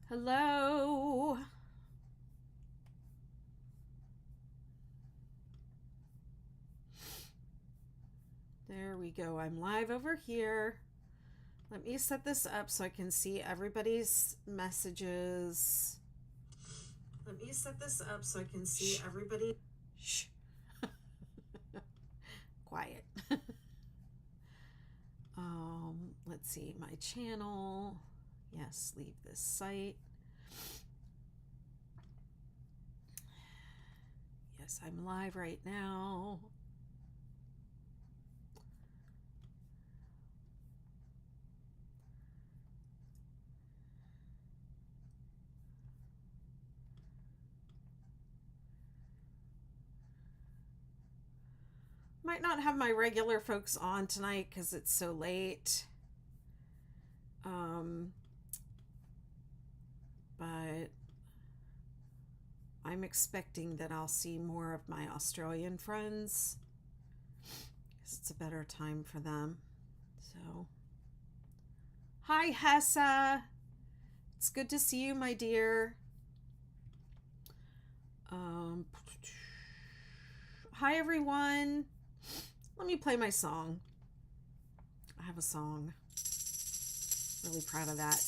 Hello. There we go. I'm live over here. Let me set this up so I can see everybody's messages. Let me set this up so I can see everybody. Shh. Quiet. Let's see, my channel. Yes, leave this site. Yes, I'm live right now. Might not have my regular folks on tonight because it's so late. But I'm expecting that I'll see more of my Australian friends because it's a better time for them. So, hi Hessa, it's good to see you, my dear. Hi everyone. Let me play my song. I have a song. Really proud of that.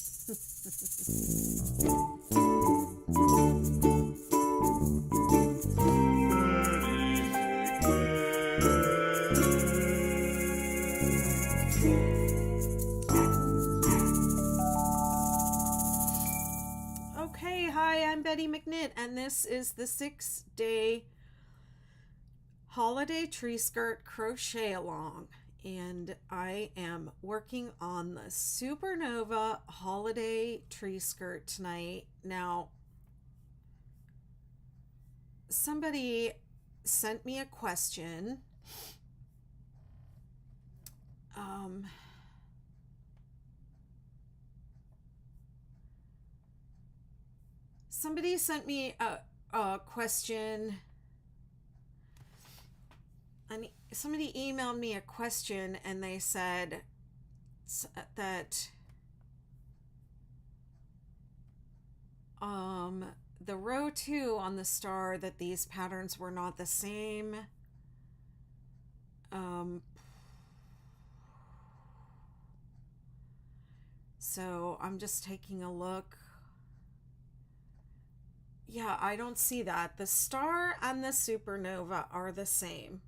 Okay, hi, I'm Betty McKnit, and this is the 6-day holiday tree skirt crochet along. And I am working on the Supernova holiday tree skirt tonight. Now, somebody sent me a question. Somebody sent me a question. And somebody emailed me a question and they said that the row 2 on the star, that these patterns were not the same. So I'm just taking a look. Yeah, I don't see that. The star and the supernova are the same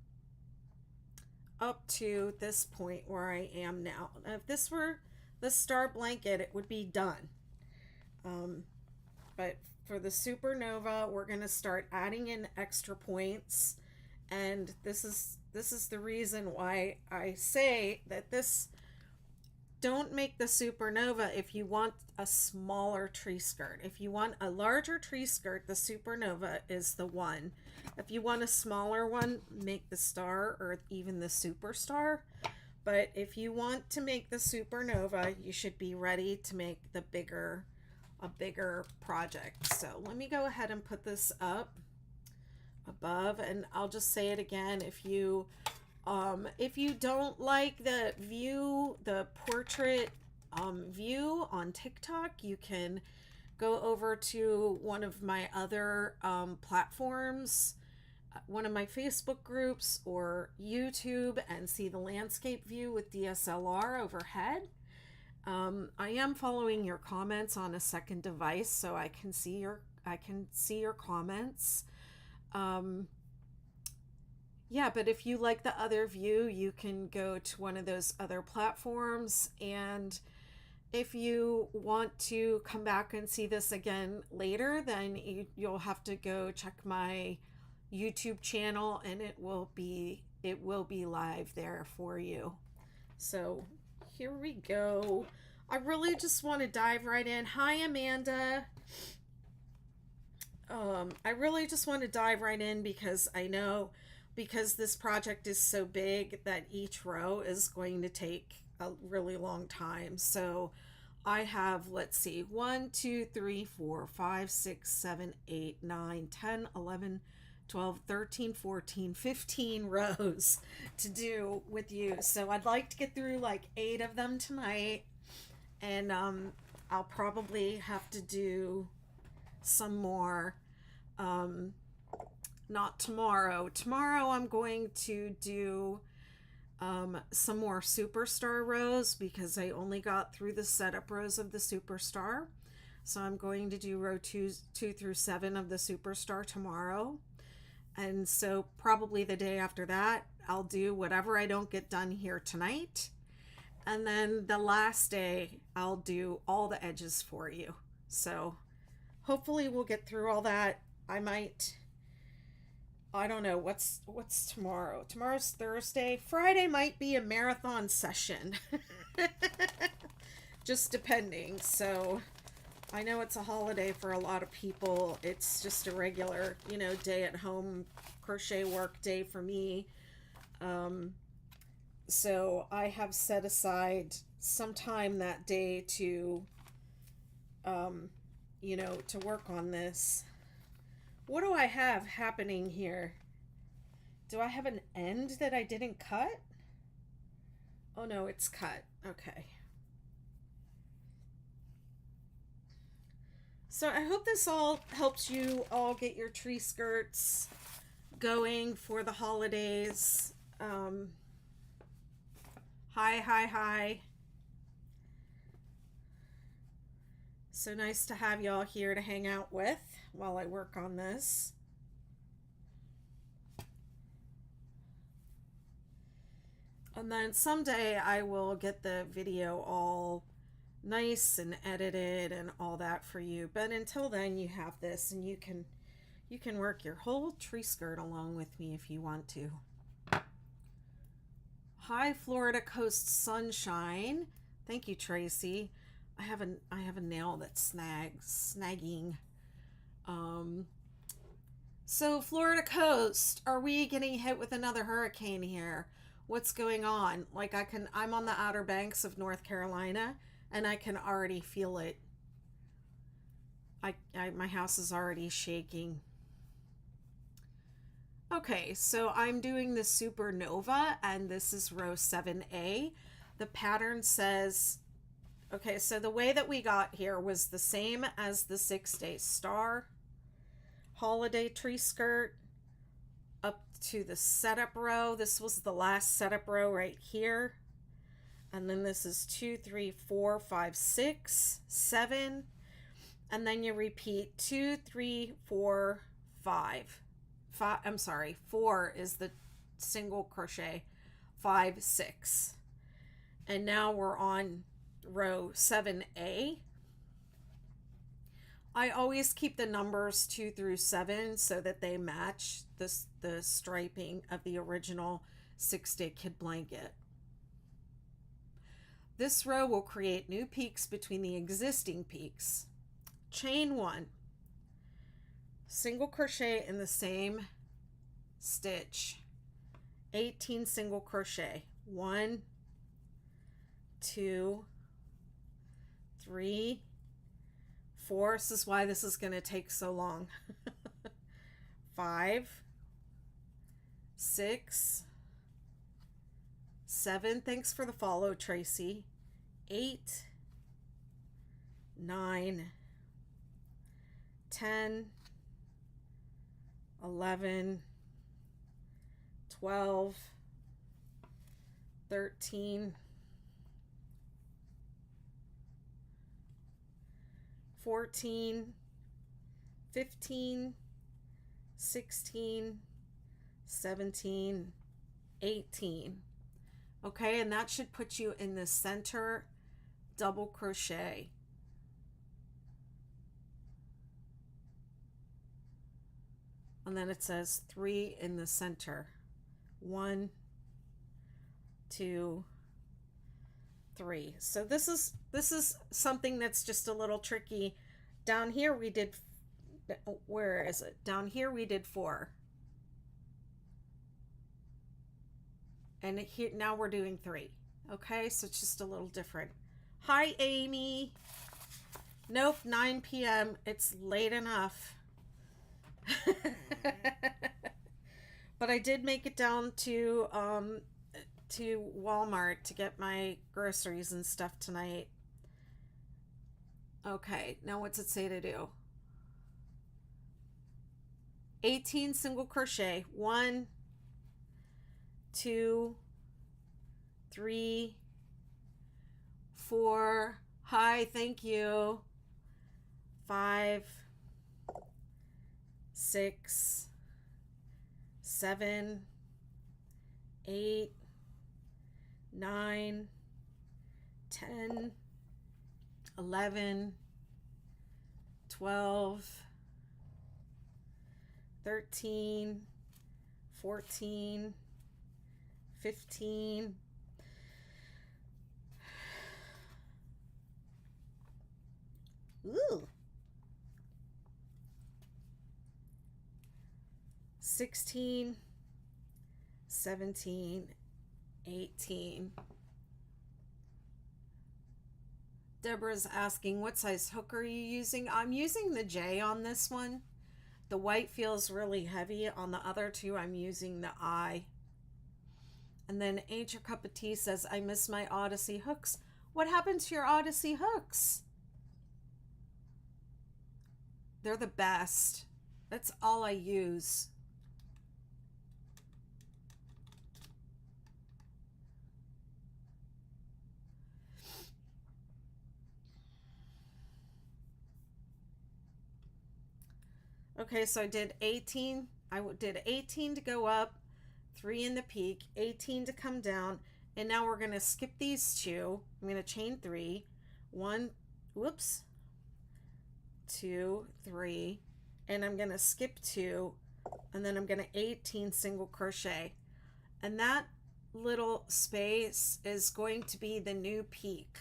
up to this point where I am now. If this were the star blanket, it would be done. But for the supernova, we're going to start adding in extra points, and this is the reason why I say that don't make the supernova if you want a smaller tree skirt. If you want a larger tree skirt, the supernova is the one. If you want a smaller one, make the star or even the superstar. But if you want to make the supernova, you should be ready to make a bigger project. So let me go ahead and put this up above, and I'll just say it again. If you don't like the portrait view on TikTok, you can go over to one of my other platforms, one of my Facebook groups or YouTube, and see the landscape view with DSLR overhead. I am following your comments on a second device, so I can see your comments. Yeah, but if you like the other view, you can go to one of those other platforms. And if you want to come back and see this again later, then you'll have to go check my YouTube channel, and it will be live there for you. So here we go. I really just want to dive right in. Hi, Amanda. I really just want to dive right in because I know, because this project is so big, that each row is going to take a really long time. So I have, let's see, 1, 2, 3, 4, 5, 6, 7, 8, 9, 10, 11, 12, 13, 14, 15 rows to do with you. So I'd like to get through like 8 of them tonight. And I'll probably have to do some more. Not tomorrow. Tomorrow I'm going to do some more Superstar rows because I only got through the setup rows of the Superstar. So I'm going to do row 2 through 7 of the Superstar tomorrow. And so probably the day after that, I'll do whatever I don't get done here tonight. And then the last day, I'll do all the edges for you. So hopefully we'll get through all that. I don't know, what's tomorrow? Tomorrow's Thursday. Friday might be a marathon session. Just depending. So I know it's a holiday for a lot of people. It's just a regular, day at home crochet work day for me. So I have set aside some time that day to, to work on this. What do I have happening here? Do I have an end that I didn't cut? Oh no, it's cut. Okay. So I hope this all helps you all get your tree skirts going for the holidays. Hi. So nice to have y'all here to hang out with while I work on this. And then someday I will get the video all nice and edited and all that for you. But until then, you have this, and you can work your whole tree skirt along with me if you want to. Hi, Florida Coast Sunshine. Thank you, Tracy. I have a nail that's snagging. So Florida Coast, are we getting hit with another hurricane here? What's going on? Like I'm on the Outer Banks of North Carolina, and I can already feel it. My house is already shaking. Okay, so I'm doing the Supernova, and this is row 7A. The pattern says, okay, so the way that we got here was the same as the 6-day star holiday tree skirt up to the setup row. This was the last setup row right here. And then this is 2, 3, 4, 5, 6, 7. And then you repeat 2, 3, 4, 5. 4 is the single crochet, 5, 6. And now we're on row 7A. I always keep the numbers 2 through 7 so that they match the striping of the original 6-day kid blanket. This row will create new peaks between the existing peaks. Chain 1. Single crochet in the same stitch. 18 single crochet. 1, 2, 3, 4. This is why this is going to take so long. 5, 6, 7. Thanks for the follow, Tracy. 8, 9, 10, 11, 12, 13, 14, 15, 16, 17, 18. Okay, and that should put you in the center double crochet. And then it says 3 in the center. 1, 2, 3. So this is something that's just a little tricky. Down here we did, where is it? Down here we did 4. And here now we're doing 3. Okay, so it's just a little different. Hi, Amy. Nope, 9 p.m. It's late enough. But I did make it down to Walmart to get my groceries and stuff tonight. Okay, now what's it say to do? 18 single crochet. 1, 2, 3, 4. Hi, thank you. 5, 6, 7, 8, 9, 10, 11, 12, 13, 14, 15, 16, 17, 18. Deborah's asking, what size hook are you using? I'm using the J on this one. The white feels really heavy. On the other two, I'm using the I. And then Ain't Your Cup of Tea says, I miss my Odyssey hooks. What happened to your Odyssey hooks? They're the best. That's all I use. Okay, so I did 18. I did 18 to go up, 3 in the peak, 18 to come down, and now we're going to skip these 2. I'm going to chain 3. 1, whoops, 2, 3, and I'm going to skip 2, and then I'm going to 18 single crochet. And that little space is going to be the new peak.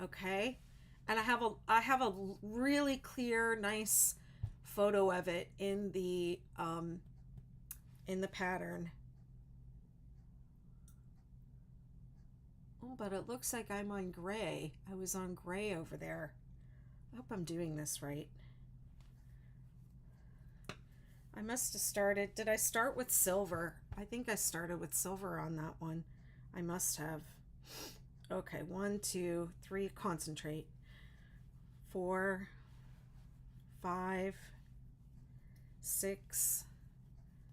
Okay? And I have a really clear, nice photo of it in the pattern. Oh, but it looks like I'm on gray. I was on gray over there. I hope I'm doing this right. I must have started, did I start with silver? I think I started with silver on that one. I must have. Okay, 1, 2, 3, concentrate. 4, 5, 6,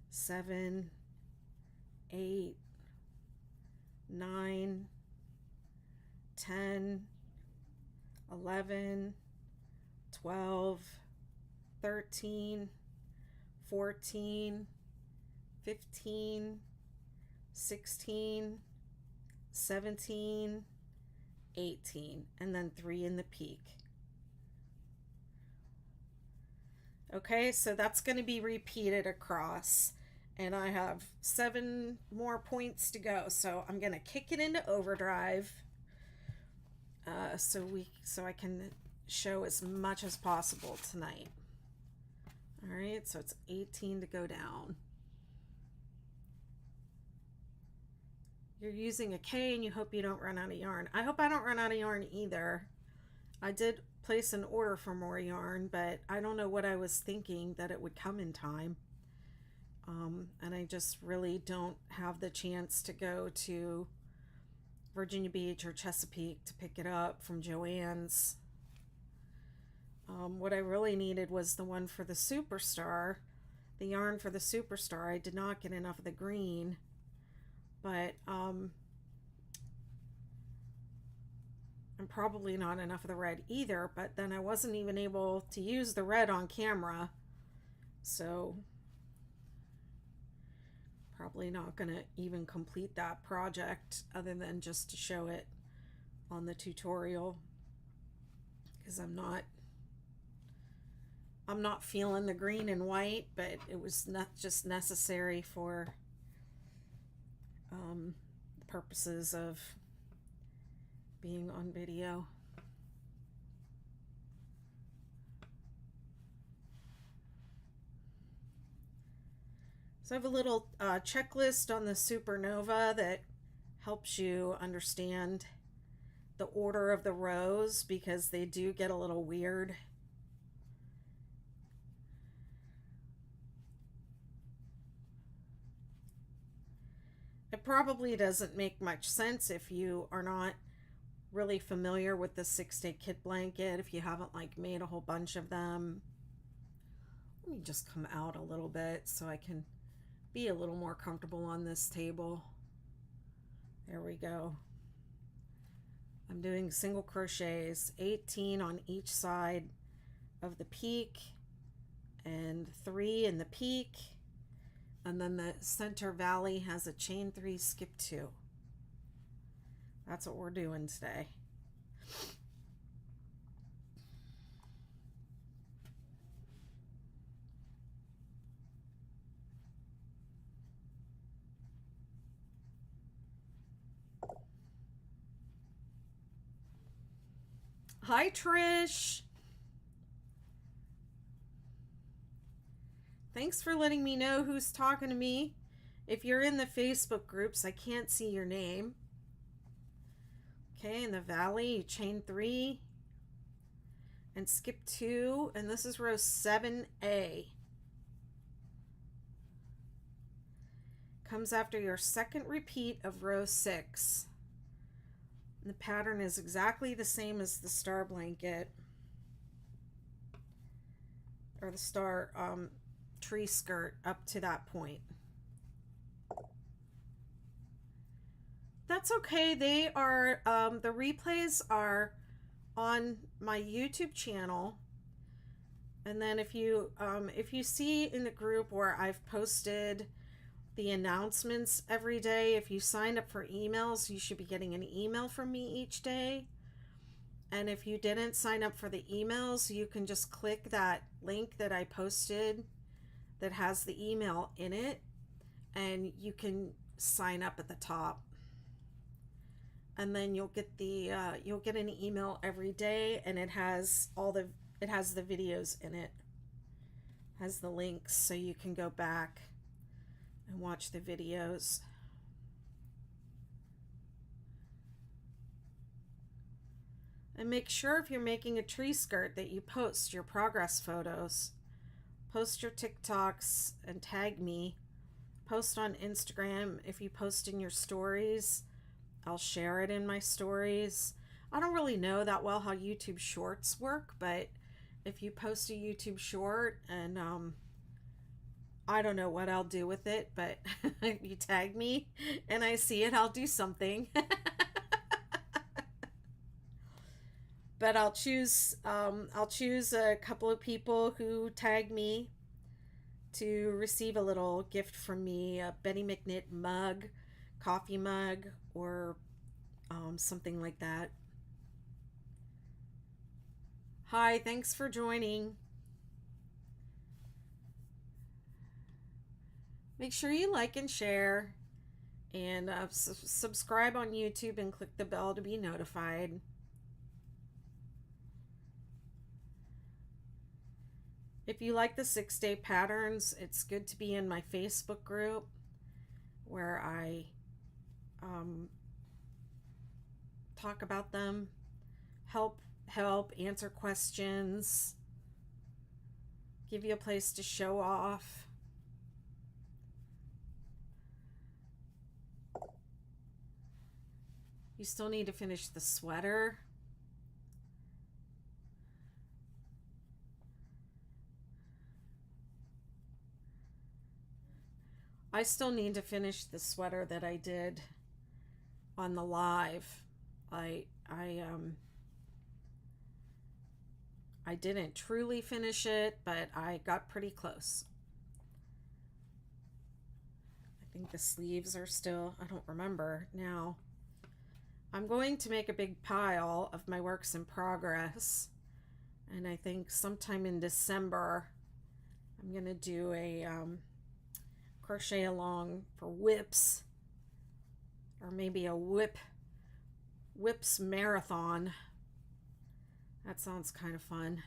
7, 8, 9, 10, 11, 12, 13, 14, 15, 16, 17, 18, and then 3 in the peak. Okay, so that's going to be repeated across, and I have 7 more points to go, so I'm going to kick it into overdrive so I can show as much as possible tonight. All right, so it's 18 to go down. You're using a K and you hope you don't run out of yarn. I hope I don't run out of yarn either. I did place an order for more yarn, but I don't know what I was thinking that it would come in time. And I just really don't have the chance to go to Virginia Beach or Chesapeake to pick it up from Joann's. What I really needed was the one for the Superstar, the yarn for the Superstar. I did not get enough of the green, but and probably not enough of the red either, but then I wasn't even able to use the red on camera, so probably not going to even complete that project other than just to show it on the tutorial, because I'm not feeling the green and white, but it was not just necessary for the purposes of being on video. So I have a little checklist on the Supernova that helps you understand the order of the rows, because they do get a little weird. It probably doesn't make much sense if you are not really familiar with the 6-day kit blanket, if you haven't like made a whole bunch of them, let me just come out a little bit so I can be a little more comfortable on this table. There we go. I'm doing single crochets, 18 on each side of the peak and 3 in the peak, and then the center valley has a chain 3, skip 2. That's what we're doing today. Hi, Trish. Thanks for letting me know who's talking to me. If you're in the Facebook groups, I can't see your name. Okay, in the valley, you chain 3 and skip 2, and this is row 7A. Comes after your second repeat of row 6. And the pattern is exactly the same as the star blanket, or the star tree skirt up to that point. That's okay. They are the replays are on my YouTube channel, and then if you see in the group where I've posted the announcements every day, if you sign up for emails, you should be getting an email from me each day. And if you didn't sign up for the emails, you can just click that link that I posted that has the email in it, and you can sign up at the top. And then you'll get an email every day, and it has the videos in it. Has the links so you can go back and watch the videos. And make sure if you're making a tree skirt that you post your progress photos. Post your TikToks and tag me. Post on Instagram. If you post in your stories, I'll share it in my stories. I don't really know that well how YouTube shorts work, but if you post a YouTube short and I don't know what I'll do with it, but if you tag me and I see it, I'll do something. But I'll choose a couple of people who tag me to receive a little gift from me, a Betty McKnit mug, coffee mug, or something like that. Hi, thanks for joining. Make sure you like and share, and subscribe on YouTube and click the bell to be notified. If you like the 6-day patterns, it's good to be in my Facebook group where I talk about them, help answer questions, give you a place to show off. You still need to finish the sweater. I still need to finish the sweater that I did on the live. I didn't truly finish it, but I got pretty close. I think the sleeves are still, I don't remember now. I'm going to make a big pile of my works in progress, and I think sometime in December I'm going to do a crochet along for whips, or maybe a whips marathon. That sounds kind of fun.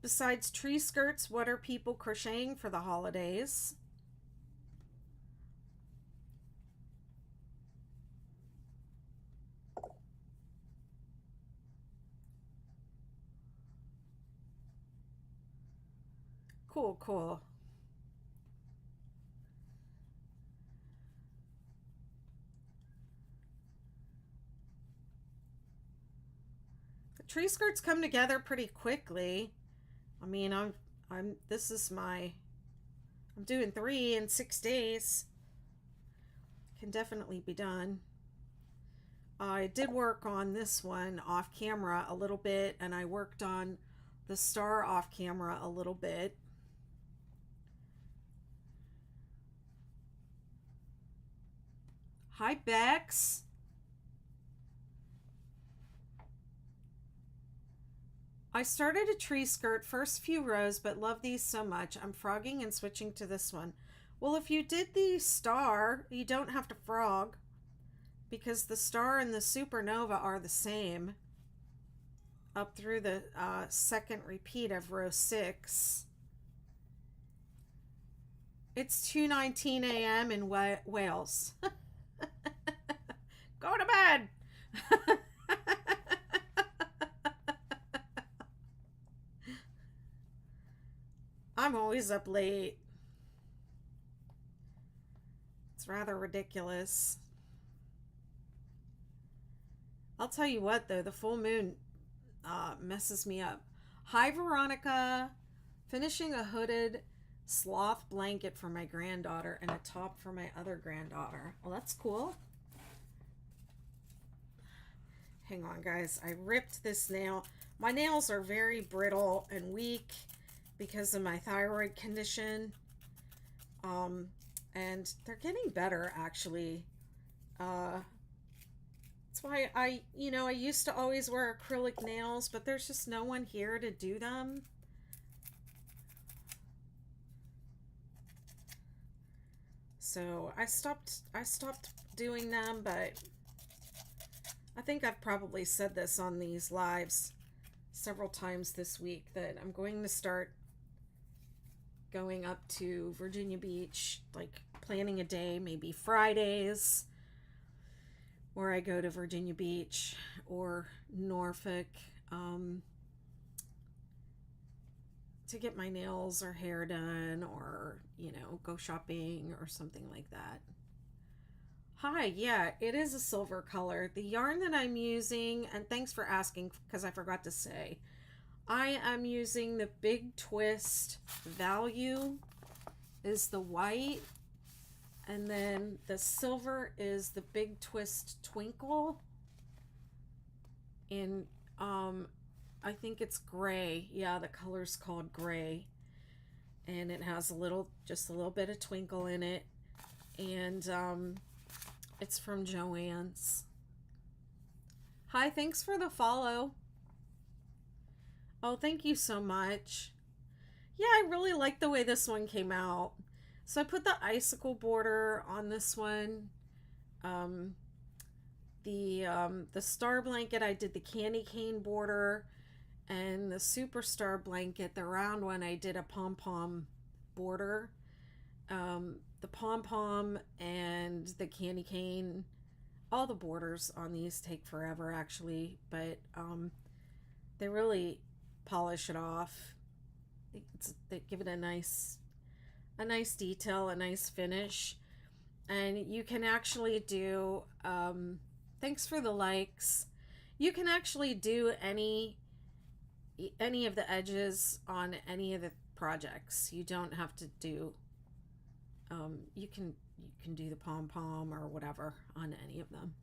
besides tree skirts, what are people crocheting for the holidays? Cool, cool. The tree skirts come together pretty quickly. I mean, this is I'm doing 3 in 6 days. Can definitely be done. I did work on this one off camera a little bit, and I worked on the star off camera a little bit. Hi, Bex. I started a tree skirt first few rows, but love these so much. I'm frogging and switching to this one. Well, if you did the star, you don't have to frog because the star and the supernova are the same up through the second repeat of row 6. It's 2:19 a.m. in Wales. Go to bed. I'm always up late. It's rather ridiculous. I'll tell you what, though, the full moon messes me up. Hi, Veronica. Finishing a hooded sloth blanket for my granddaughter and a top for my other granddaughter. Well, that's cool. Hang on, guys. I ripped this nail. My nails are very brittle and weak because of my thyroid condition. And they're getting better, actually. That's why I used to always wear acrylic nails, but there's just no one here to do them. So I stopped doing them, but I think I've probably said this on these lives several times this week that I'm going to start going up to Virginia Beach, like planning a day, maybe Fridays, where I go to Virginia Beach or Norfolk to get my nails or hair done, or go shopping or something like that. Hi, yeah, it is a silver color. The yarn that I'm using, and thanks for asking because I forgot to say, I am using the Big Twist Value is the white, and then the silver is the Big Twist Twinkle, and I think it's gray. Yeah, the color's called gray, and it has just a little bit of twinkle in it, and it's from Joann's. Hi, thanks for the follow. Oh, thank you so much. Yeah, I really like the way this one came out. So I put the icicle border on this one. The star blanket, I did the candy cane border, and the superstar blanket, the round one, I did a pom-pom border. The pom-pom and the candy cane, all the borders on these take forever, actually, but they really polish it off. They give it a nice detail, a nice finish. And you can actually do thanks for the likes. You can actually do any of the edges on any of the projects. You don't have to do you can do the pom-pom or whatever on any of them.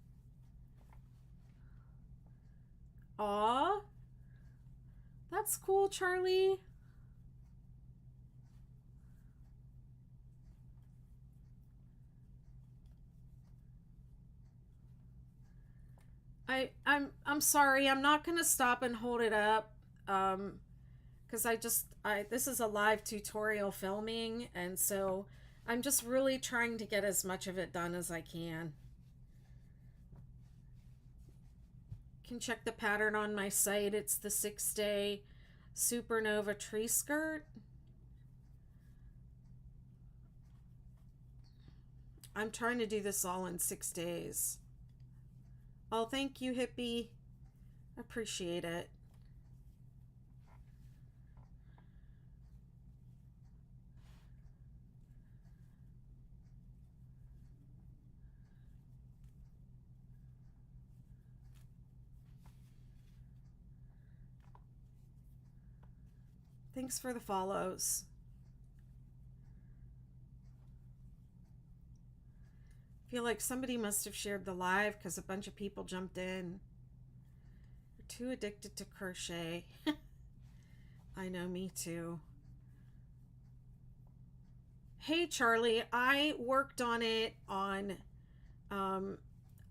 Aw, that's cool, Charlie. I'm sorry. I'm not gonna stop and hold it up, because this is a live tutorial filming, and so I'm just really trying to get as much of it done as I can. You can check the pattern on my site. It's the 6-day Supernova tree skirt. I'm trying to do this all in 6 days. Oh, thank you, Hippie. Appreciate it. Thanks for the follows. I feel like somebody must have shared the live because a bunch of people jumped in. You're too addicted to crochet. I know, me too. Hey, Charlie, I worked on it on,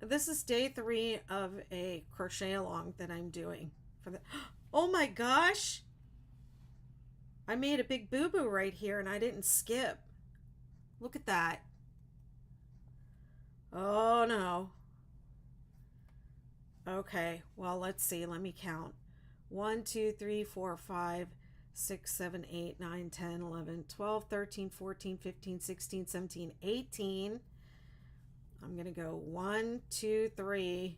this is day 3 of a crochet along that I'm doing for the, oh my gosh, I made a big boo-boo right here and I didn't skip. Look at that. Oh no. Okay, well, let's see. Let me count. 1, 2, 3, 4, 5, 6, 7, 8, 9, 10, 11, 12, 13, 14, 15, 16, 17, 18. I'm going to go 1, 2, 3.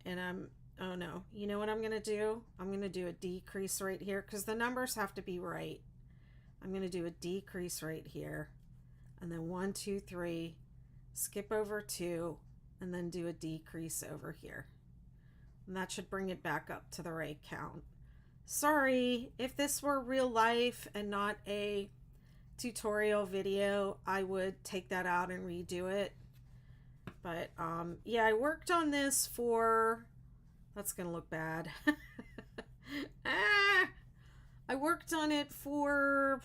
And oh no. You know what I'm going to do? I'm going to do a decrease right here because the numbers have to be right. I'm going to do a decrease right here. And then 1, 2, 3, skip over 2, and then do a decrease over here. And that should bring it back up to the right count. Sorry, if this were real life and not a tutorial video, I would take that out and redo it. But yeah, I worked on this for, that's gonna look bad. I worked on it for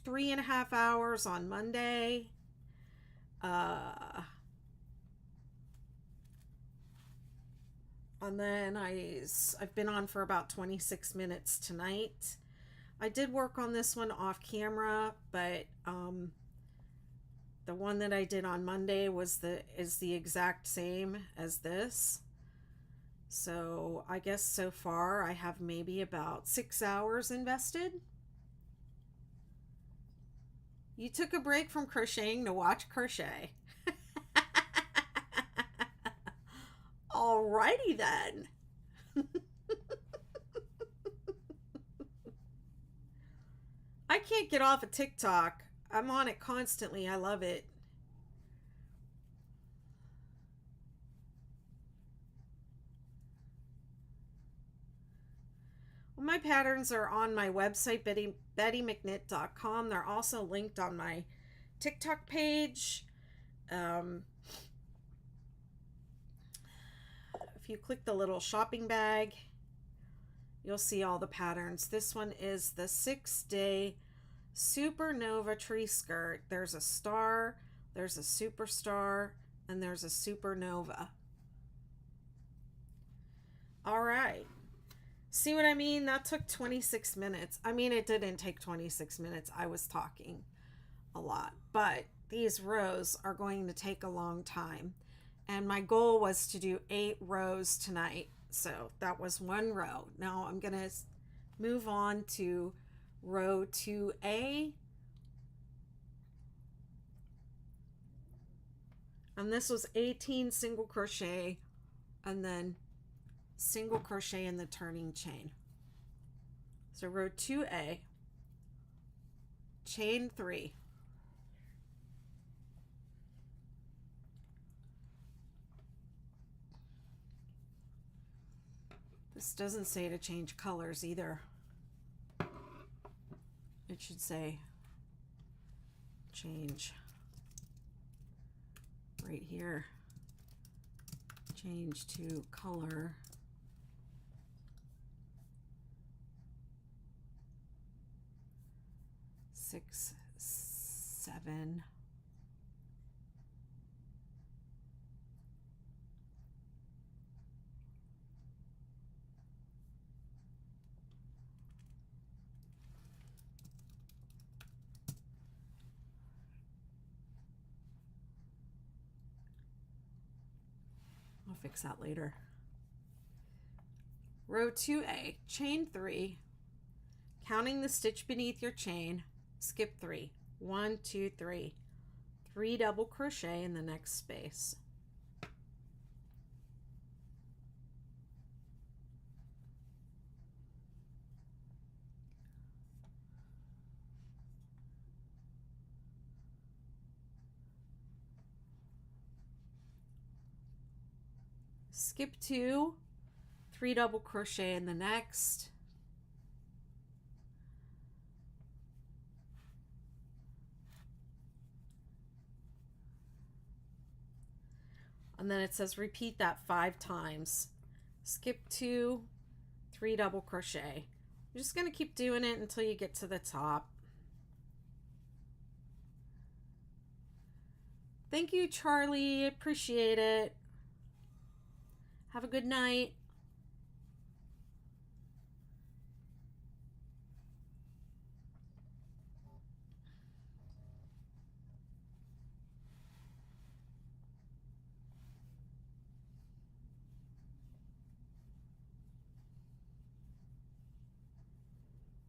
3.5 hours on Monday. And then I've been on for about 26 minutes tonight. I did work on this one off camera, but the one that I did on Monday is the exact same as this. So I guess so far I have maybe about 6 hours invested. You took a break from crocheting to watch crochet. Alrighty then. I can't get off of TikTok. I'm on it constantly. I love it. Well, my patterns are on my website, BettyMcKnit.com. They're also linked on my TikTok page. If you click the little shopping bag, you'll see all the patterns. This one is the 6-day Supernova tree skirt. There's a star, there's a superstar, and there's a supernova. All right. See what I mean? That took 26 minutes. I mean, it didn't take 26 minutes. I was talking a lot, but these rows are going to take a long time. And my goal was to do 8 rows tonight. So that was 1 row. Now I'm going to move on to row 2A. And this was 18 single crochet and then single crochet in the turning chain. So row 2A, chain 3. This doesn't say to change colors either. It should say change right here. Change to color. Six, 7. I'll fix that later. row 2A, chain 3, counting the stitch beneath your chain, skip 3. 1, 2, 3. 3 double crochet in the next space. Skip 2, 3 double crochet in the next. And then it says repeat that 5 times. Skip 2, 3 double crochet. You're just going to keep doing it until you get to the top. Thank you, Charlie. Appreciate it. Have a good night.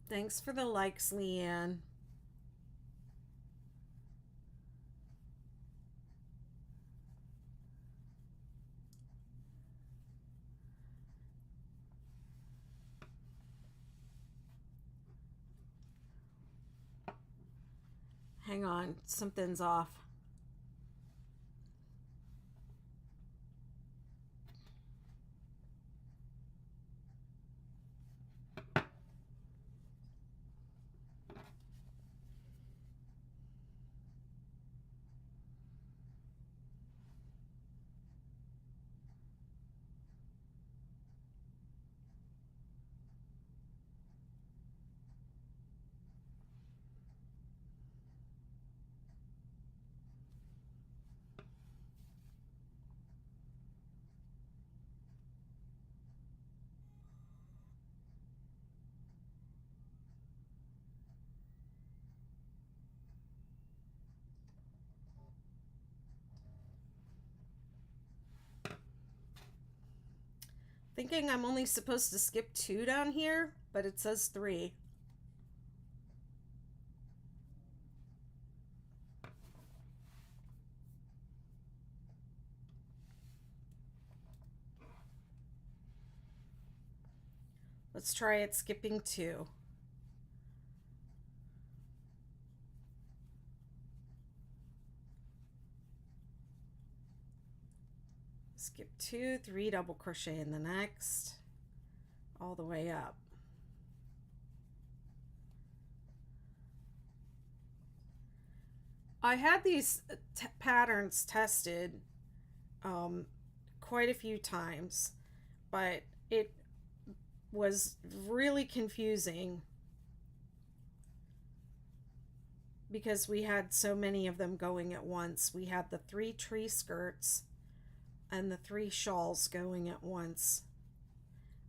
Thanks for the likes, Leanne. Hang on, something's off. Thinking I'm only supposed to skip 2 down here, but it says 3. Let's try it skipping 2. Skip 2, 3 double crochet in the next, all the way up. I had these patterns tested quite a few times, but it was really confusing because we had so many of them going at once. We had the 3 tree skirts and the 3 shawls going at once.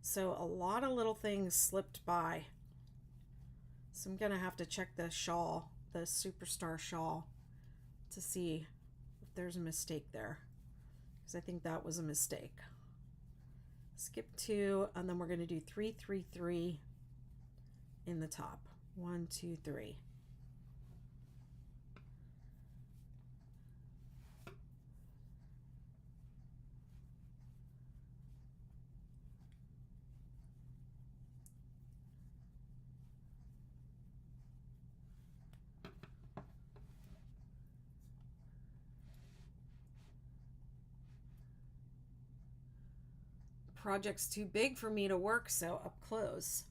So a lot of little things slipped by. So I'm gonna have to check the shawl, the Superstar shawl, to see if there's a mistake there, because I think that was a mistake. Skip 2, and then we're going to do 3, 3, 3 in the top. 1, 2, 3. Project's too big for me to work so up close.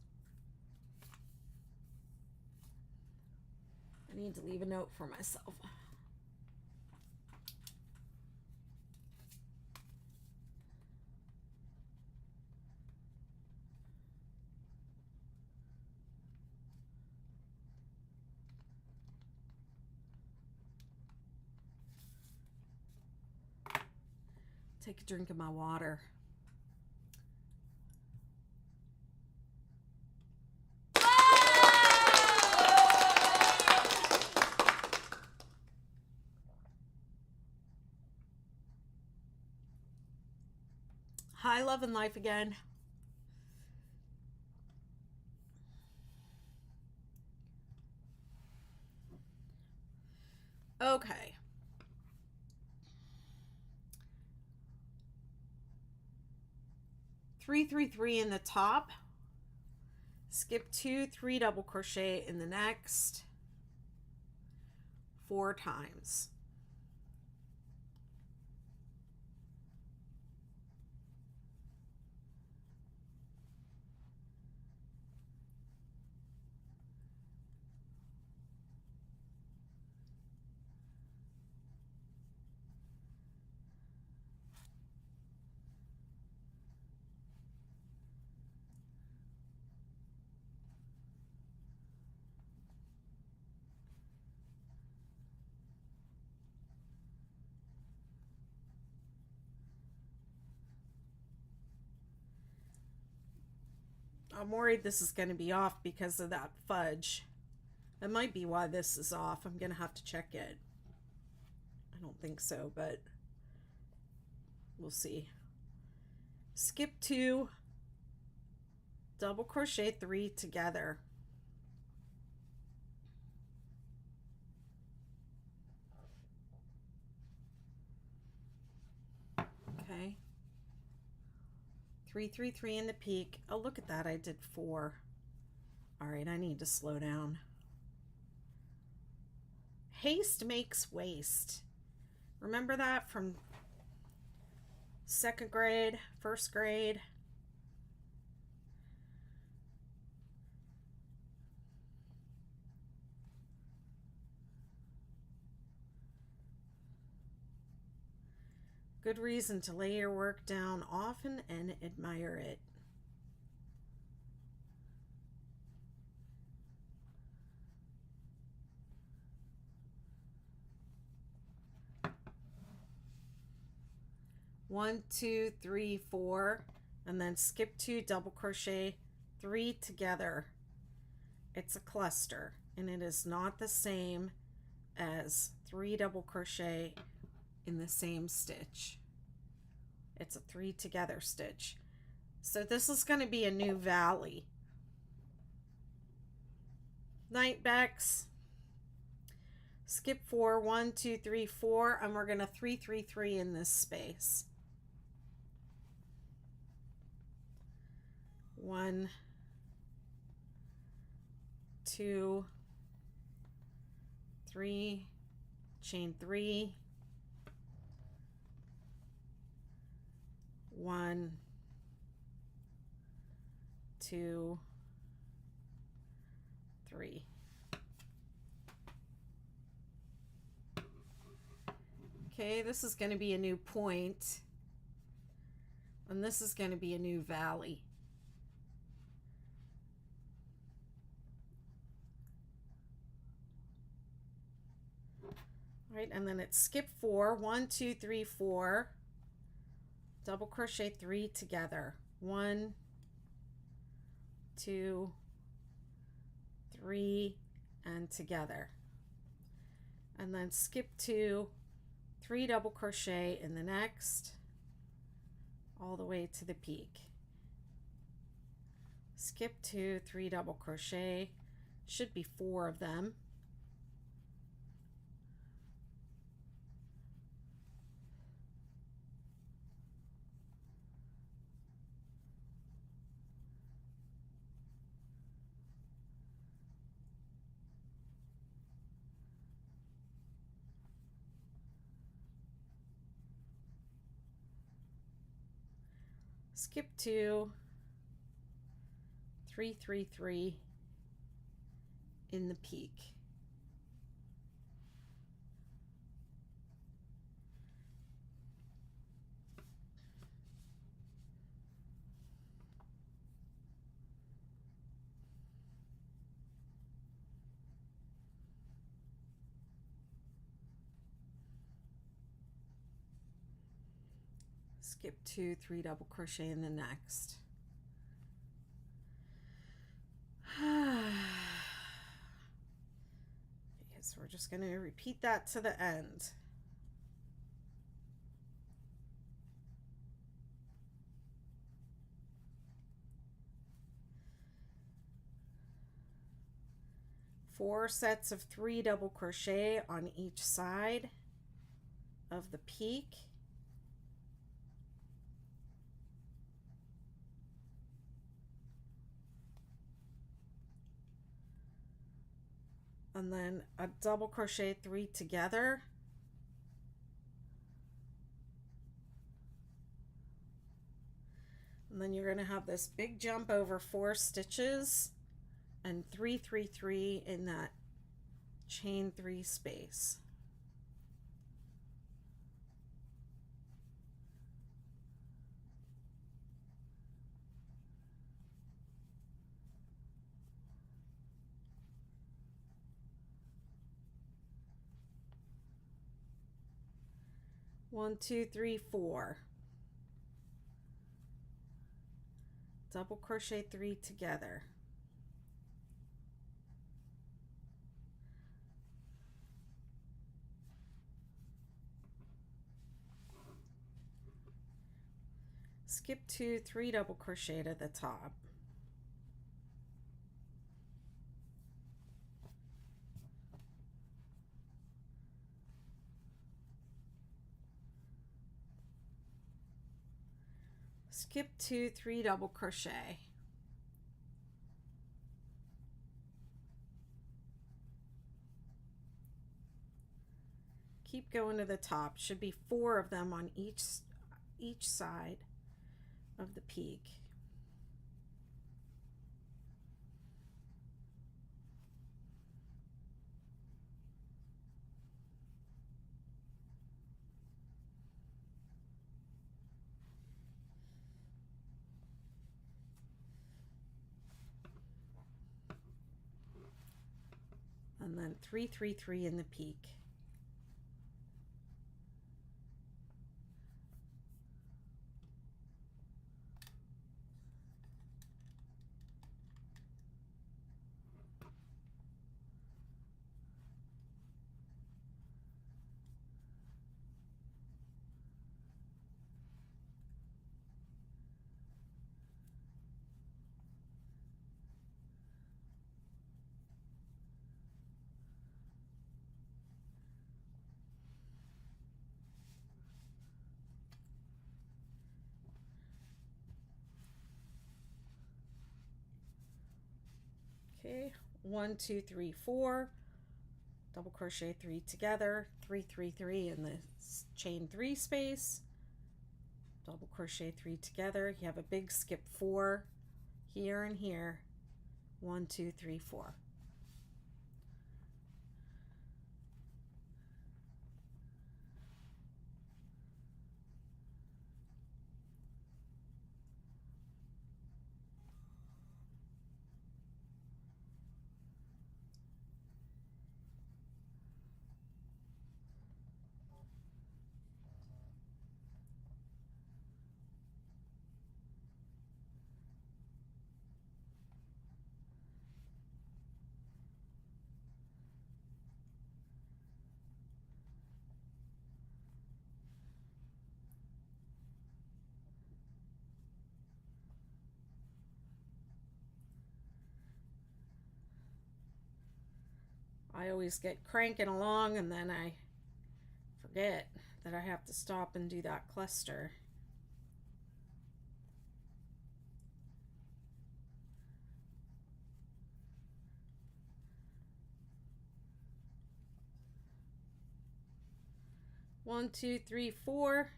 I need to leave a note for myself. Take a drink of my water. Hi, Love and Life again. Okay. Three in the top, skip 2, 3 double crochet in the next 4 times. I'm worried this is going to be off because of that fudge. That might be why this is off. I'm going to have to check it. I don't think so, but we'll see. Skip 2, double crochet 3 together. Okay. 3 in the peak. Oh, look at that. I did 4. All right, I need to slow down. Haste makes waste. Remember that from 2nd grade, 1st grade? Good reason to lay your work down often and admire it. One, 2, 3, 4, and then skip 2, double crochet 3 together. It's a cluster, and it is not the same as 3 double crochet in the same stitch. It's a 3 together stitch. So this is going to be a new valley. Night Becks. Skip 4, 1, 2, 3, 4, and we're going to 3 in this space. 1, 2, 3, chain 3, 1, 2, 3. Okay, this is going to be a new point, and this is going to be a new valley. Right, and then it's skip 4, 1, 2, 3, 4, double crochet 3 together. 1, 2, 3, and together. And then skip 2, 3 double crochet in the next, all the way to the peak. Skip 2, 3 double crochet, should be 4 of them. Skip 2, 3 in the peak. Skip 2, 3 double crochet in the next. So we're just going to repeat that to the end. 4 sets of 3 double crochet on each side of the peak. And then a double crochet 3 together. And then you're going to have this big jump over 4 stitches and 3 3 3 in that chain 3 space. One, two, three, 4. Double crochet 3 together. Skip 2, 3 double crochet to the top. Skip 2, 3 double crochet. Keep going to the top. Should be 4 of them on each side of the peak. And then 3 3 3 in the peak. Okay, 1 2 3 4, double crochet 3 together, 3 3 3 in the chain 3 space, double crochet 3 together. You have a big skip 4 here and here. 1 2 3 4. I always get cranking along and then I forget that I have to stop and do that cluster. One, two, three, 4,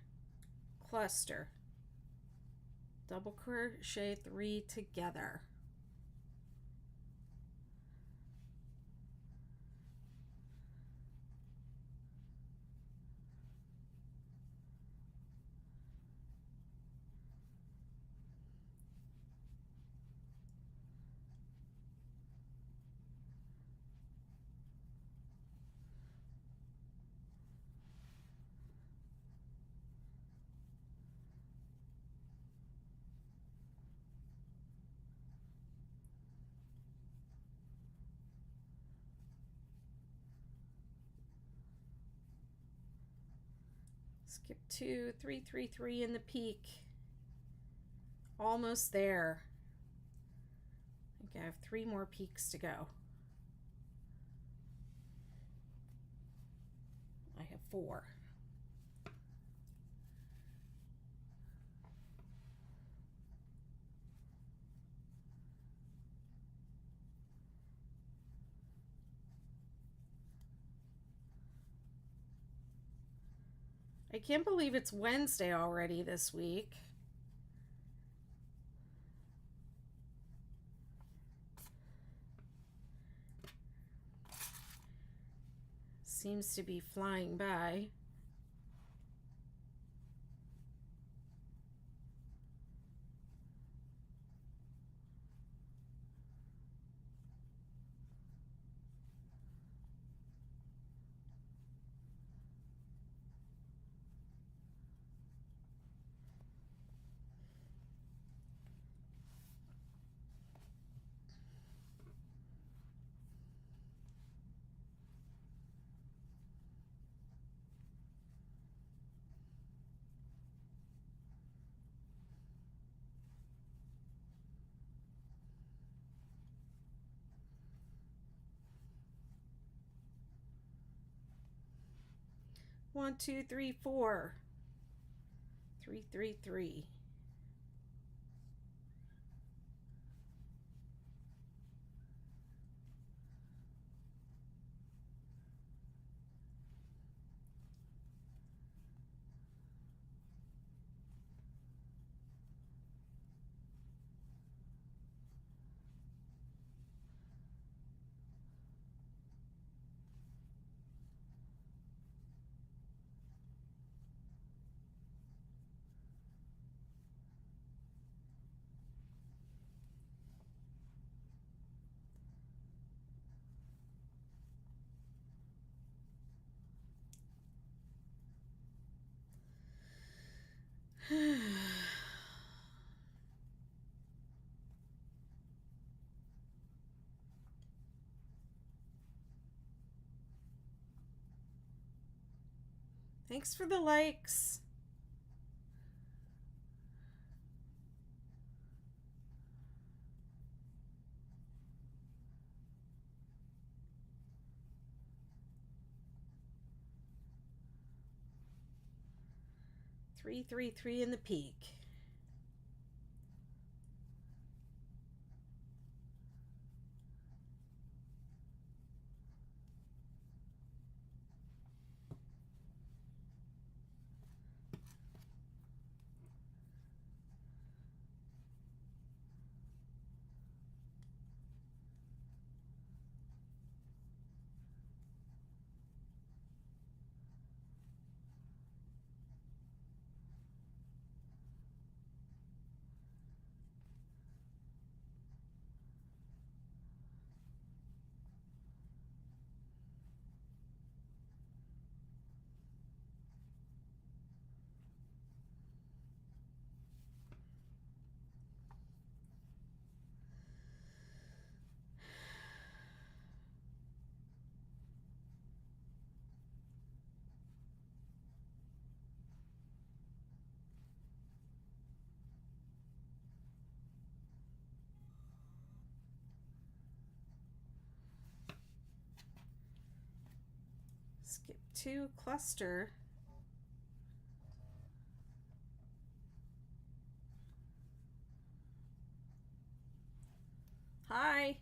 cluster, double crochet 3 together. Skip 2 3 3 3 in the peak. Almost there. I think I have 3 more peaks to go. I have 4. I can't believe it's Wednesday already this week. Seems to be flying by. One, two, three, 4. 3, 3, 3. Thanks for the likes. Three, 3, 3 in the peak. Skip 2, cluster. Hi.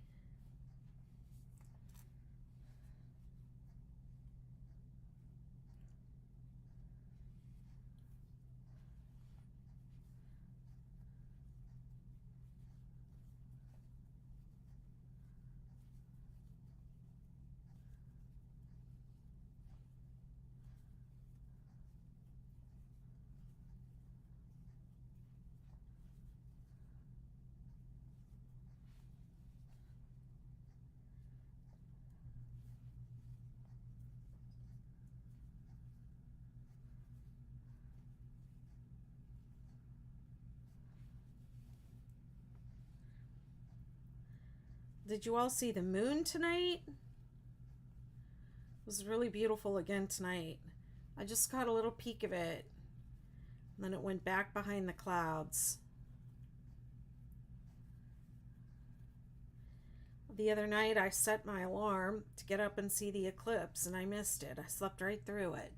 Did you all see the moon tonight? It was really beautiful again tonight. I just caught a little peek of it. And then it went back behind the clouds. The other night I set my alarm to get up and see the eclipse and I missed it. I slept right through it.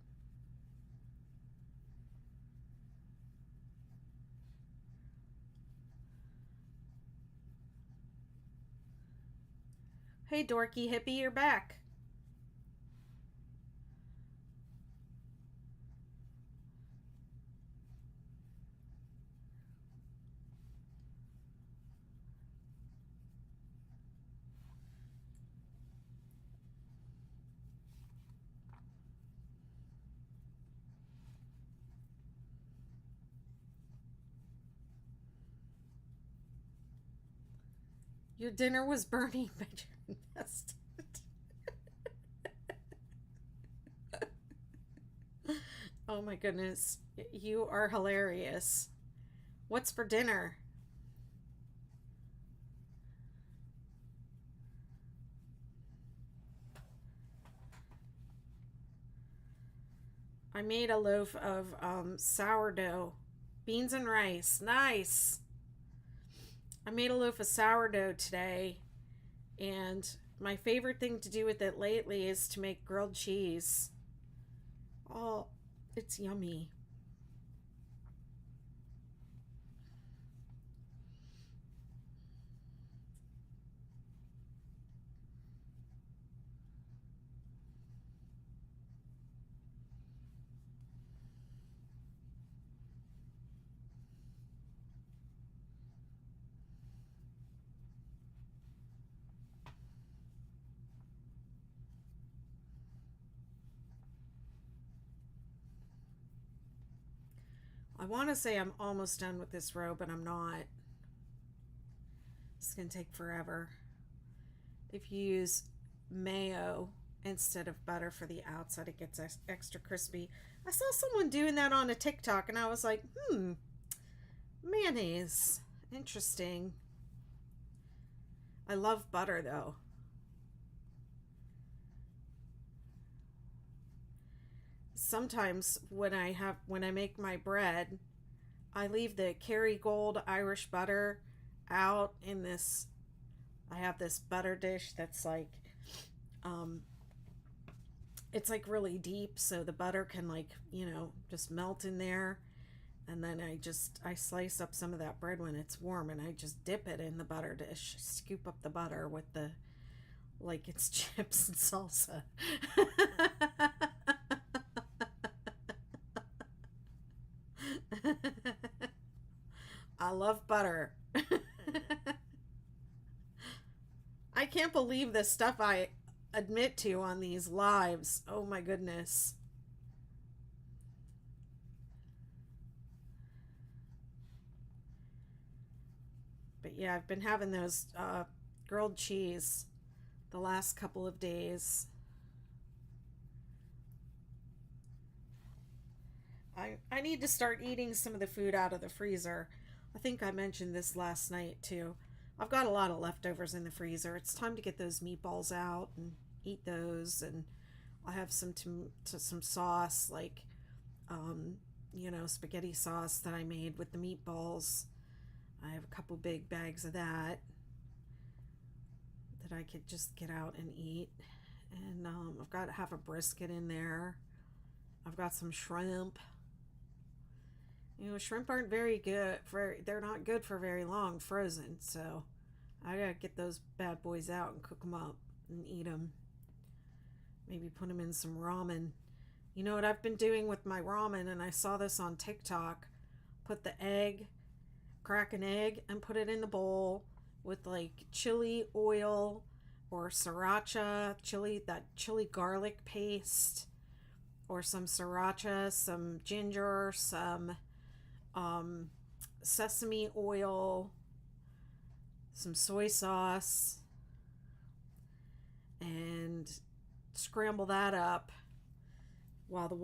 Hey, dorky hippie, you're back. Your dinner was burning, but you're invested. Oh my goodness. You are hilarious. What's for dinner? I made a loaf of sourdough, beans and rice. Nice. I made a loaf of sourdough today, and my favorite thing to do with it lately is to make grilled cheese. Oh, it's yummy. I want to say I'm almost done with this row, but I'm not. It's going to take forever. If you use mayo instead of butter for the outside, it gets extra crispy. I saw someone doing that on a TikTok and I was like, mayonnaise. Interesting. I love butter though. Sometimes when I make my bread, I leave the Kerrygold Irish butter out in this. I have this butter dish that's like, um, it's like really deep, so the butter can like just melt in there. And then I slice up some of that bread when it's warm, and I just dip it in the butter dish. Scoop up the butter with the like it's chips and salsa. I love butter. I can't believe the stuff I admit to on these lives. Oh my goodness. But yeah, I've been having those grilled cheese the last couple of days. I need to start eating some of the food out of the freezer. I think I mentioned this last night too. I've got a lot of leftovers in the freezer. It's time to get those meatballs out and eat those. And I have some sauce like um, spaghetti sauce that I made with the meatballs. I have a couple big bags of that I could just get out and eat. And I've got half a brisket in there. I've got some shrimp. Shrimp aren't very good they're not good for very long frozen, so I gotta get those bad boys out and cook them up and eat them. Maybe put them in some ramen. You know what I've been doing with my ramen, and I saw this on TikTok? Put the egg, crack an egg, and put it in the bowl with like chili oil or sriracha chili, that chili garlic paste, or some sriracha, some ginger, some um, sesame oil, some soy sauce, and scramble that up while the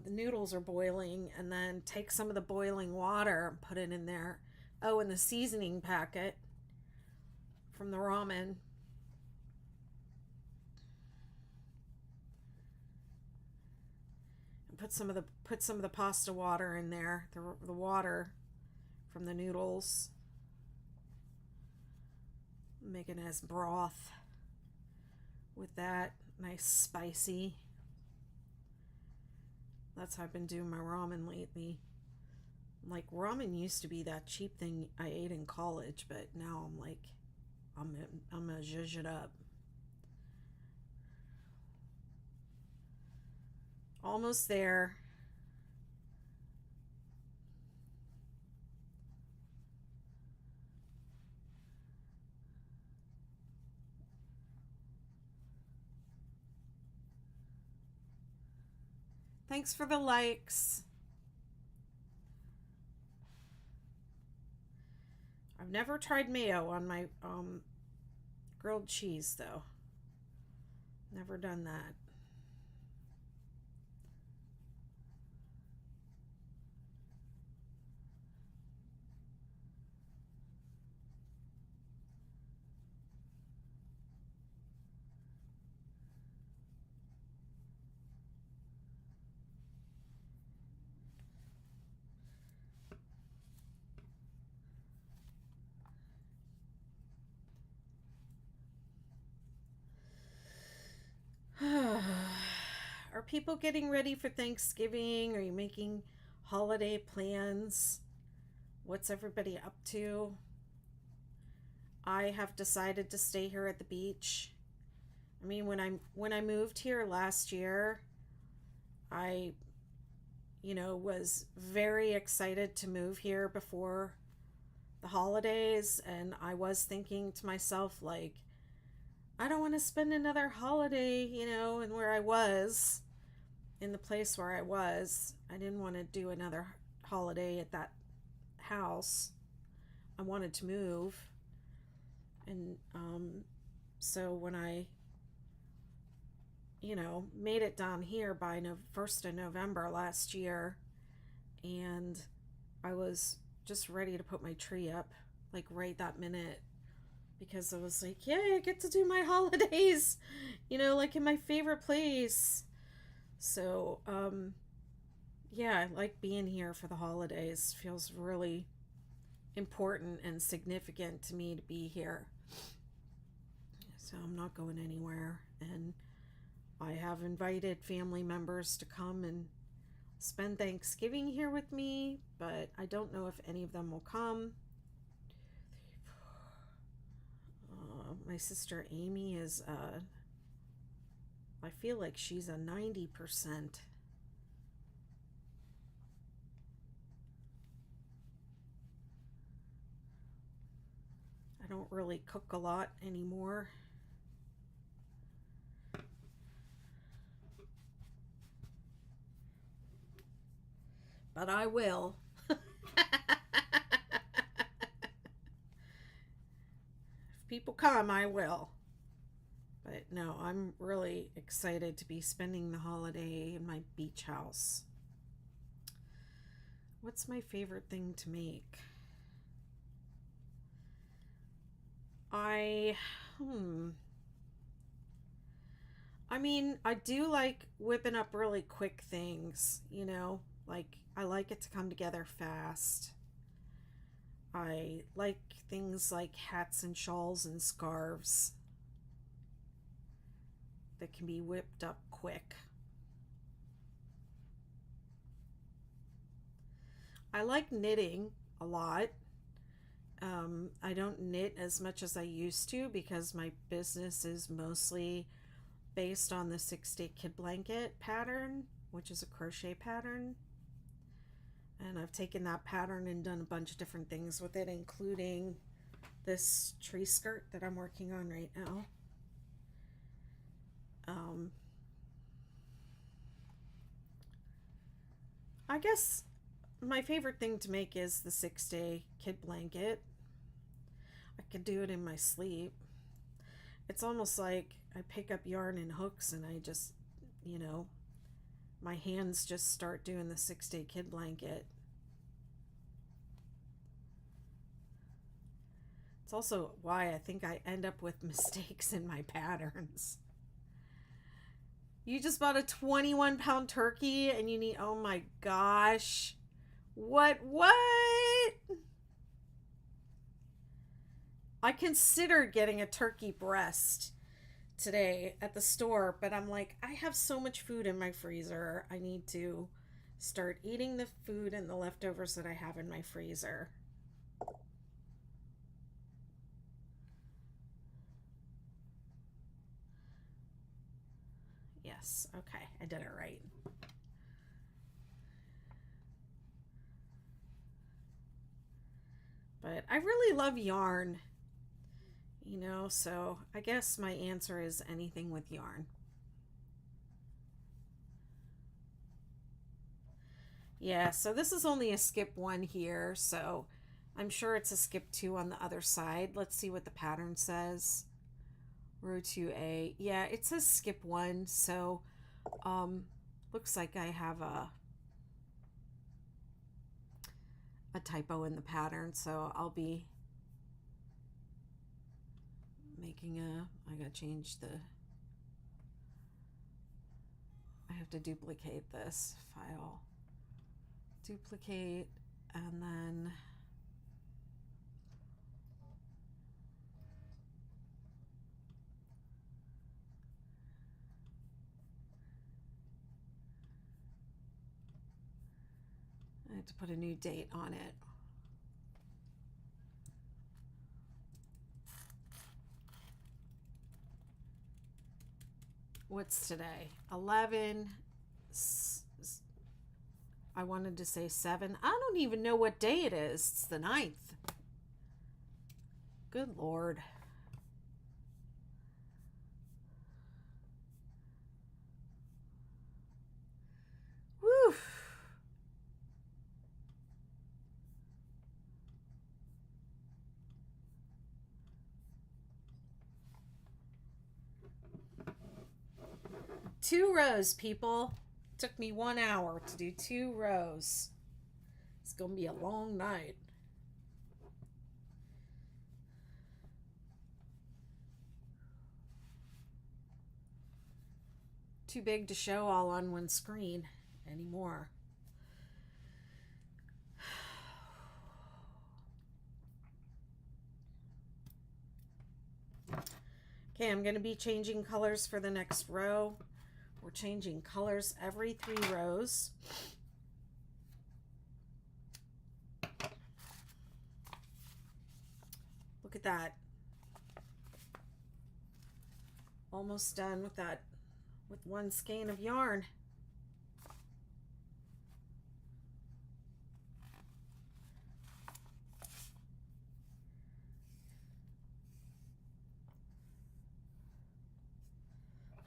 noodles are boiling, and then take some of the boiling water and put it in there. Oh, and the seasoning packet from the ramen. And put some of the pasta water in there, the water from the noodles. I'm making as broth with that. Nice spicy. That's how I've been doing my ramen lately. Like, ramen used to be that cheap thing I ate in college, but now I'm like, I'm gonna zhuzh it up. Almost there. Thanks for the likes. I've never tried mayo on my grilled cheese though. Never done that. Are people getting ready for Thanksgiving? Are you making holiday plans? What's everybody up to? I have decided to stay here at the beach. I mean, when I moved here last year, I was very excited to move here before the holidays, and I was thinking to myself like, I don't want to spend another holiday, in where I was, in the place where I was. I didn't want to do another holiday at that house. I wanted to move. And so when I, made it down here by 1st of November last year, and I was just ready to put my tree up, like right that minute, because I was like, yay, I get to do my holidays, like in my favorite place. So, yeah, I like being here for the holidays. Feels really important and significant to me to be here. So I'm not going anywhere. And I have invited family members to come and spend Thanksgiving here with me, but I don't know if any of them will come. My sister Amy is, I feel like she's a 90%. I don't really cook a lot anymore. But I will. People come, I will. But no, I'm really excited to be spending the holiday in my beach house. What's my favorite thing to make? I mean, I do like whipping up really quick things, like I like it to come together fast. I like things like hats and shawls and scarves that can be whipped up quick. I like knitting a lot. I don't knit as much as I used to because my business is mostly based on the 6-day kid blanket pattern, which is a crochet pattern. And I've taken that pattern and done a bunch of different things with it, including this tree skirt that I'm working on right now. I guess my favorite thing to make is the 6-day kid blanket. I could do it in my sleep. It's almost like I pick up yarn and hooks and I just, my hands just start doing the 6-day kid blanket. It's also why I think I end up with mistakes in my patterns. You just bought a 21-pound turkey and you need, oh my gosh. What? I considered getting a turkey breast today at the store, but I'm like, I have so much food in my freezer. I need to start eating the food and the leftovers that I have in my freezer. Yes, okay, I did it right. But I really love yarn, so I guess my answer is anything with yarn. Yeah, so this is only a skip 1 here, so I'm sure it's a skip 2 on the other side. Let's see what the pattern says. Row 2A. Yeah, it says skip 1, so looks like I have a typo in the pattern, so I'll be making I gotta change I have to duplicate this file. Duplicate, and then I have to put a new date on it. What's today? 11. I wanted to say 7. I don't even know what day it is. It's the 9th. Good Lord. Woo. Two rows, people. Took me 1 hour to do 2 rows. It's gonna be a long night. Too big to show all on one screen anymore. Okay, I'm going to be changing colors for the next row. We're changing colors every 3 rows. Look at that. Almost done with that, with 1 skein of yarn.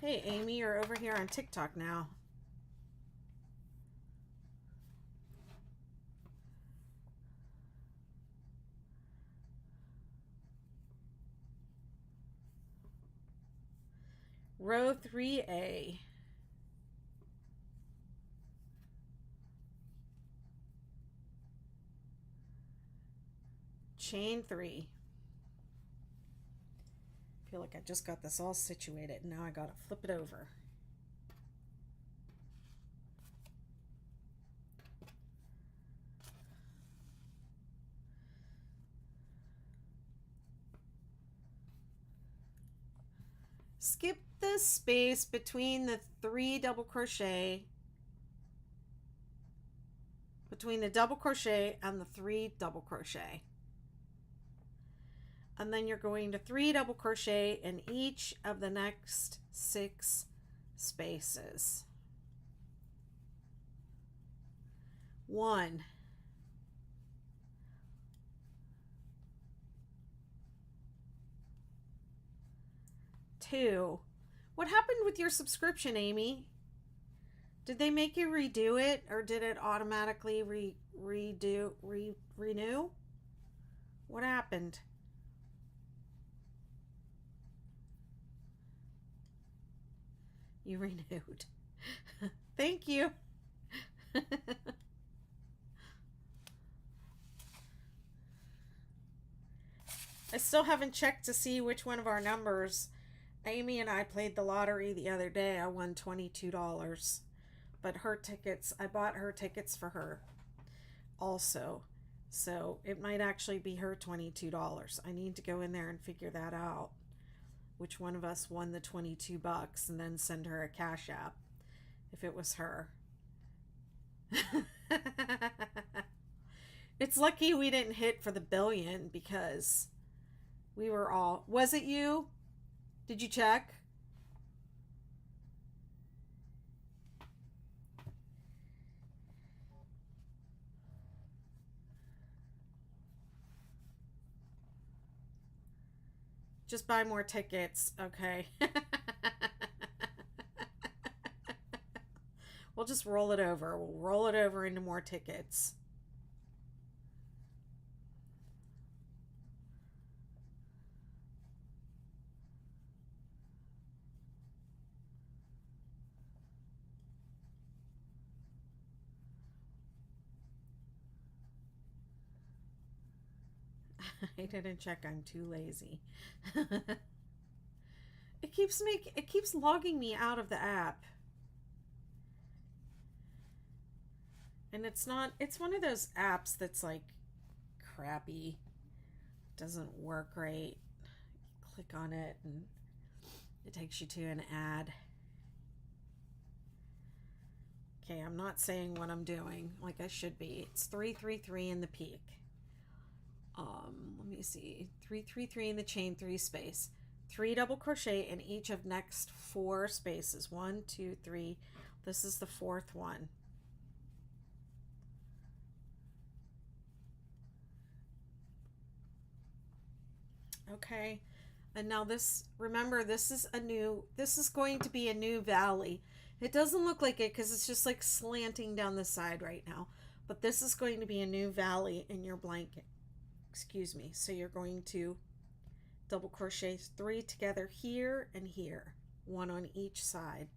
Hey, Amy, you're over here on TikTok now. Row 3A. Chain 3. I feel like I just got this all situated. Now I gotta flip it over. Skip the space between the 3 double crochet, between the double crochet and the 3 double crochet. And then you're going to 3 double crochet in each of the next 6 spaces. 1, 2. What happened with your subscription, Amy? Did they make you redo it, or did it automatically renew? What happened? You renewed. Thank you. I still haven't checked to see which one of our numbers. Amy and I played the lottery the other day. I won $22. But her tickets, I bought her tickets for her also. So it might actually be her $22. I need to go in there and figure that out. Which one of us won the 22 bucks and then send her a Cash App if it was her. It's lucky we didn't hit for the billion because we were all. Was it you? Did you check? Just buy more tickets, okay? We'll just roll it over. We'll roll it over into more tickets. I didn't check. I'm too lazy. It keeps logging me out of the app. And it's one of those apps that's like crappy. Doesn't work right. Click on it and it takes you to an ad. Okay, I'm not saying what I'm doing like I should be. It's 333 in the peak. Let me see. 333 in the chain 3 space. 3 double crochet in each of next 4 spaces. 1, 2, 3. This is the 4th one. Okay. And now this, remember, this is going to be a new valley. It doesn't look like it because it's just like slanting down the side right now. But this is going to be a new valley in your blanket. Excuse me. So you're going to double crochet 3 together here and here. 1 on each side.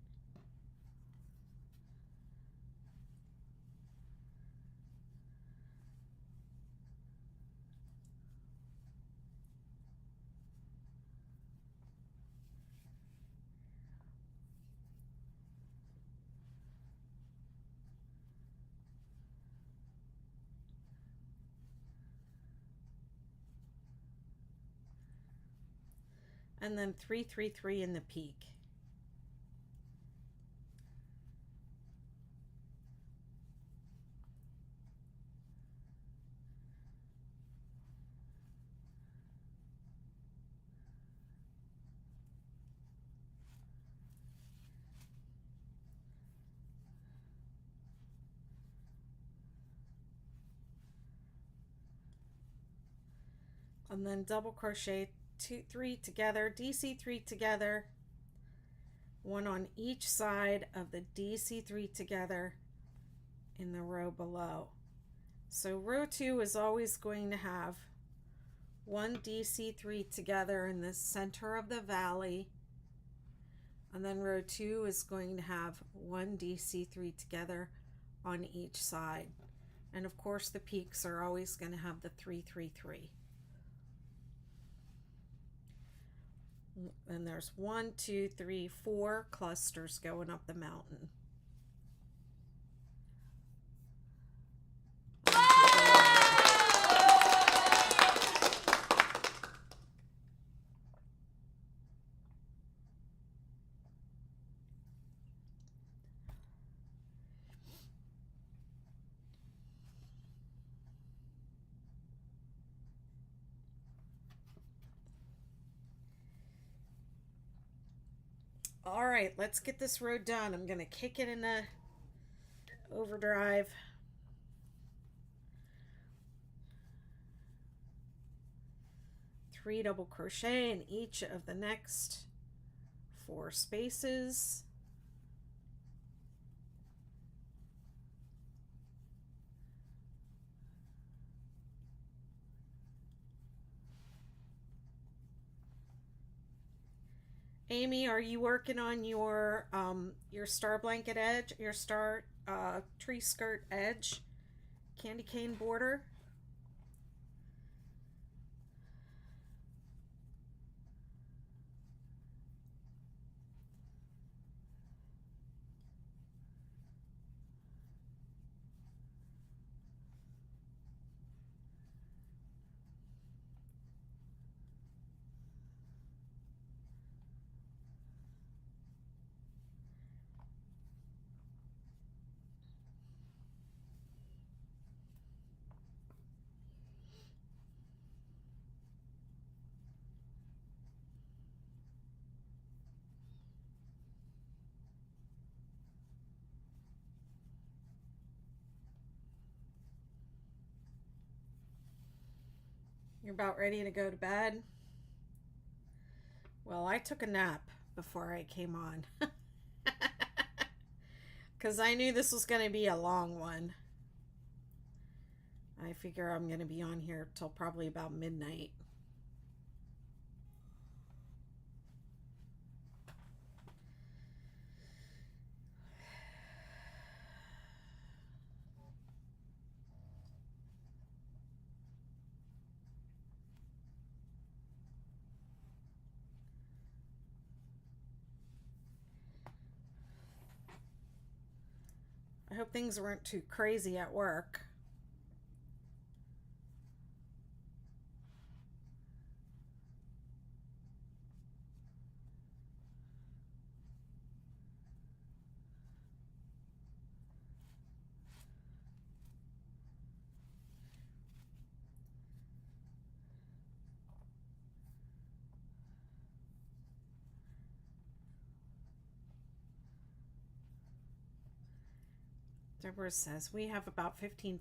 And then 333 in the peak. And then double crochet 2, 3 together, DC3 together, 1 on each side of the DC3 together in the row below. So row 2 is always going to have 1 DC3 together in the center of the valley, and then row 2 is going to have 1 DC3 together on each side. And of course the peaks are always going to have the 333. And there's 1, 2, 3, 4 clusters going up the mountain. All right, let's get this row done. I'm going to kick it into overdrive. Three double crochet in each of the next 4 spaces. Amy, are you working on your star blanket edge, your star tree skirt edge, candy cane border? You're about ready to go to bed? Well, I took a nap before I came on. Because I knew this was going to be a long one. I figure I'm going to be on here till probably about midnight. I hope things weren't too crazy at work. Deborah says, we have about 15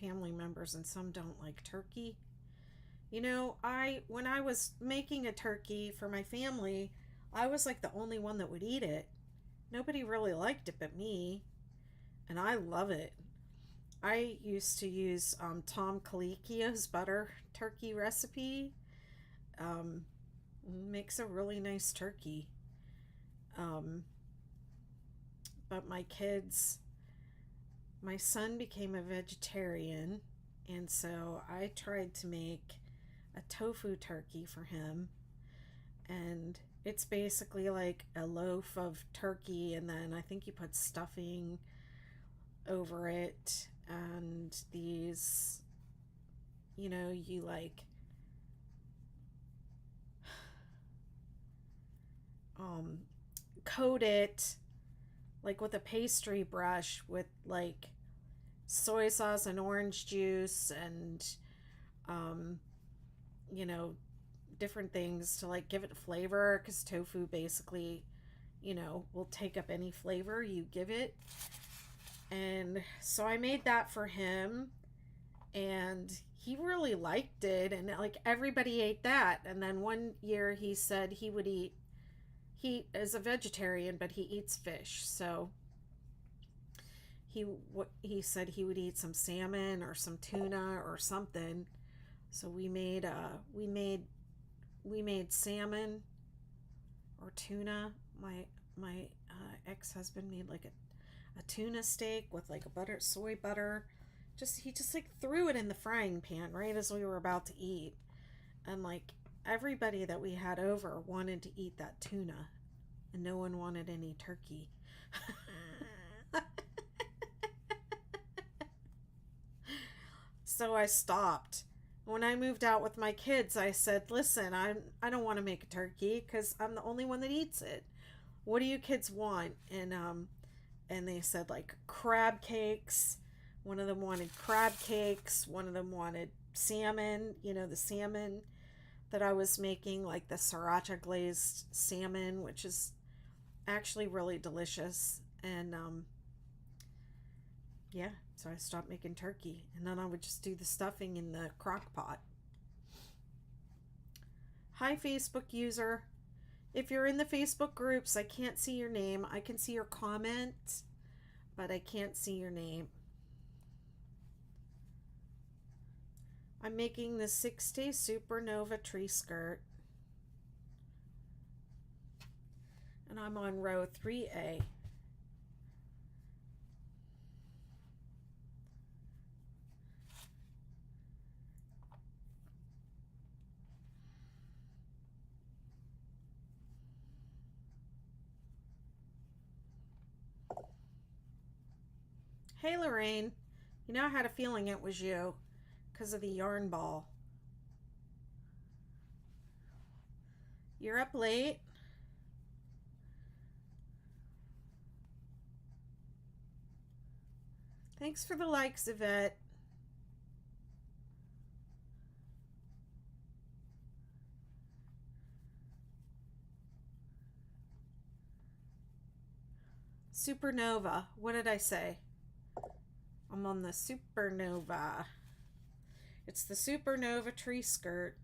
family members and some don't like turkey. You know, when I was making a turkey for my family, I was like the only one that would eat it. Nobody really liked it but me, and I love it. I used to use Tom Colicchio's butter turkey recipe. Um, Makes a really nice turkey. Um, but my son became a vegetarian, and so I tried to make a tofu turkey for him. And it's basically like a loaf of turkey, and then I think you put stuffing over it, and these, you like um, coat it like with a pastry brush with like soy sauce and orange juice and um, you know different things to like give it flavor, because tofu basically will take up any flavor you give it. And so I made that for him, and he really liked it, and like everybody ate that. And then one year he said he is a vegetarian but he eats fish, so he said he would eat some salmon or some tuna or something. So we made salmon or tuna. My ex-husband made like a tuna steak with like a soy butter. He just like threw it in the frying pan right as we were about to eat. And like everybody that we had over wanted to eat that tuna, and no one wanted any turkey. So I stopped. When I moved out with my kids, I said, listen, I don't want to make a turkey because I'm the only one that eats it. What do you kids want? And they said like crab cakes. One of them wanted crab cakes. One of them wanted salmon, the salmon that I was making, like the sriracha glazed salmon, which is actually really delicious. And yeah, so I stopped making turkey, and then I would just do the stuffing in the crock pot. Hi, Facebook user. If you're in the Facebook groups, I can't see your name. I can see your comment, but I can't see your name. I'm making the 6-day Supernova tree skirt, and I'm on row 3A. Hey, Lorraine. I had a feeling it was you because of the yarn ball. You're up late? Thanks for the likes, Yvette. Supernova. What did I say? I'm on the Supernova. It's the Supernova tree skirt.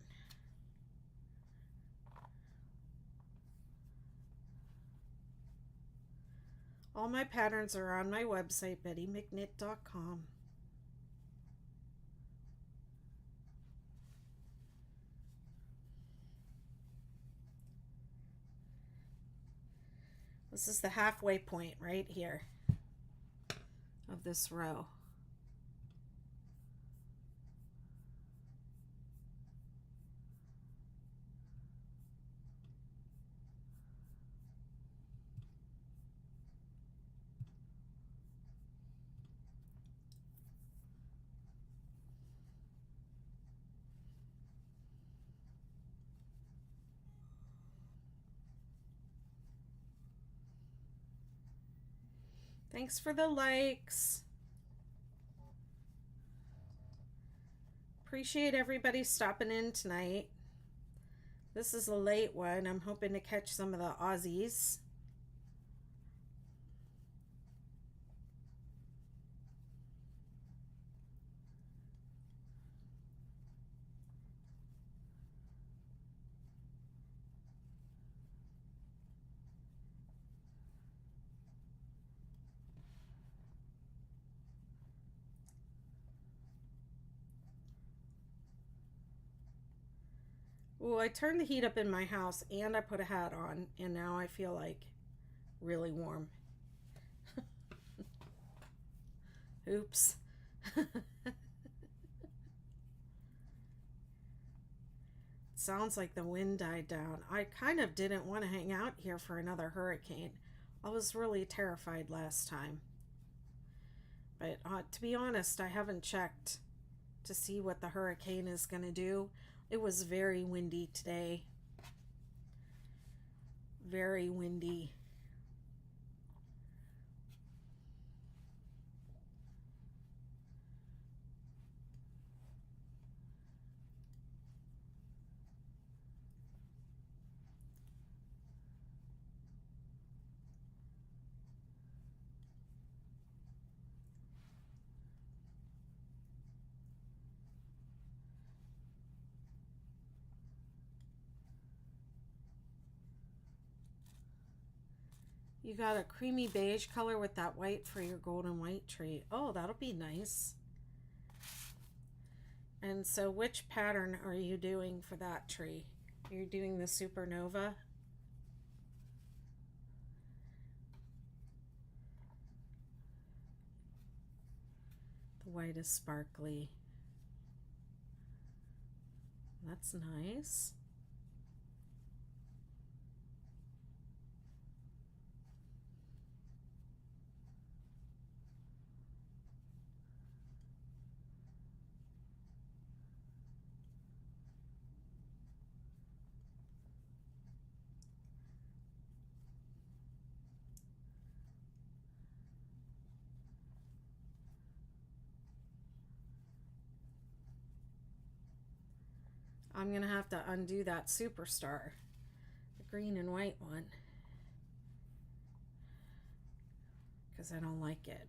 All my patterns are on my website, bettymcknit.com. This is the halfway point right here of this row. Thanks for the likes. Appreciate everybody stopping in tonight. This is a late one. I'm hoping to catch some of the Aussies. Well, I turned the heat up in my house and I put a hat on, and now I feel like really warm. Oops. Sounds like the wind died down. I kind of didn't want to hang out here for another hurricane. I was really terrified last time. But to be honest, I haven't checked to see what the hurricane is going to do. It was very windy today. Very windy. You got a creamy beige color with that white for your golden white tree. Oh, that'll be nice. And so which pattern are you doing for that tree? You're doing the Supernova? The white is sparkly. That's nice. I'm going to have to undo that Superstar, the green and white one, because I don't like it.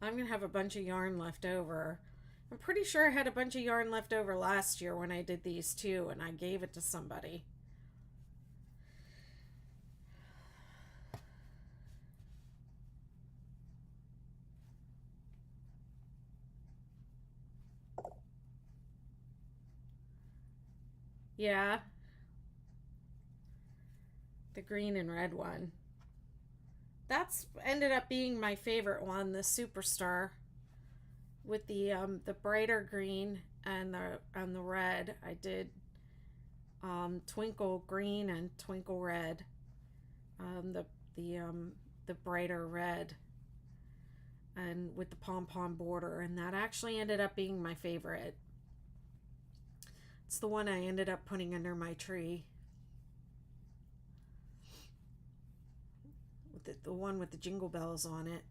I'm going to have a bunch of yarn left over. I'm pretty sure I had a bunch of yarn left over last year when I did these too, and I gave it to somebody. Yeah. The green and red one. That's ended up being my favorite one, the Superstar, with the brighter green and the red. I did twinkle green and twinkle red. The brighter red and with the pom-pom border, and that actually ended up being my favorite. It's the one I ended up putting under my tree. With the one with the jingle bells on it.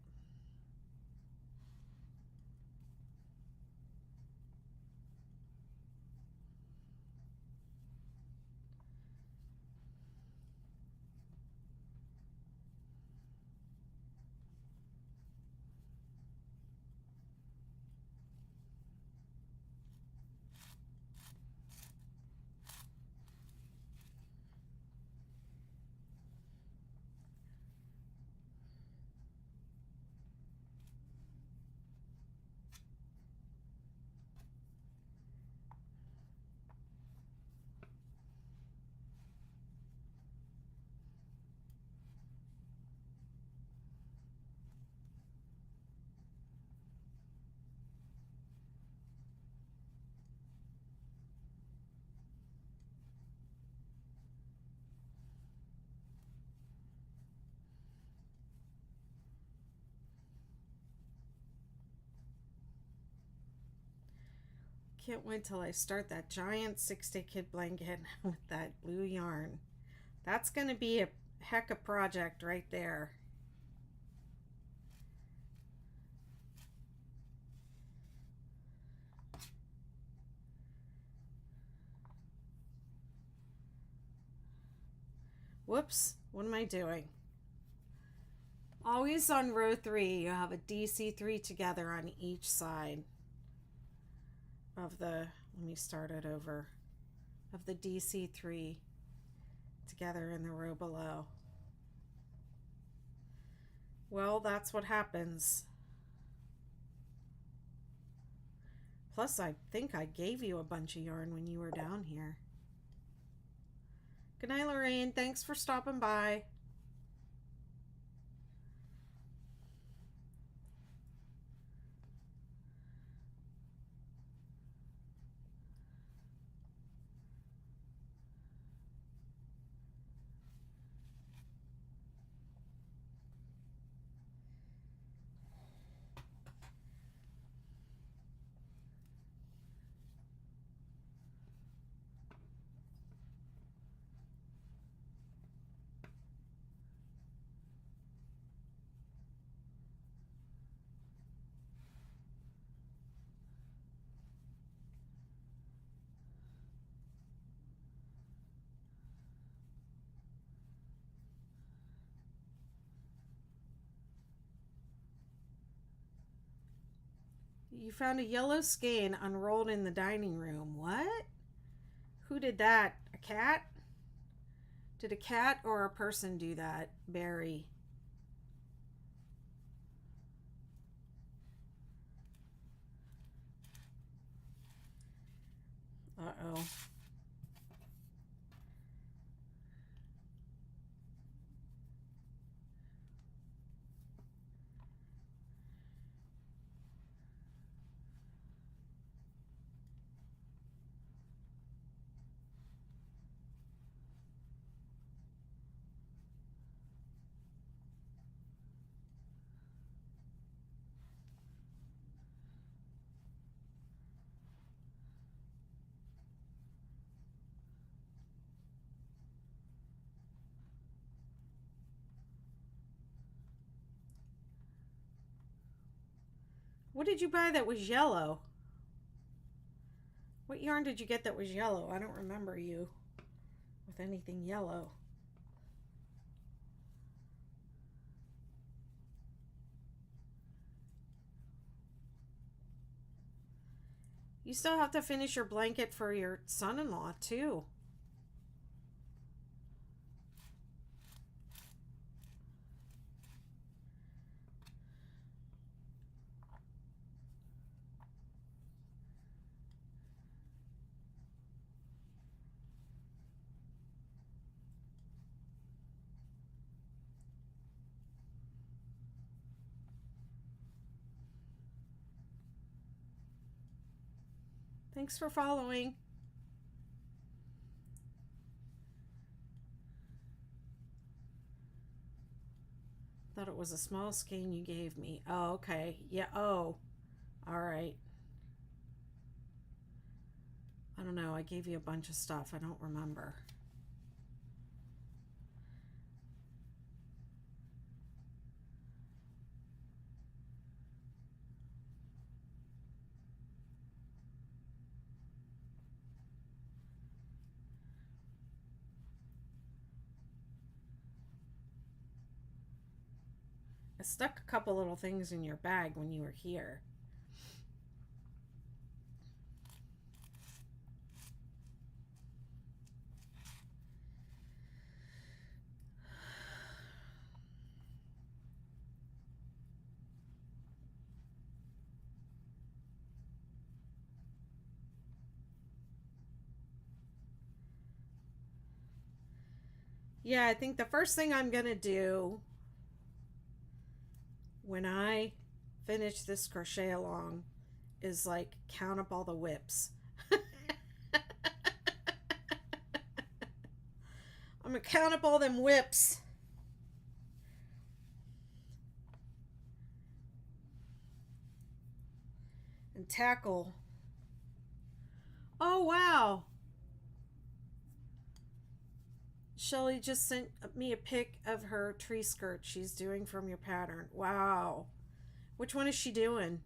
can't wait till I start that giant 6-day kid blanket with that blue yarn. That's going to be a heck of a project right there. Whoops, what am I doing? Always on row 3, you have a DC3 together on each side of the, let me start it over, of the DC3 together in the row below. Well, that's what happens. Plus, I think I gave you a bunch of yarn when you were down here. Good night, Lorraine. Thanks for stopping by. You found a yellow skein unrolled in the dining room. What? Who did that? A cat? Did a cat or a person do that, Barry? Uh-oh. What did you buy that was yellow? What yarn did you get that was yellow? I don't remember you with anything yellow. You still have to finish your blanket for your son-in-law, too. Thanks for following. Thought it was a small skein you gave me. Oh, okay. Yeah, oh. All right. I don't know. I gave you a bunch of stuff. I don't remember. I stuck a couple little things in your bag when you were here. Yeah, I think the first thing I'm going to do when I finish this crochet along is like count up all the whips. I'm going to count up all them whips. And tackle Oh, wow. Shelly just sent me a pic of her tree skirt she's doing from your pattern. Wow. Which one is she doing?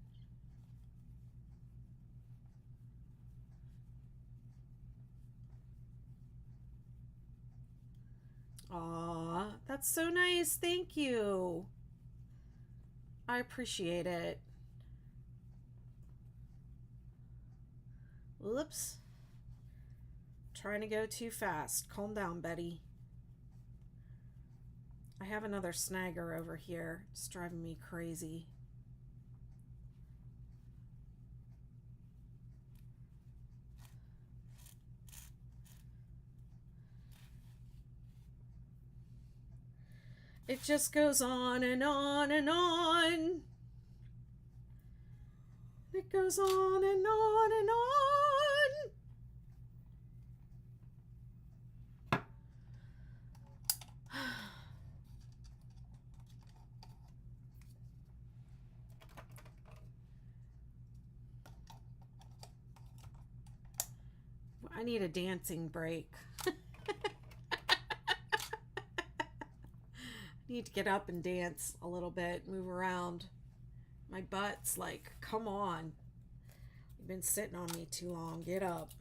Aw, that's so nice. Thank you. I appreciate it. Whoops. Trying to go too fast. Calm down, Betty. I have another snagger over here. It's driving me crazy. It just goes on and on and on. It goes on and on and on. I need a dancing break. Need to get up and dance a little bit, move around. My butt's like, come on. You've been sitting on me too long. Get up.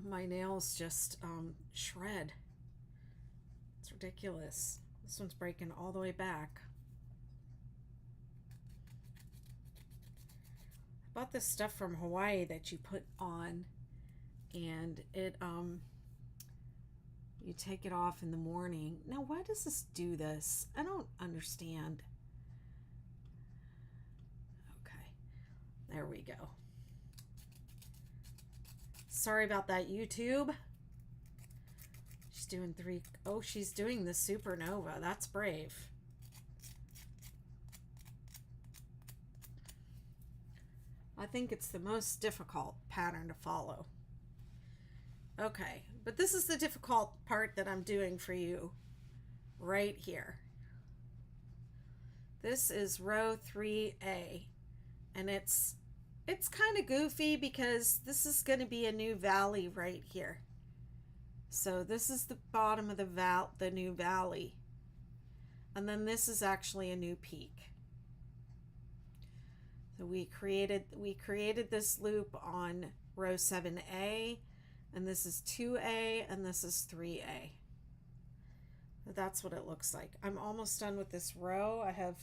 My nails just shred. It's ridiculous. This one's breaking all the way back. I bought this stuff from Hawaii that you put on, and it you take it off in the morning. Now, why does this do this? I don't understand. Okay, there we go. Sorry about that, YouTube. She's doing three. Oh, she's doing the supernova. That's brave. I think it's the most difficult pattern to follow. Okay, but this is the difficult part that I'm doing for you right here. This is row 3A, and it's kind of goofy because this is going to be a new valley right here. So this is the bottom of the new valley, and then this is actually a new peak. So we created this loop on row 7A, and this is 2A, and this is 3A. That's what it looks like. I'm almost done with this row. I have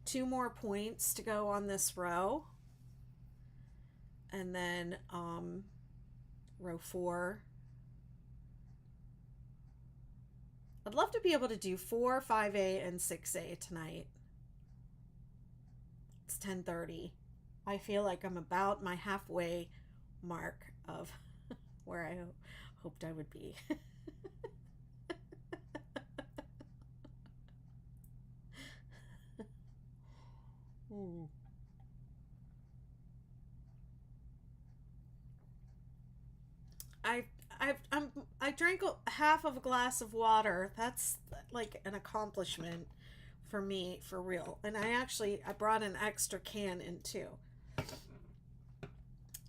2 more points to go on this row, and then row 4. I'd love to be able to do 4, 5A, and 6A tonight. It's 10:30. I feel like I'm about my halfway mark of where I hoped I would be. I drank half of a glass of water. That's like an accomplishment for me, for real. And I brought an extra can in too.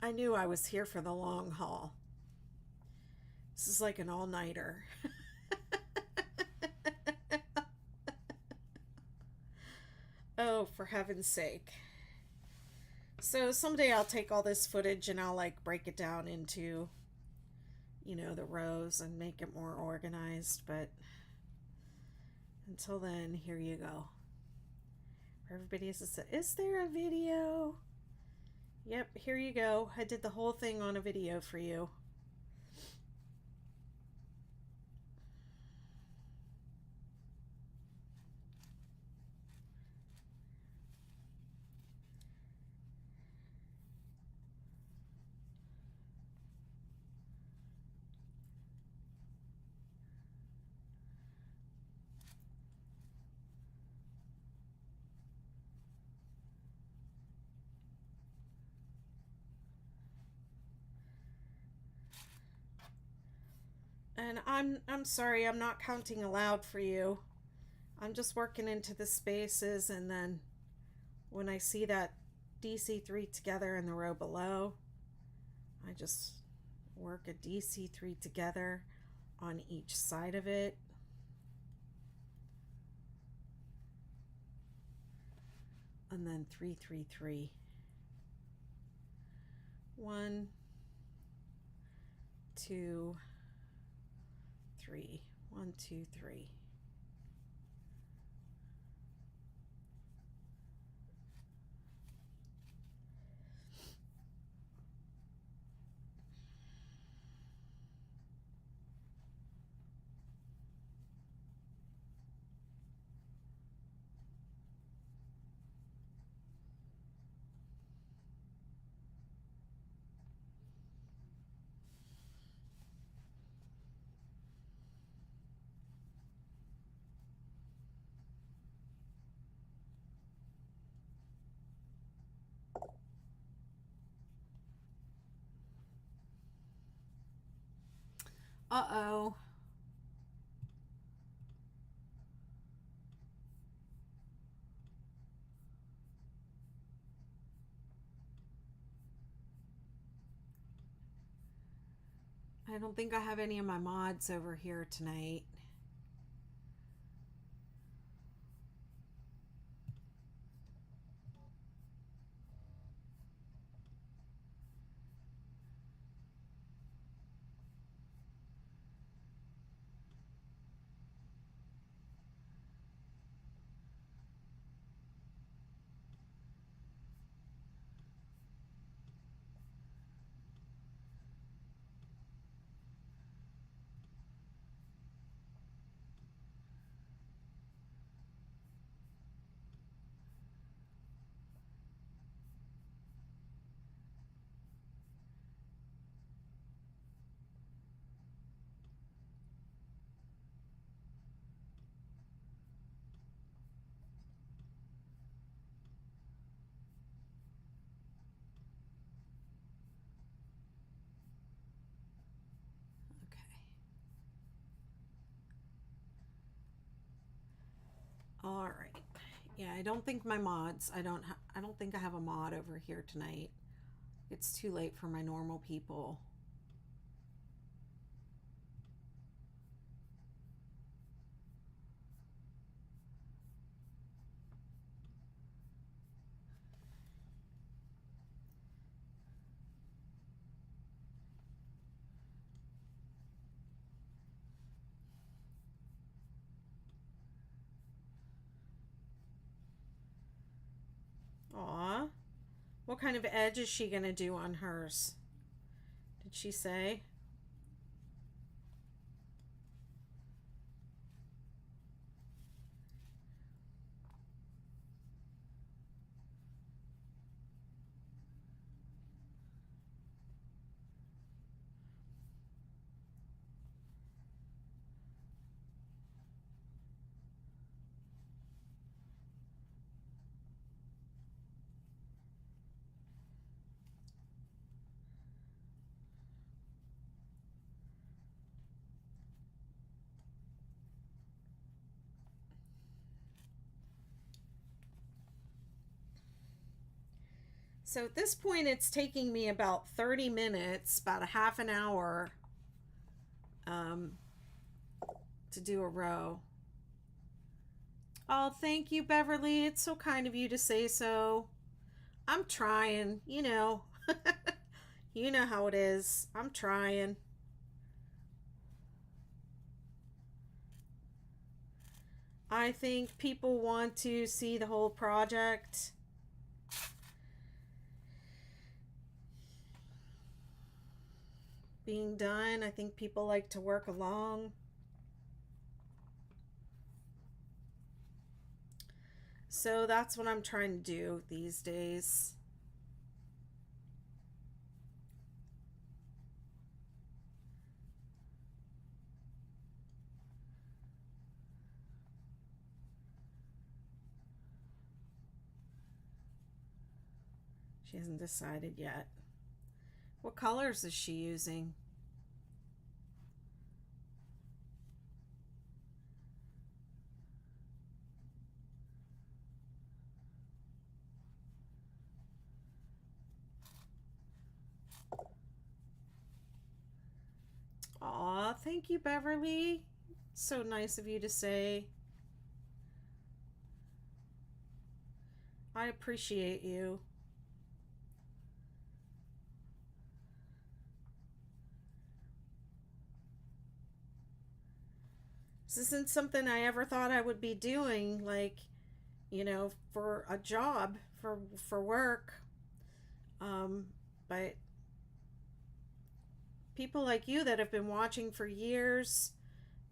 I knew I was here for the long haul. This is like an all-nighter. Oh, for heaven's sake. So someday I'll take all this footage and I'll like break it down into, you know, the rows and make it more organized, but until then, here you go. Everybody is there a video? Yep, here you go. I did the whole thing on a video for you. And I'm sorry, I'm not counting aloud for you. I'm just working into the spaces, and then when I see that DC3 together in the row below, I just work a DC3 together on each side of it. And then 3, 3, 3. 1, 2, 3. 1, 2, 3. Uh-oh. I don't think I have any of my mods over here tonight. All right. Yeah, I don't think my mods. I don't think I have a mod over here tonight. It's too late for my normal people. Aw. What kind of edge is she going to do on hers? Did she say? So at this point, it's taking me about 30 minutes, about a half an hour, to do a row. Oh, thank you, Beverly. It's so kind of you to say so. I'm trying, you know. You know how it is. I'm trying. I think people want to see the whole project. Being done. I think people like to work along. So that's what I'm trying to do these days. She hasn't decided yet. What colors is she using? Aw, thank you, Beverly. So nice of you to say. I appreciate you. This isn't something I ever thought I would be doing, like, for a job, for work. Um, but people like you that have been watching for years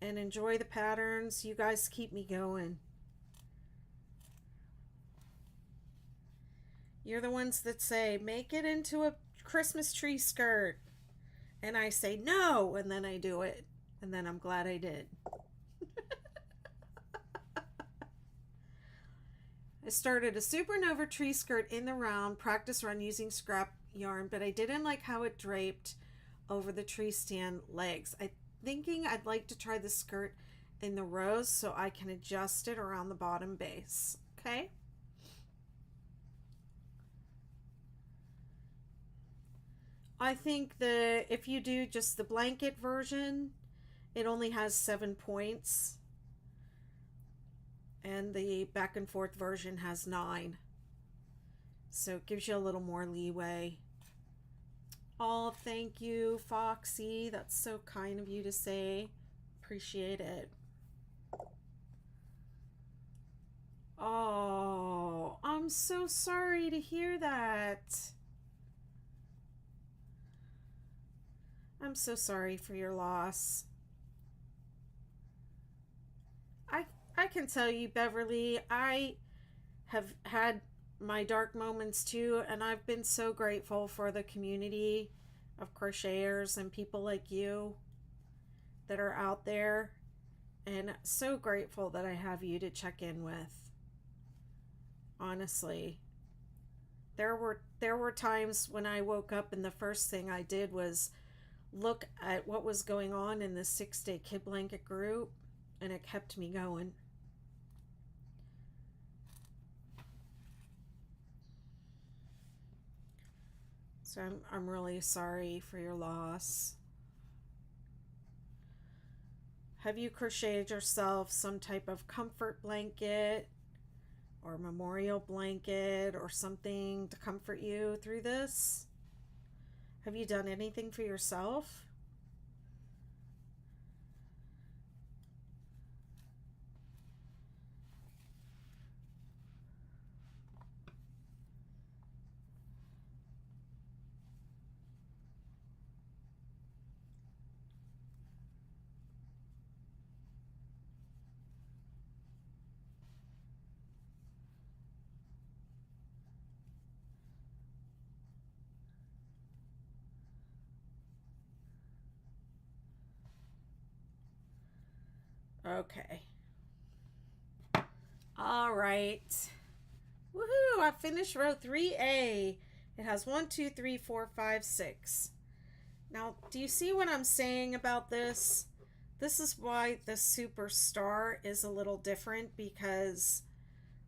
and enjoy the patterns, you guys keep me going. You're the ones that say, make it into a Christmas tree skirt. And I say, no, and then I do it. And then I'm glad I did. I started a supernova tree skirt in the round practice run using scrap yarn, but I didn't like how it draped over the tree stand legs. I'm thinking I'd like to try the skirt in the rows so I can adjust it around the bottom base. Okay? I think that if you do just the blanket version, it only has 7 points. And the back and forth version has 9. So it gives you a little more leeway. Oh, thank you, Foxy. That's so kind of you to say. Appreciate it. Oh, I'm so sorry to hear that. I'm so sorry for your loss. I can tell you, Beverly, I have had my dark moments too, and I've been so grateful for the community of crocheters and people like you that are out there, and so grateful that I have you to check in with. Honestly, there were times when I woke up and the first thing I did was look at what was going on in the 6-day kid blanket group, and it kept me going. So I'm really sorry for your loss. Have you crocheted yourself some type of comfort blanket or memorial blanket or something to comfort you through this? Have you done anything for yourself? Okay. All right. Woohoo! I finished row 3A. It has 1, 2, 3, 4, 5, 6. Now, do you see what I'm saying about this? This is why the Superstar is a little different, because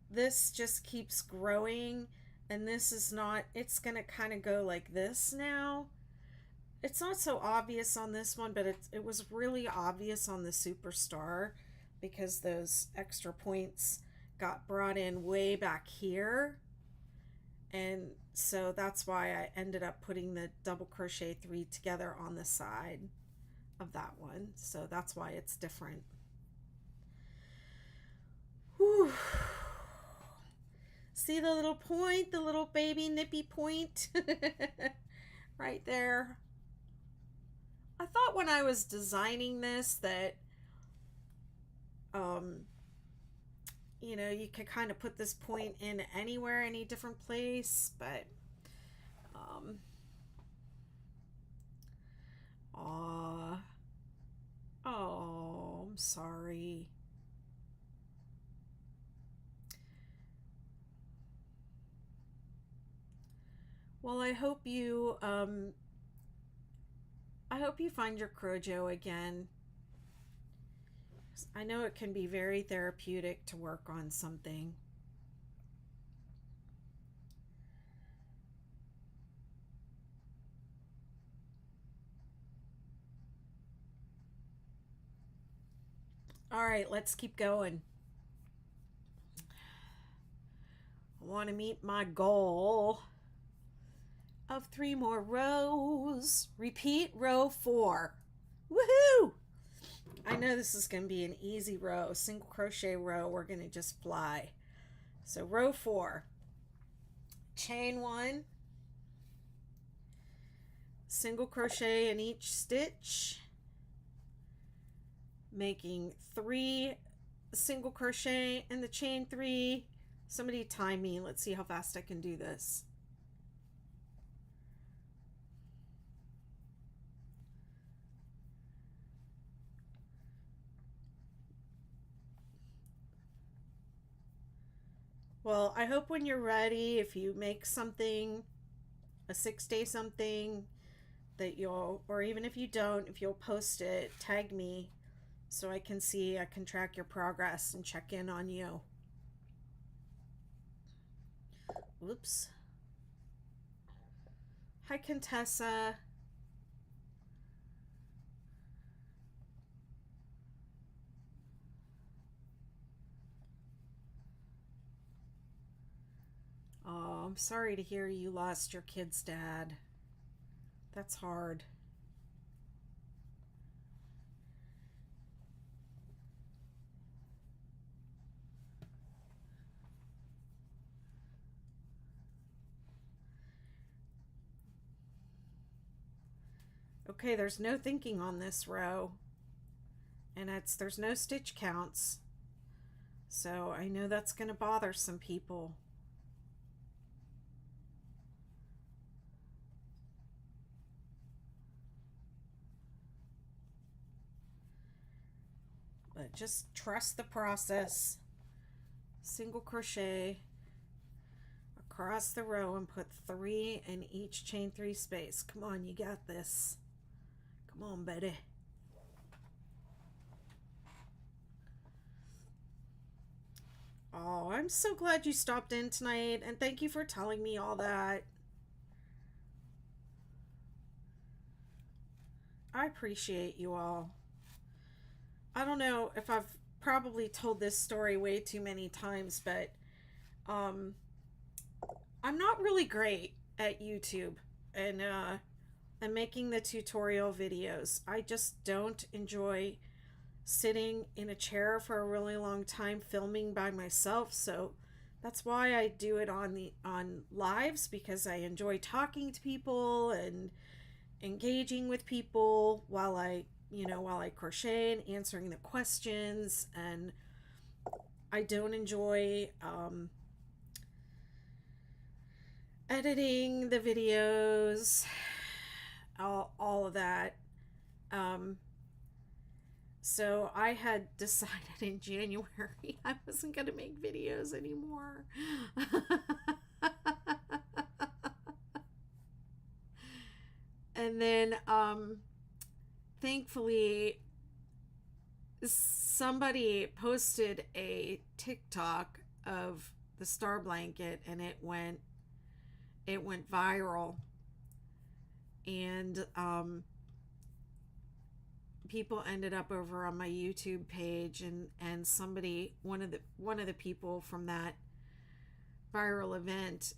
this just keeps growing, and this is not, it's going to kind of go like this now. It's not so obvious on this one, but it was really obvious on the Superstar because those extra points got brought in way back here. And so that's why I ended up putting the double crochet 3 together on the side of that one. So that's why it's different. Whew. See the little point, the little baby nippy point right there. I thought when I was designing this that you could kind of put this point in anywhere, any different place, but I'm sorry. Well, I hope you find your Crojo again. I know it can be very therapeutic to work on something. All right, let's keep going. I want to meet my goal of 3 more rows. Repeat row 4. Woohoo! I know this is going to be an easy row, single crochet row. We're going to just fly. So row 4, chain 1, single crochet in each stitch, making 3 single crochet in the chain 3. Somebody time me. Let's see how fast I can do this. Well, I hope when you're ready, if you make something, a 6-day something, that you'll, or even if you don't, if you'll post it, tag me so I can see, I can track your progress and check in on you. Whoops. Hi, Contessa. Oh, I'm sorry to hear you lost your kid's dad. That's hard. Okay, there's no thinking on this row. And there's no stitch counts. So I know that's going to bother some people. But just trust the process. Single crochet across the row and put 3 in each chain 3 space. Come on, you got this. Come on, Betty. Oh, I'm so glad you stopped in tonight, and thank you for telling me all that. I appreciate you all. I don't know if I've probably told this story way too many times, but um, I'm not really great at YouTube and making the tutorial videos. I just don't enjoy sitting in a chair for a really long time filming by myself, so that's why I do it on lives, because I enjoy talking to people and engaging with people while I crochet and answering the questions. And I don't enjoy editing the videos, all of that. So I had decided in January I wasn't going to make videos anymore. And then thankfully somebody posted a TikTok of the star blanket, and it went viral. And people ended up over on my YouTube page, and somebody, one of the people from that viral event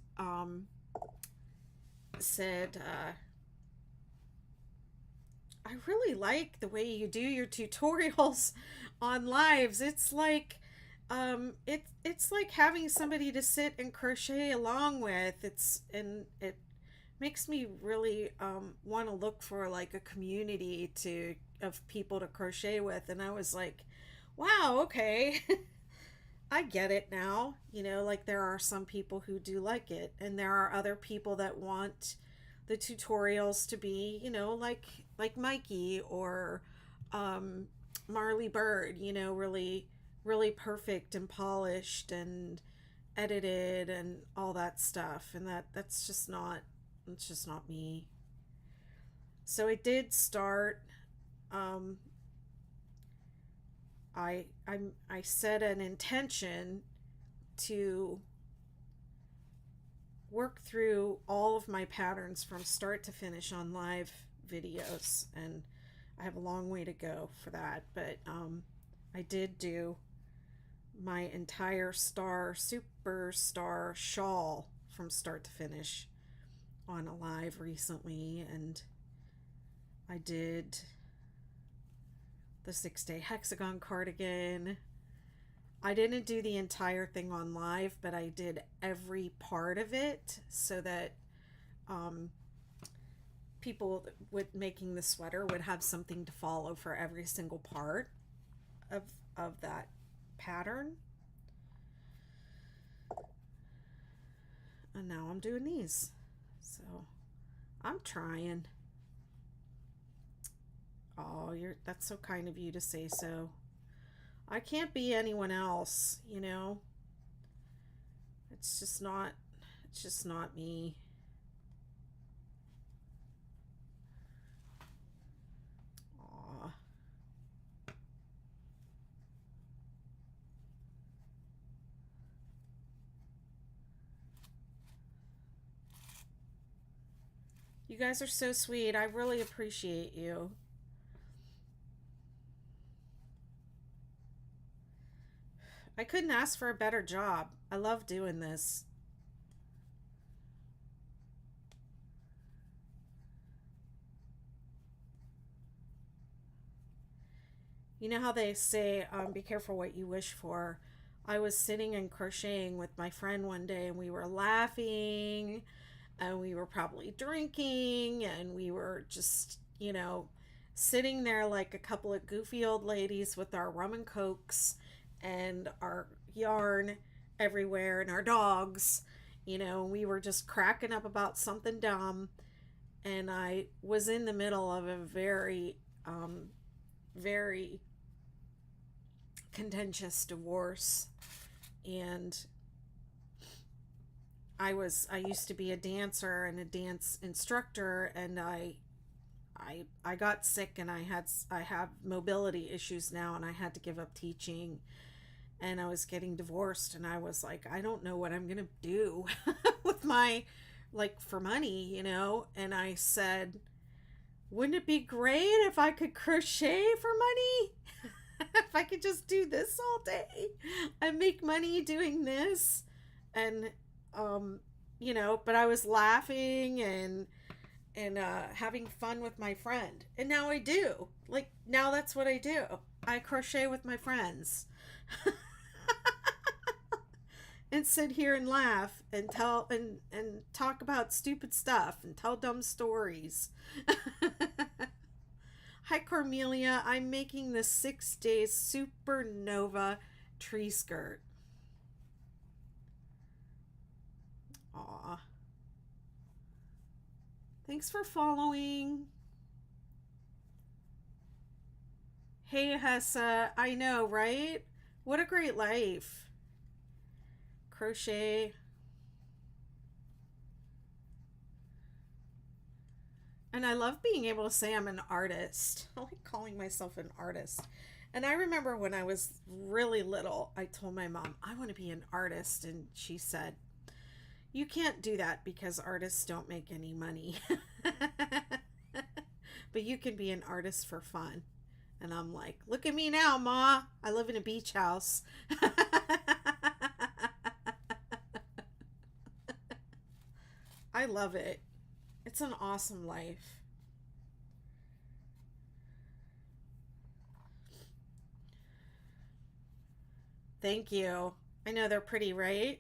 said, I really like the way you do your tutorials on lives. It's like it's like having somebody to sit and crochet along with. It makes me really want to look for like a community of people to crochet with. And I was like, wow, okay. I get it now. Like there are some people who do like it, and there are other people that want the tutorials to be, like Mikey or Marley Bird, really, really perfect and polished and edited and all that stuff. And that's just not, it's just not me. So it did start. I set an intention to work through all of my patterns from start to finish on live videos, and I have a long way to go for that, but I did do my entire superstar shawl from start to finish on a live recently, and I did the 6-day hexagon cardigan. I didn't do the entire thing on live, but I did every part of it so that um, people with making the sweater would have something to follow for every single part of that pattern. And now I'm doing these. So I'm trying. Oh, that's so kind of you to say so. I can't be anyone else, you know. It's just not me. Aw. You guys are so sweet. I really appreciate you. I couldn't ask for a better job. I love doing this. You know how they say, be careful what you wish for. I was sitting and crocheting with my friend one day, and we were laughing, and we were probably drinking, and we were just, sitting there like a couple of goofy old ladies with our rum and cokes and our yarn everywhere and our dogs. We were just cracking up about something dumb. And I was in the middle of a very, very contentious divorce. And I used to be a dancer and a dance instructor, and I got sick, and I have mobility issues now, and I had to give up teaching, and I was getting divorced, and I was like, I don't know what I'm gonna do with my, like, for money, and I said, wouldn't it be great if I could crochet for money? If I could just do this all day and make money doing this. And but I was laughing and having fun with my friend. And now I do. Like, now that's what I do. I crochet with my friends. And sit here and laugh and tell and talk about stupid stuff and tell dumb stories. Hi Cornelia, I'm making the 6-day supernova tree skirt. Aw. Thanks for following. Hey Hessa, I know, right? What a great life. Crochet. And I love being able to say I'm an artist. I like calling myself an artist. And I remember when I was really little, I told my mom, I want to be an artist. And she said, you can't do that because artists don't make any money. But you can be an artist for fun. And I'm like, look at me now, Ma. I live in a beach house. I love it. It's an awesome life. Thank you. I know they're pretty, right?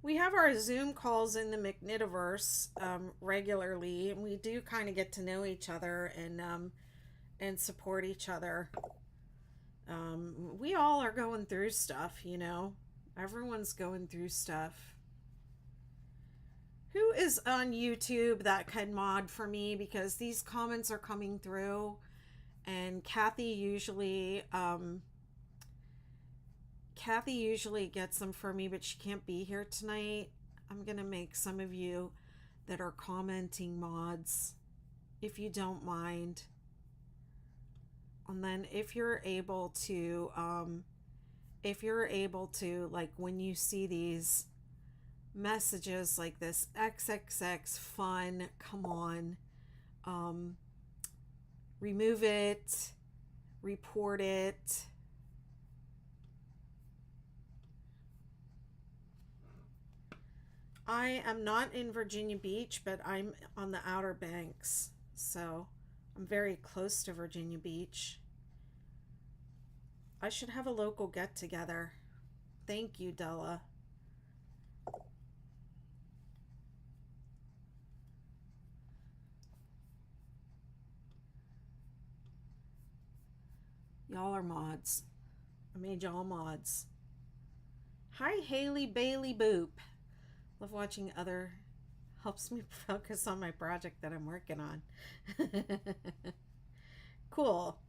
We have our Zoom calls in the McKnitiverse regularly, and we do kind of get to know each other and support each other. We all are going through stuff, Everyone's going through stuff. Who is on YouTube that can mod for me? Because these comments are coming through, and Kathy usually Kathy usually gets them for me, but she can't be here tonight. I'm going to make some of you that are commenting mods, if you don't mind. And then if you're able to, like when you see these messages like this, XXX fun, come on, remove it, report it. I am not in Virginia Beach, but I'm on the Outer Banks, so I'm very close to Virginia Beach. I should have a local get-together. Thank you, Della. Y'all are mods. I made y'all mods. Hi, Haley Bailey Boop. Love watching other, helps me focus on my project that I'm working on. Cool.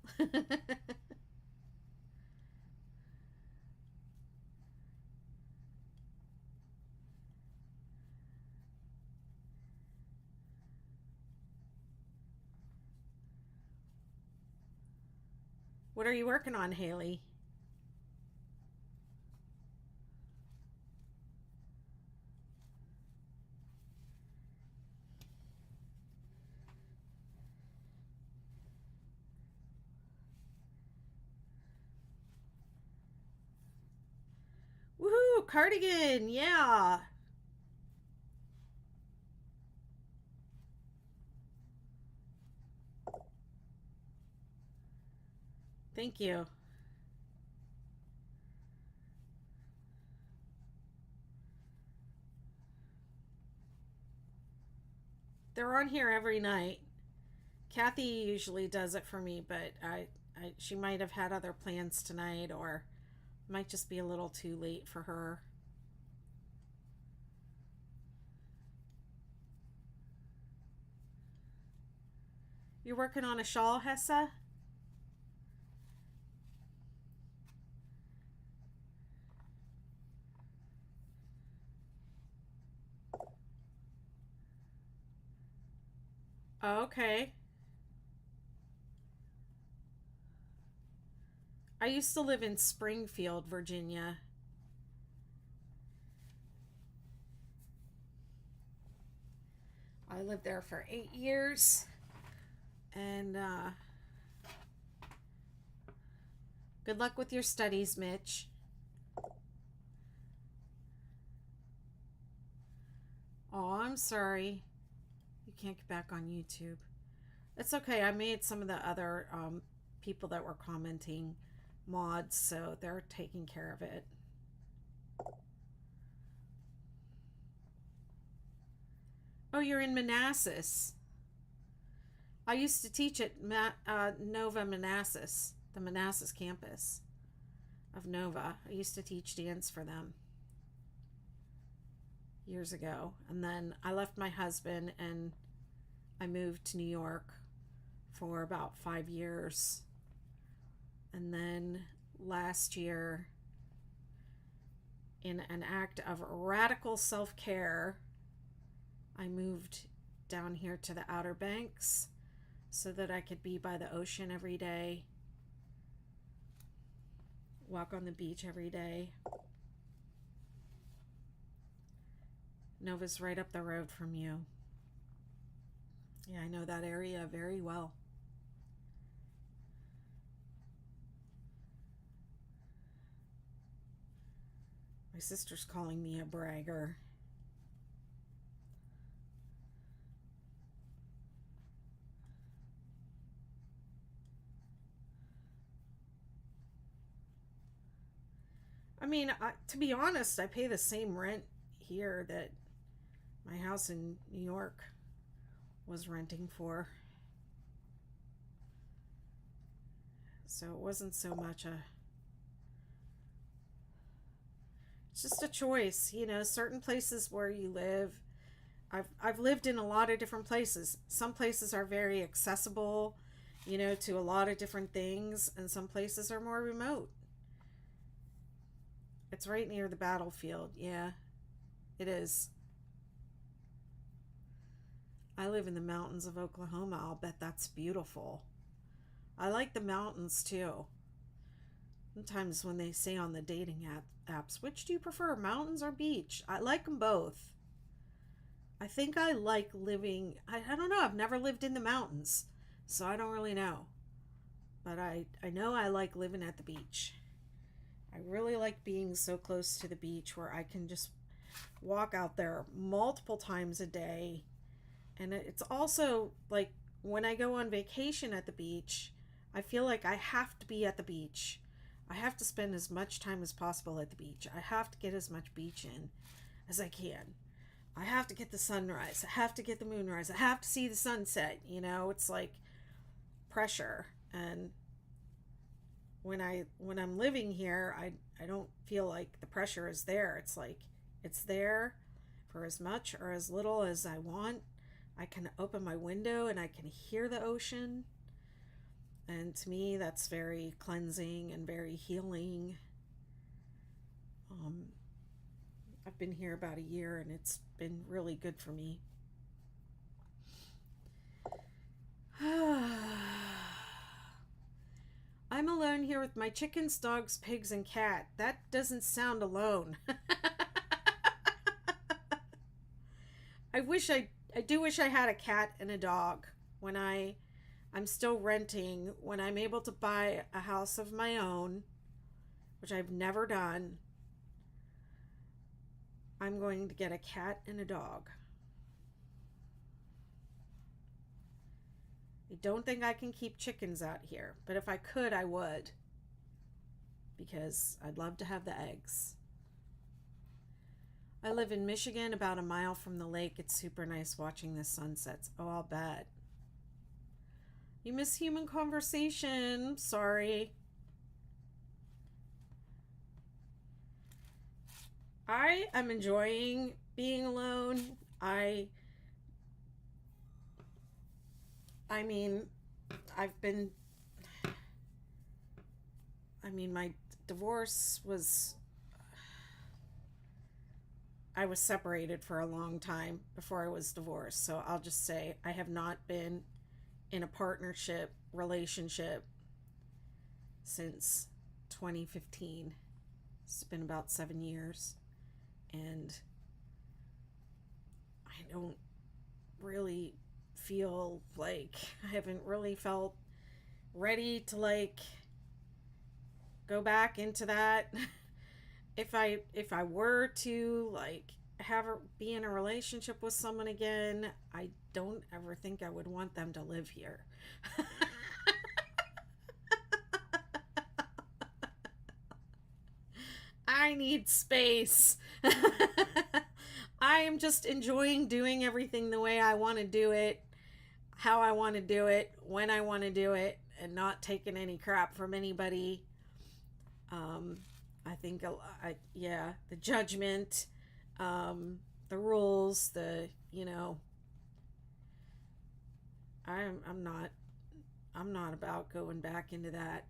What are you working on, Haley? Woohoo! Cardigan! Yeah! Thank you. They're on here every night. Kathy usually does it for me, but she might have had other plans tonight, or might just be a little too late for her. You're working on a shawl, Hessa? Oh, okay. I used to live in Springfield, Virginia. I lived there for 8 years. And good luck with your studies, Mitch. Oh, I'm sorry. You can't get back on YouTube. It's okay. I made some of the other people that were commenting mods, so they're taking care of it. Oh, you're in Manassas. I used to teach at Nova Manassas, the Manassas campus of Nova. I used to teach dance for them years ago. And then I left my husband and I moved to New York for about 5 years. And then last year, in an act of radical self-care, I moved down here to the Outer Banks so that I could be by the ocean every day, walk on the beach every day. Nova's right up the road from you. Yeah, I know that area very well. My sister's calling me a bragger. I mean, to be honest, I pay the same rent here that my house in New York was renting for. So it wasn't so much it's just a choice, you know, certain places where you live. I've lived in a lot of different places. Some places are very accessible, you know, to a lot of different things, and some places are more remote. It's right near the battlefield. Yeah, it is. I live in the mountains of Oklahoma. I'll bet that's beautiful. I like the mountains too. Sometimes when they say on the dating apps, which do you prefer, mountains or beach? I like them both. I think I like living, I don't know, I've never lived in the mountains, so I don't really know. But I know I like living at the beach. I really like being so close to the beach where I can just walk out there multiple times a day. And it's also like when I go on vacation at the beach, I feel like I have to be at the beach. I have to spend as much time as possible at the beach. I have to get as much beach in as I can. I have to get the sunrise. I have to get the moonrise. I have to see the sunset. It's like pressure. And when I'm living here, I don't feel like the pressure is there. It's like it's there for as much or as little as I want. I can open my window and I can hear the ocean. And to me, that's very cleansing and very healing. I've been here about a year and it's been really good for me. I'm alone here with my chickens, dogs, pigs, and cat. That doesn't sound alone. I do wish I had a cat and a dog. I'm still renting, when I'm able to buy a house of my own, which I've never done, I'm going to get a cat and a dog. I don't think I can keep chickens out here, but if I could, I would, because I'd love to have the eggs. I live in Michigan, about a mile from the lake. It's super nice watching the sunsets. Oh, I'll bet. You miss human conversation. Sorry. I am enjoying being alone. I mean, my divorce was, I was separated for a long time before I was divorced. So I'll just say I have not been in a partnership relationship since 2015. It's been about 7 years. And I don't really feel like, I haven't really felt ready to go back into that. If I were to be in a relationship with someone again, I don't ever think I would want them to live here. I need space. I am just enjoying doing everything the way I want to do it, how I want to do it, when I want to do it, and not taking any crap from anybody. I think, the judgment, the rules, I'm not about going back into that.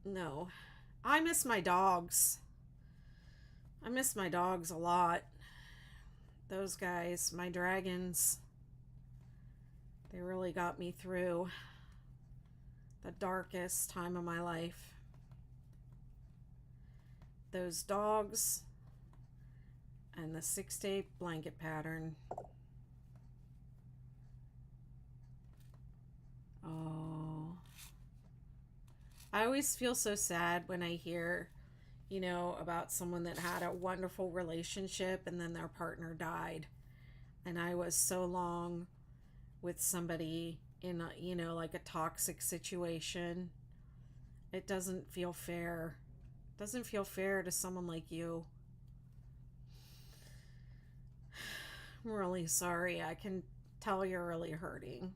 No. I miss my dogs. I miss my dogs a lot. Those guys, my dragons, they really got me through the darkest time of my life. Those dogs and the 6-day blanket pattern. Oh. I always feel so sad when I hear, about someone that had a wonderful relationship and then their partner died. And I was so long with somebody in a toxic situation. It doesn't feel fair. It doesn't feel fair to someone like you. I'm really sorry. I can tell you're really hurting.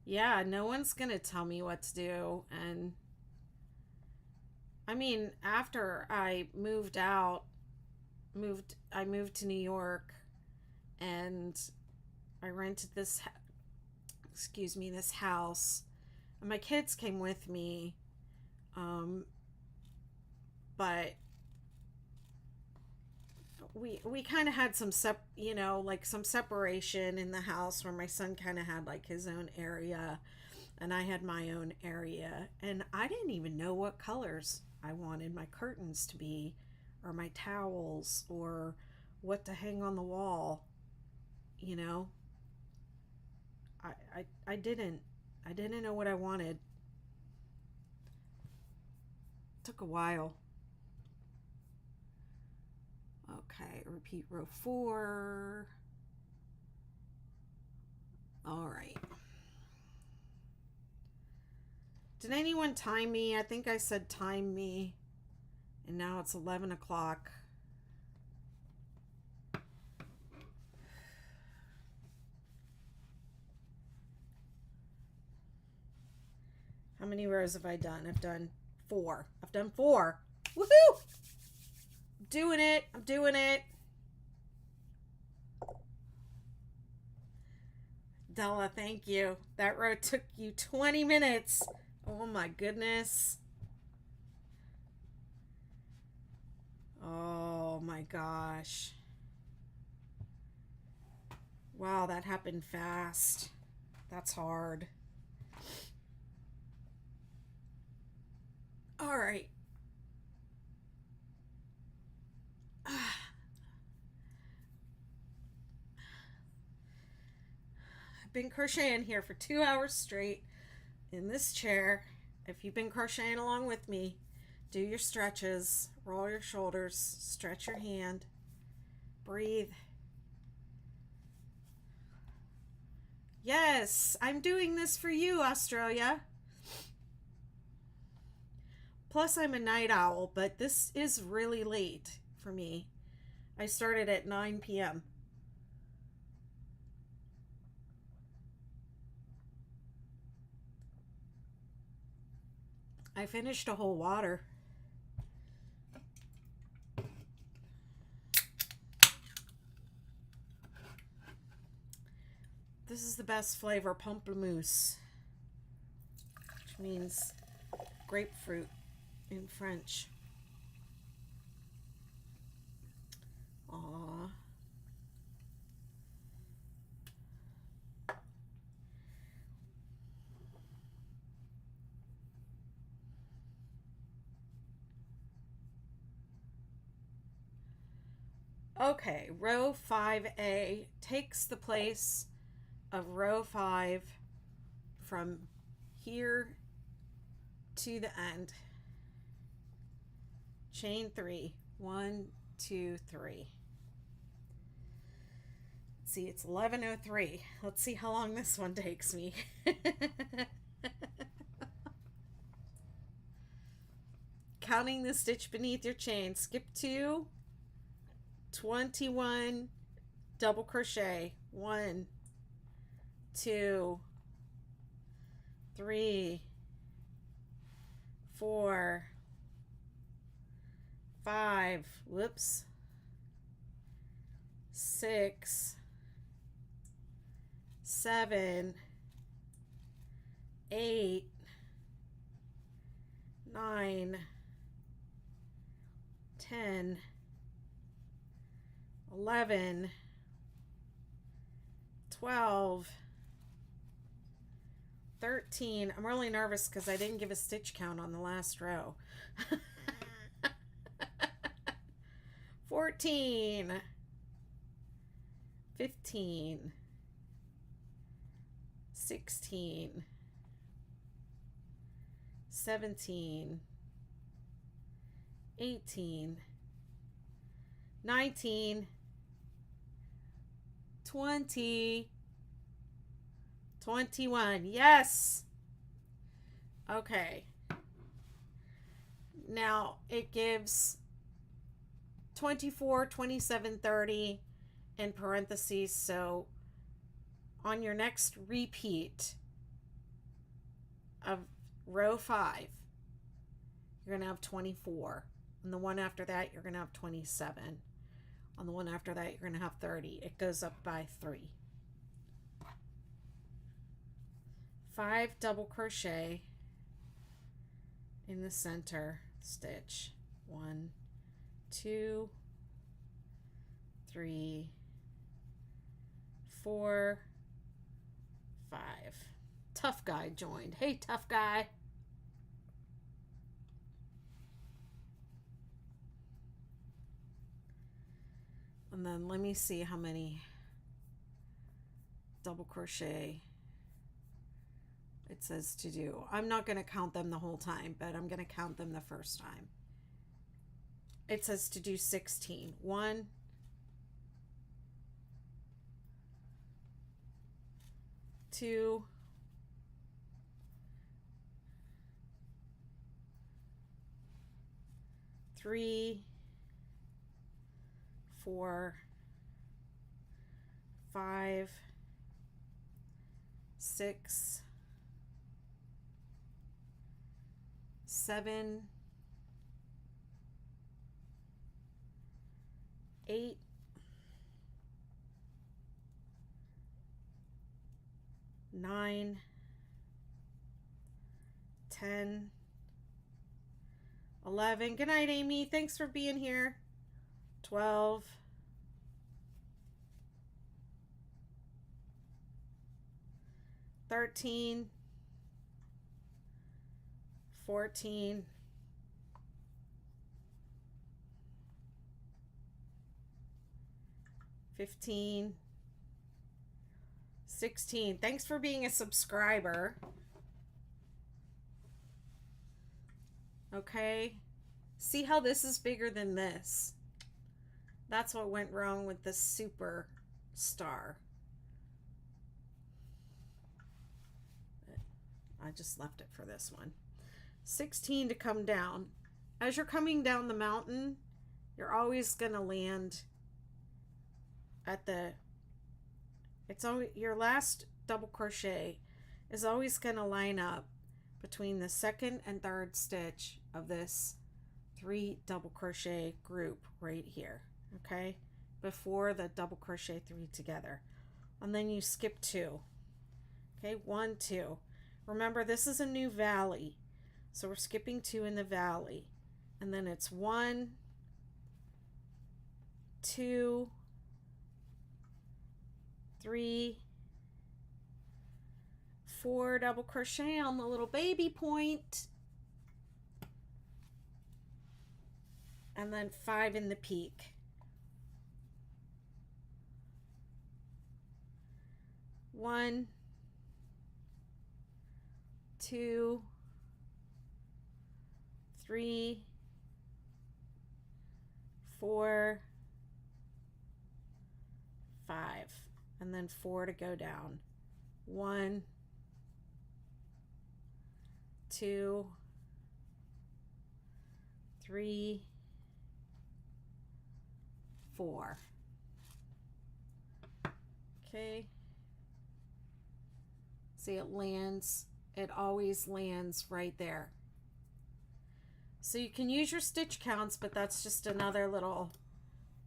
Yeah, no one's gonna tell me what to do. And after I moved out I moved to New York, and I rented this this house, and my kids came with me. But we kind of had some like some separation in the house, where my son kind of had like his own area and I had my own area, and I didn't even know what colors I wanted my curtains to be, or my towels, or what to hang on the wall. you know I didn't know what I wanted. Took a while. Okay, repeat row 4. All right. Did anyone time me? I think I said time me, and now it's 11 o'clock. How many rows have I done? I've done 4. I've done 4. Woohoo! I'm doing it. I'm doing it. Della, thank you. That row took you 20 minutes. Oh my goodness. Oh my gosh. Wow, that happened fast. That's hard. All right. I've been crocheting here for 2 hours straight in this chair. If you've been crocheting along with me, do your stretches, roll your shoulders, stretch your hand, breathe. Yes, I'm doing this for you, Australia. Plus, I'm a night owl, but this is really late for me. I started at 9 p.m. I finished a whole water. This is the best flavor, pamplemousse, which means grapefruit in French. Aww. Okay, row 5A takes the place of row 5 from here to the end. Chain 3. 1, 2, 3. Let's see, it's 11:03. Let's see how long this one takes me. Counting the stitch beneath your chain. Skip 2. 21 double crochet. 1, 2, 3, 4, 5, whoops, 6, 7, 8, 9, 10, 11, 12, 13. I'm really nervous because I didn't give a stitch count on the last row. 14, 15, 16, 17, 18, 19, 20, 21. Yes. Okay. Now it gives 24, 27, 30 in parentheses. So on your next repeat of row 5, you're going to have 24. And the one after that, you're going to have 27. On the one after that, you're going to have 30. It goes up by 3. 5 double crochet in the center stitch. 1, 2, 3, 4, 5. Tough guy joined. Hey, tough guy. And then let me see how many double crochet it says to do. I'm not going to count them the whole time, but I'm going to count them the first time. It says to do 16. 1, 2, 3, 4, 5, 6, 7, 8, 9, 10, 11. Good night, Amy. Thanks for being here. 12, 13, 14, 15, 16. Thanks for being a subscriber. Okay. See how this is bigger than this? That's what went wrong with the super star. I just left it for this one. 16 to come down. As you're coming down the mountain, you're always going to land at the, it's always, your last double crochet is always going to line up between the second and third stitch of this 3 double crochet group right here. Okay, before the double crochet 3 together, and then you skip 2. Okay, 1, 2. Remember, this is a new valley, so we're skipping 2 in the valley, and then it's 1, 2, 3, 4 double crochet on the little baby point, and then 5 in the peak. 1, 2, 3, 4, 5, and then 4 to go down. 1, 2, 3, 4. Okay. See, it lands, it always lands right there. So you can use your stitch counts, but that's just another little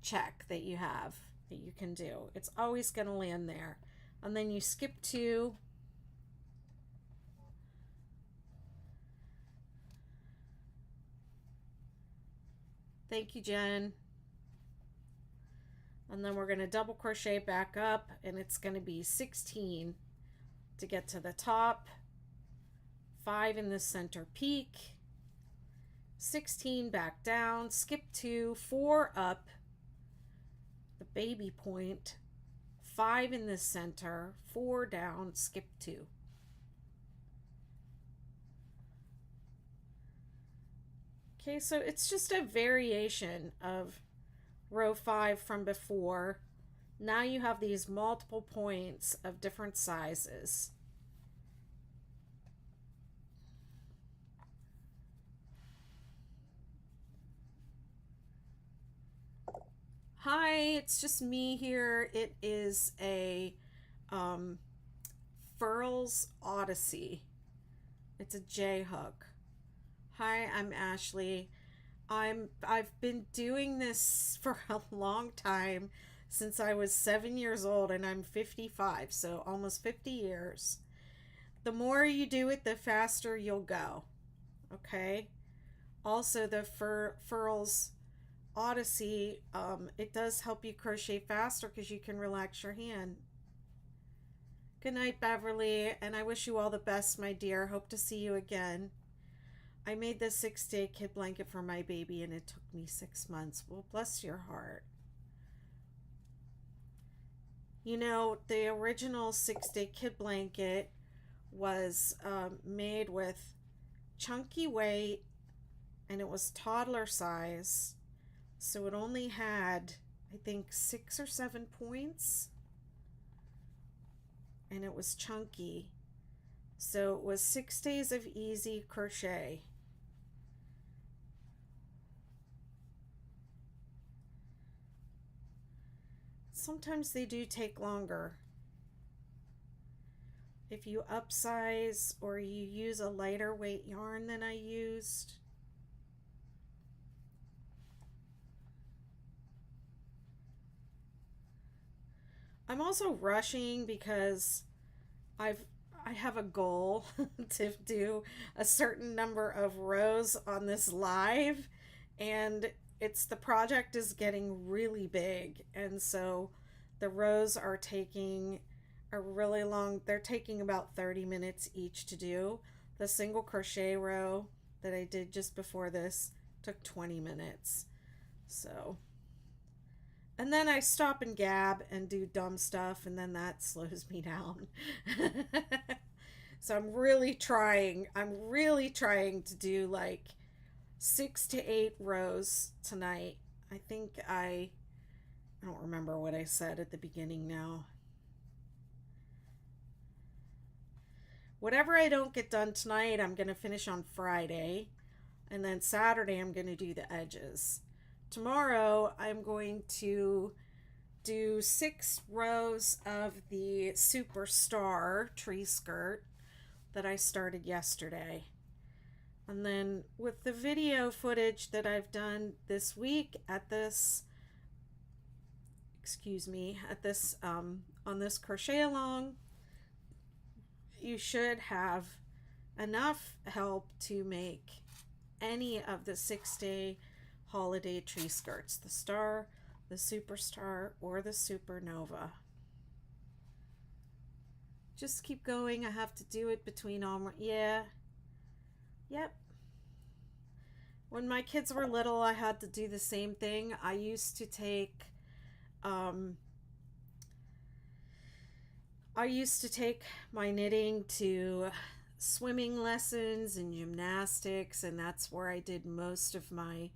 check that you have that you can do. It's always going to land there. And then you skip 2. Thank you, Jen. And then we're going to double crochet back up, and it's going to be 16 to get to the top, 5 in the center peak, 16 back down, skip 2, 4 up the baby point, 5 in the center, 4 down, skip 2. Okay, so it's just a variation of row 5 from before. Now you have these multiple points of different sizes. Hi, it's just me here. It is a Furls Odyssey. It's a J hook. Hi, I'm Ashley. I've been doing this for a long time, since I was 7 years old, and I'm 55, so almost 50 years. The more you do it, the faster you'll go. Okay? Also, the Furls Odyssey, it does help you crochet faster because you can relax your hand. Good night, Beverly, and I wish you all the best, my dear. Hope to see you again. I made this 6-day kid blanket for my baby and it took me 6 months. Well, bless your heart. You know, the original 6-day kid blanket was made with chunky weight, and it was toddler size. So it only had, I think, 6 or 7 points. And it was chunky. So it was 6 days of easy crochet. Sometimes they do take longer. If you upsize or you use a lighter weight yarn than I used. I'm also rushing because I have a goal to do a certain number of rows on this live, and the project is getting really big, and so the rows are taking a really long, they're taking about 30 minutes each to do. The single crochet row that I did just before this took 20 minutes. So, and then I stop and gab and do dumb stuff, and then that slows me down. So I'm really trying to do like 6 to 8 rows tonight. I think I don't remember what I said at the beginning now. Whatever I don't get done tonight, I'm going to finish on Friday. And then Saturday, I'm going to do the edges. Tomorrow, I'm going to do 6 rows of the Superstar tree skirt that I started yesterday. And then with the video footage that I've done this week at this, on this crochet along, you should have enough help to make any of the 6-day holiday tree skirts, the star, the Superstar, or the Supernova. Just keep going. I have to do it between all my, yeah. Yep. When my kids were little, I had to do the same thing. I used to take my knitting to swimming lessons and gymnastics, and that's where I did most of my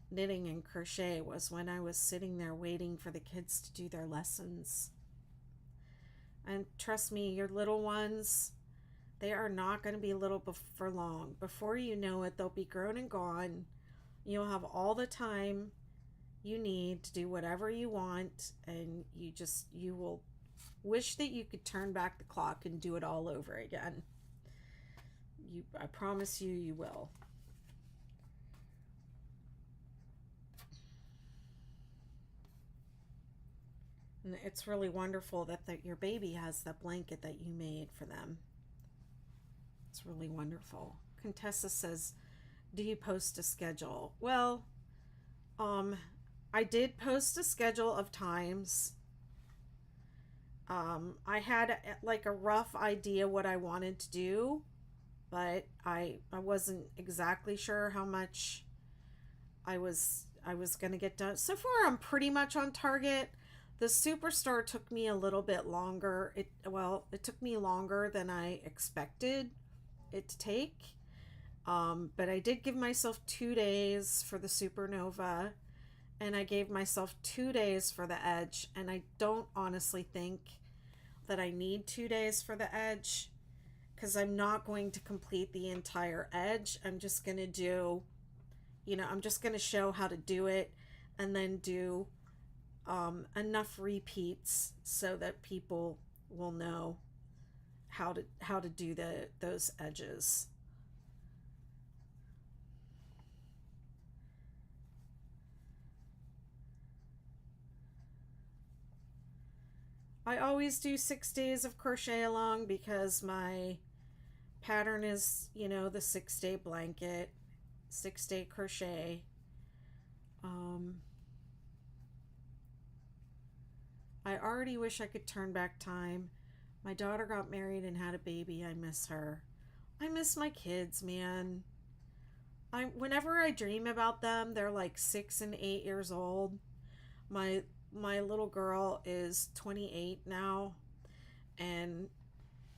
knitting and crochet, was when I was sitting there waiting for the kids to do their lessons. And trust me, your little ones, they are not going to be little for long. Before you know it, they'll be grown and gone. You'll have all the time you need to do whatever you want, and you will wish that you could turn back the clock and do it all over again. I promise you, you will. And it's really wonderful that your baby has that blanket that you made for them. It's really wonderful. Contessa says, do you post a schedule? Well, I did post a schedule of times. I had like a rough idea what I wanted to do, but I wasn't exactly sure how much I was going to get done. So far, I'm pretty much on target. The Superstar took me a little bit longer. It took me longer than I expected it to take. But I did give myself 2 days for the Supernova, and I gave myself 2 days for the edge. And I don't honestly think that I need 2 days for the edge, because I'm not going to complete the entire edge. I'm just going to do, I'm just going to show how to do it, and then do enough repeats so that people will know how to do those edges. I always do 6 days of crochet along because my pattern is, you know, the 6-day blanket, 6-day crochet. Um, I already wish I could turn back time. My daughter got married and had a baby. I miss her. I miss my kids, man. Whenever I dream about them, they're like 6 and 8 years old. My my little girl is 28 now, and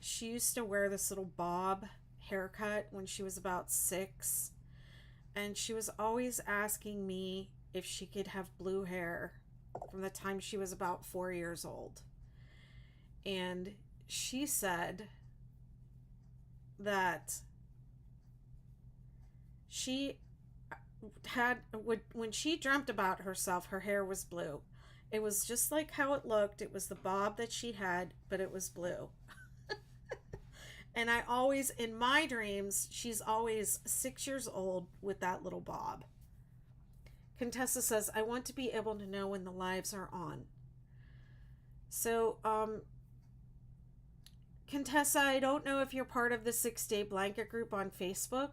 she used to wear this little bob haircut when she was about 6, and she was always asking me if she could have blue hair from the time she was about 4 years old. And she said that she had, when she dreamt about herself, her hair was blue. It was just like how it looked. It was the bob that she had, but it was blue. And I always, in my dreams, she's always 6 years old with that little bob. Contessa says, I want to be able to know when the lives are on. So, Contessa, I don't know if you're part of the 6-day blanket group on Facebook,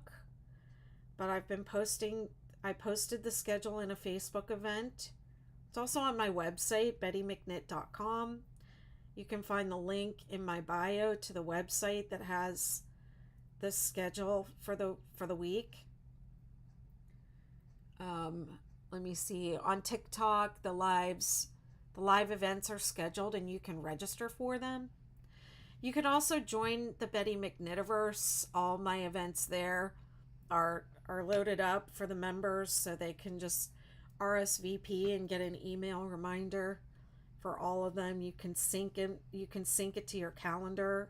but I posted the schedule in a Facebook event. It's also on my website, bettymcknit.com. You can find the link in my bio to the website that has the schedule for the week. Let me see. On TikTok, the live events are scheduled and you can register for them. You can also join the Betty McKnitiverse. All my events there are loaded up for the members, so they can just RSVP and get an email reminder for all of them. You can sync it to your calendar.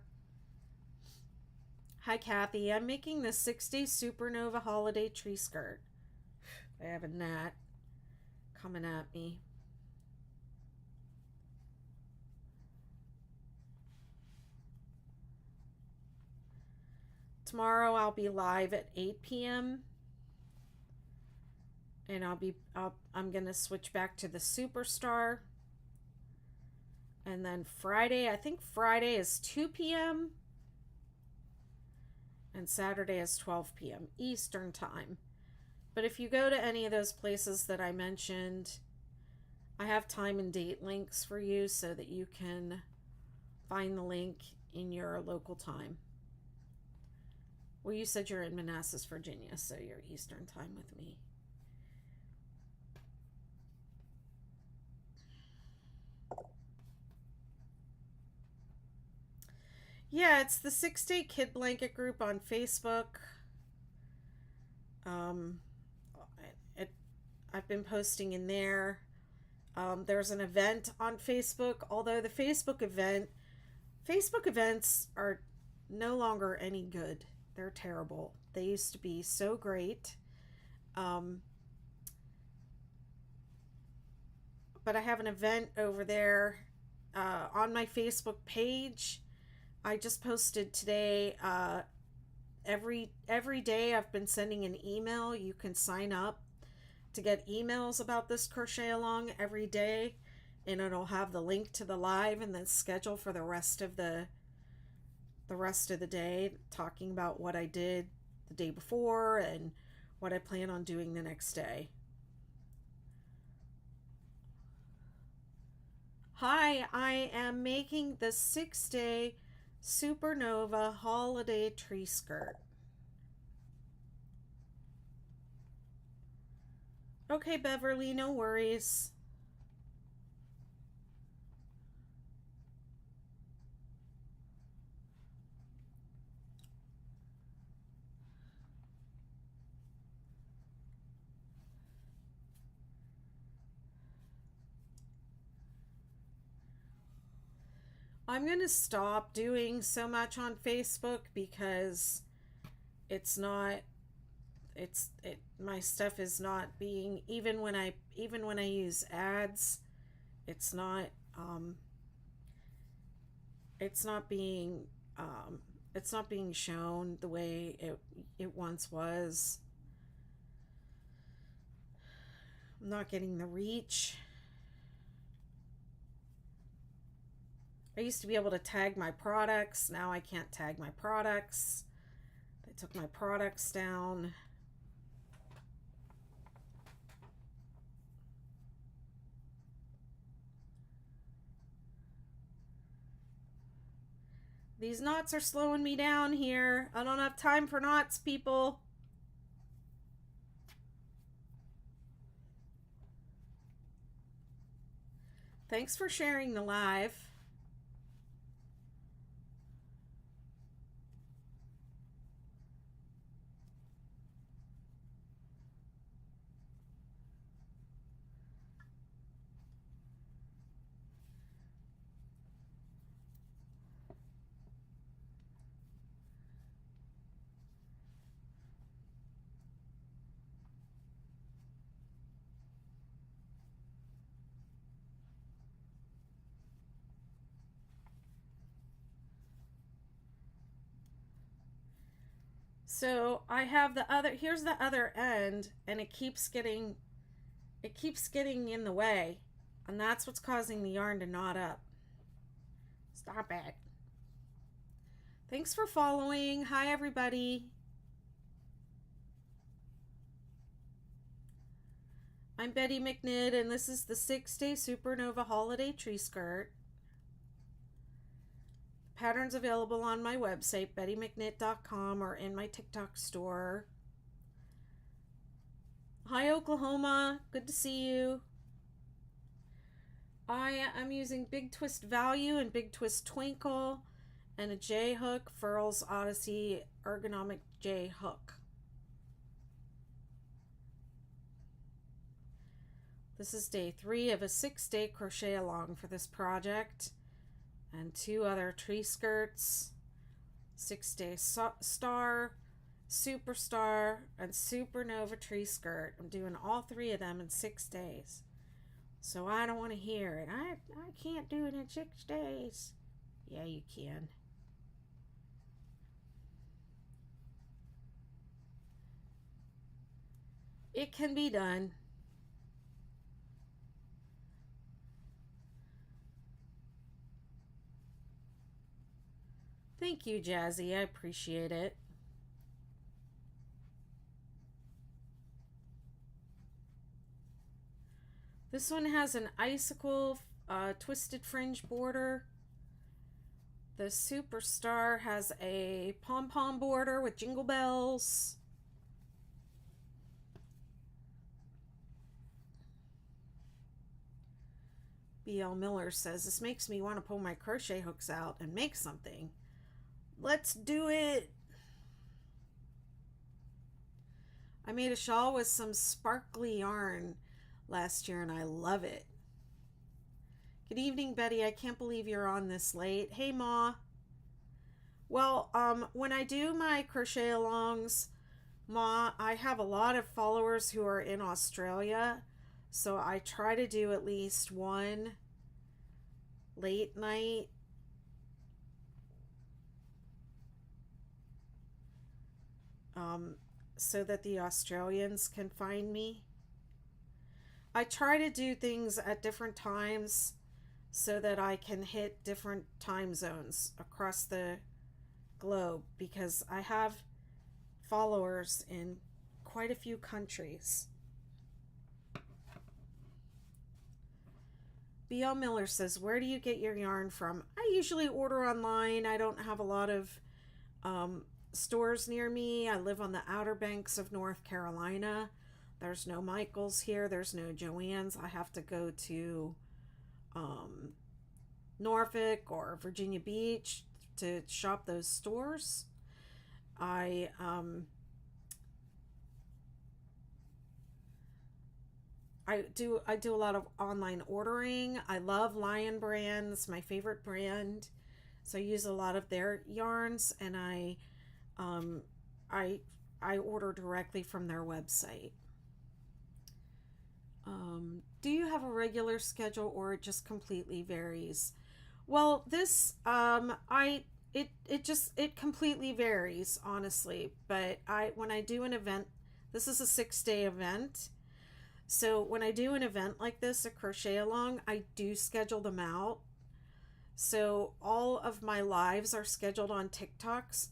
Hi Kathy, I'm making the 6-day Supernova holiday tree skirt. I have a gnat coming at me. Tomorrow I'll be live at 8 p.m. and I'm gonna switch back to the Superstar. And then Friday, I think Friday is 2 p.m. and Saturday is 12 p.m. Eastern time. But if you go to any of those places that I mentioned, I have time and date links for you so that you can find the link in your local time. Well, you said you're in Manassas, Virginia, so you're Eastern time with me. Yeah, it's the 6-day kid blanket group on Facebook. I've been posting in there. There's an event on Facebook, although the Facebook events are no longer any good. They're terrible. They used to be so great. But I have an event over there on my Facebook page. I just posted today. Every day I've been sending an email. You can sign up to get emails about this crochet along every day, and it'll have the link to the live and then schedule for the rest of the day, talking about what I did the day before and what I plan on doing the next day. Hi, I am making the 6-day Supernova holiday tree skirt. Okay, Beverly, no worries. I'm going to stop doing so much on Facebook because my stuff is not being, even when I use ads, it's not being shown the way it once was. I'm not getting the reach. I used to be able to tag my products. Now I can't tag my products. They took my products down. These knots are slowing me down here. I don't have time for knots, people. Thanks for sharing the live. So I have the other, here's the other end, and it keeps getting in the way, and that's what's causing the yarn to knot up. Stop it. Thanks for following. Hi, everybody. I'm Betty McKnit, and this is the 6-Day Supernova Holiday Tree Skirt. Patterns available on my website, bettymcknit.com, or in my TikTok store. Hi, Oklahoma. Good to see you. I am using Big Twist Value and Big Twist Twinkle and a J hook, Furls Odyssey ergonomic J hook. This is day 3 of a 6-day crochet along for this project, and 2 other tree skirts, 6-day star, superstar, and supernova tree skirt. I'm doing all 3 of them in 6 days. So I don't want to hear it. I can't do it in 6 days. Yeah, you can. It can be done. Thank you, Jazzy. I appreciate it. This one has an icicle twisted fringe border. The Superstar has a pom-pom border with jingle bells. B.L. Miller says, this makes me want to pull my crochet hooks out and make something. Let's do it. I made a shawl with some sparkly yarn last year and I love it. Good evening, Betty. I can't believe you're on this late. Hey, Ma. Well, when I do my crochet alongs, Ma, I have a lot of followers who are in Australia, so I try to do at least one late night. So that the Australians can find me. I try to do things at different times so that I can hit different time zones across the globe, because I have followers in quite a few countries. B.L. Miller says, where do you get your yarn from? I usually order online. I don't have a lot of stores near me. I live on the Outer Banks of North Carolina. There's no Michael's here. There's no Joann's. I have to go to Norfolk or Virginia Beach to shop those stores. I do a lot of online ordering. I love Lion Brand. It's my favorite brand. So I use a lot of their yarns, and I order directly from their website. Do you have a regular schedule, or it just completely varies? Well, this it completely varies, honestly. But when I do an event, this is a 6-day event. So when I do an event like this, a crochet along, I do schedule them out. So all of my lives are scheduled on TikToks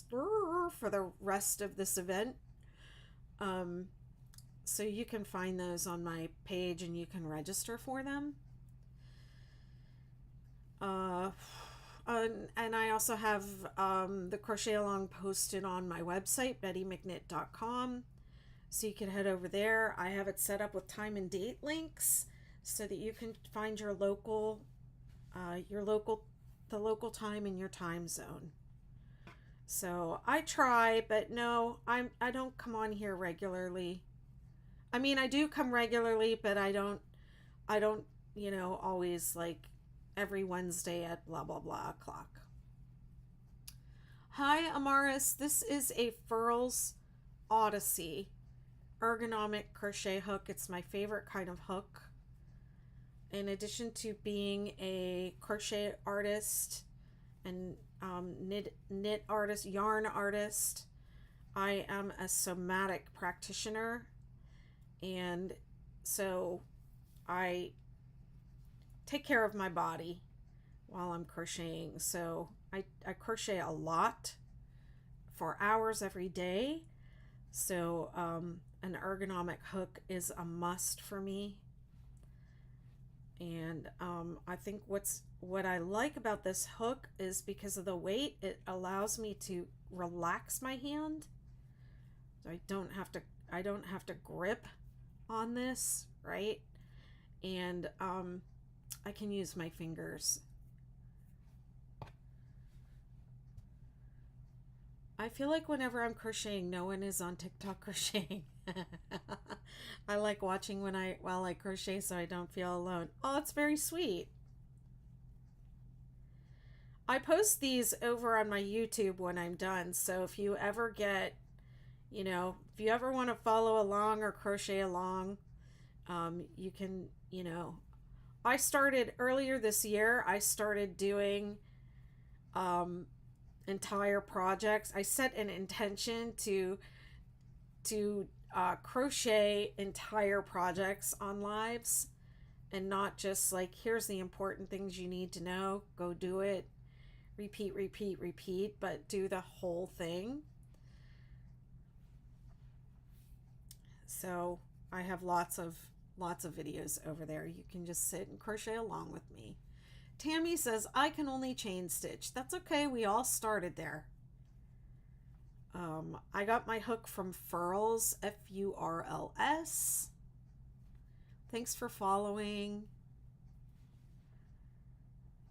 for the rest of this event. Um, so you can find those on my page and you can register for them. Uh, and I also have the crochet along posted on my website, bettymcknit.com. So you can head over there. I have it set up with time and date links so that you can find the local time in your time zone. So I try, but no, I don't come on here regularly. I mean, I do come regularly, but I don't, always like every Wednesday at blah blah blah o'clock. Hi, Amaris. This is a Furls Odyssey ergonomic crochet hook. It's my favorite kind of hook. In addition to being a crochet artist and knit artist, yarn artist, I am a somatic practitioner, and so I take care of my body while I'm crocheting. So I crochet a lot for hours every day. So an ergonomic hook is a must for me. And I think what I like about this hook is because of the weight, it allows me to relax my hand. So I don't have to grip on this, right? And I can use my fingers. I feel like whenever I'm crocheting, no one is on TikTok crocheting. I like watching while I crochet so I don't feel alone. Oh, it's very sweet. I post these over on my YouTube when I'm done. So if you ever get, if you ever want to follow along or crochet along, you can, I started earlier this year, I started doing entire projects. I set an intention to crochet entire projects on lives, and not just like, here's the important things you need to know, go do it, repeat, repeat, repeat, but do the whole thing. So I have lots of videos over there. You can just sit and crochet along with me. Tammy says, I can only chain stitch. That's okay. We all started there. I got my hook from Furls, Furls. Thanks for following.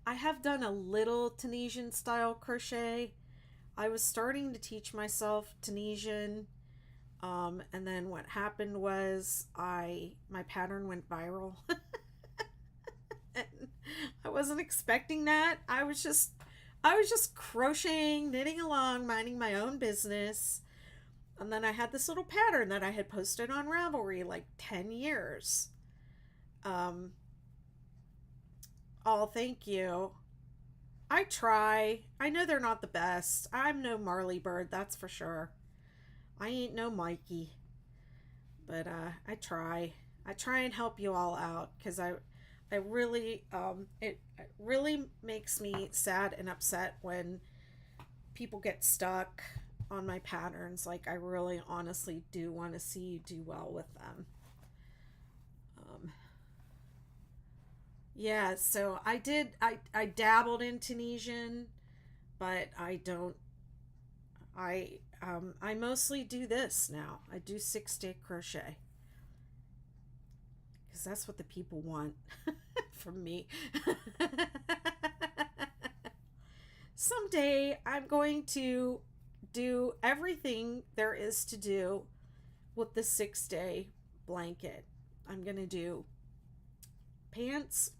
I have done a little Tunisian style crochet. I was starting to teach myself Tunisian. And then what happened was my pattern went viral. I wasn't expecting that. I was just crocheting, knitting along, minding my own business. And then I had this little pattern that I had posted on Ravelry like 10 years. Oh, thank you. I try. I know they're not the best. I'm no Marley Bird, that's for sure. I ain't no Mikey. But I try. I try and help you all out, because I really, it really makes me sad and upset when people get stuck on my patterns. Like, I really honestly do want to see you do well with them. Yeah, so I dabbled in Tunisian, but I mostly do this now. I do 6-day crochet, because that's what the people want from me. Someday I'm going to do everything there is to do with the 6-day blanket. I'm going to do pants,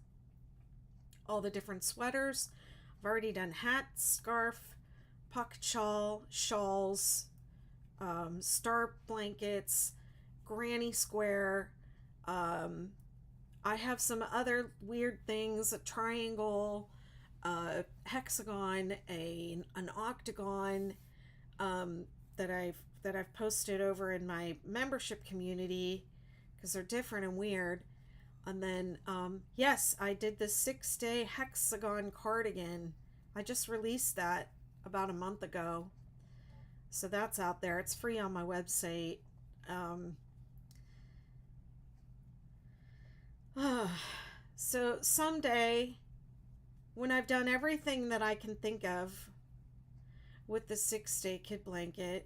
all the different sweaters. I've already done hats, scarf, pocket shawl, shawls, star blankets, granny square. I have some other weird things, a triangle, a hexagon, an octagon, that I've posted over in my membership community, because they're different and weird. And then, yes, I did the 6-day hexagon cardigan. I just released that about a month ago. So that's out there. It's free on my website. Um, so someday, when I've done everything that I can think of with the 6-day kid blanket,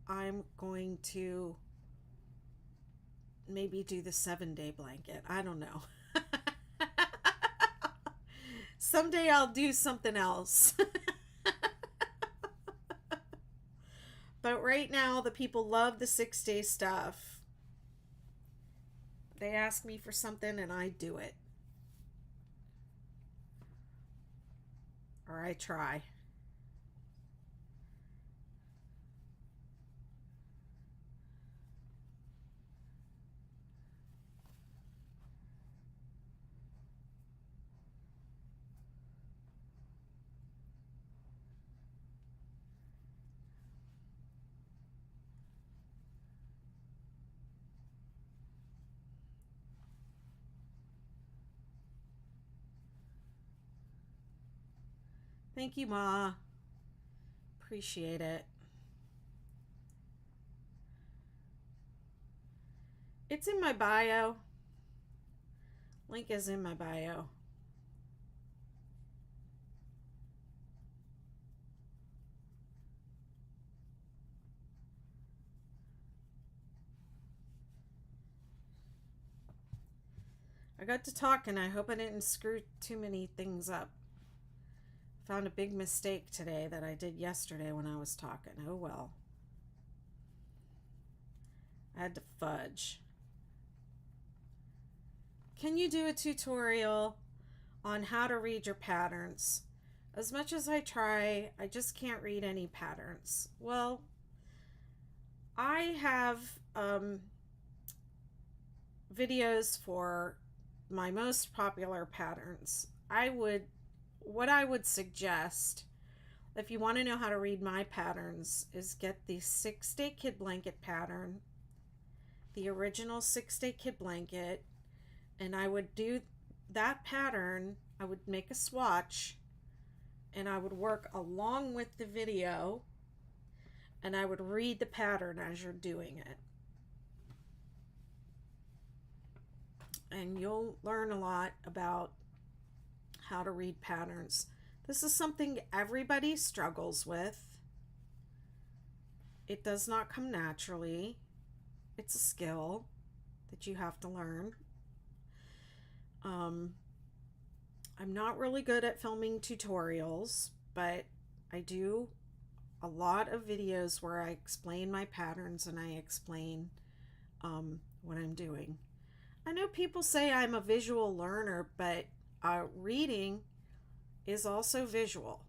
I'm going to maybe do the 7-day blanket. I don't know. Someday I'll do something else. But right now, the people love the 6-day stuff. They ask me for something and I do it. Or I try. Thank you, Ma. Appreciate it. It's in my bio. Link is in my bio. I got to talking. I hope I didn't screw too many things up. Found a big mistake today that I did yesterday when I was talking. Oh well. I had to fudge. Can you do a tutorial on how to read your patterns? As much as I try, I just can't read any patterns. Well, I have videos for my most popular patterns. What I would suggest, if you want to know how to read my patterns, is get the 6-day kid blanket pattern, the original 6-day kid blanket, and I would do that pattern. I would make a swatch and I would work along with the video and I would read the pattern as you're doing it. And you'll learn a lot about how to read patterns. This is something everybody struggles with. It does not come naturally. It's a skill that you have to learn. I'm not really good at filming tutorials, but I do a lot of videos where I explain my patterns and I explain what I'm doing. I know people say I'm a visual learner, but reading is also visual.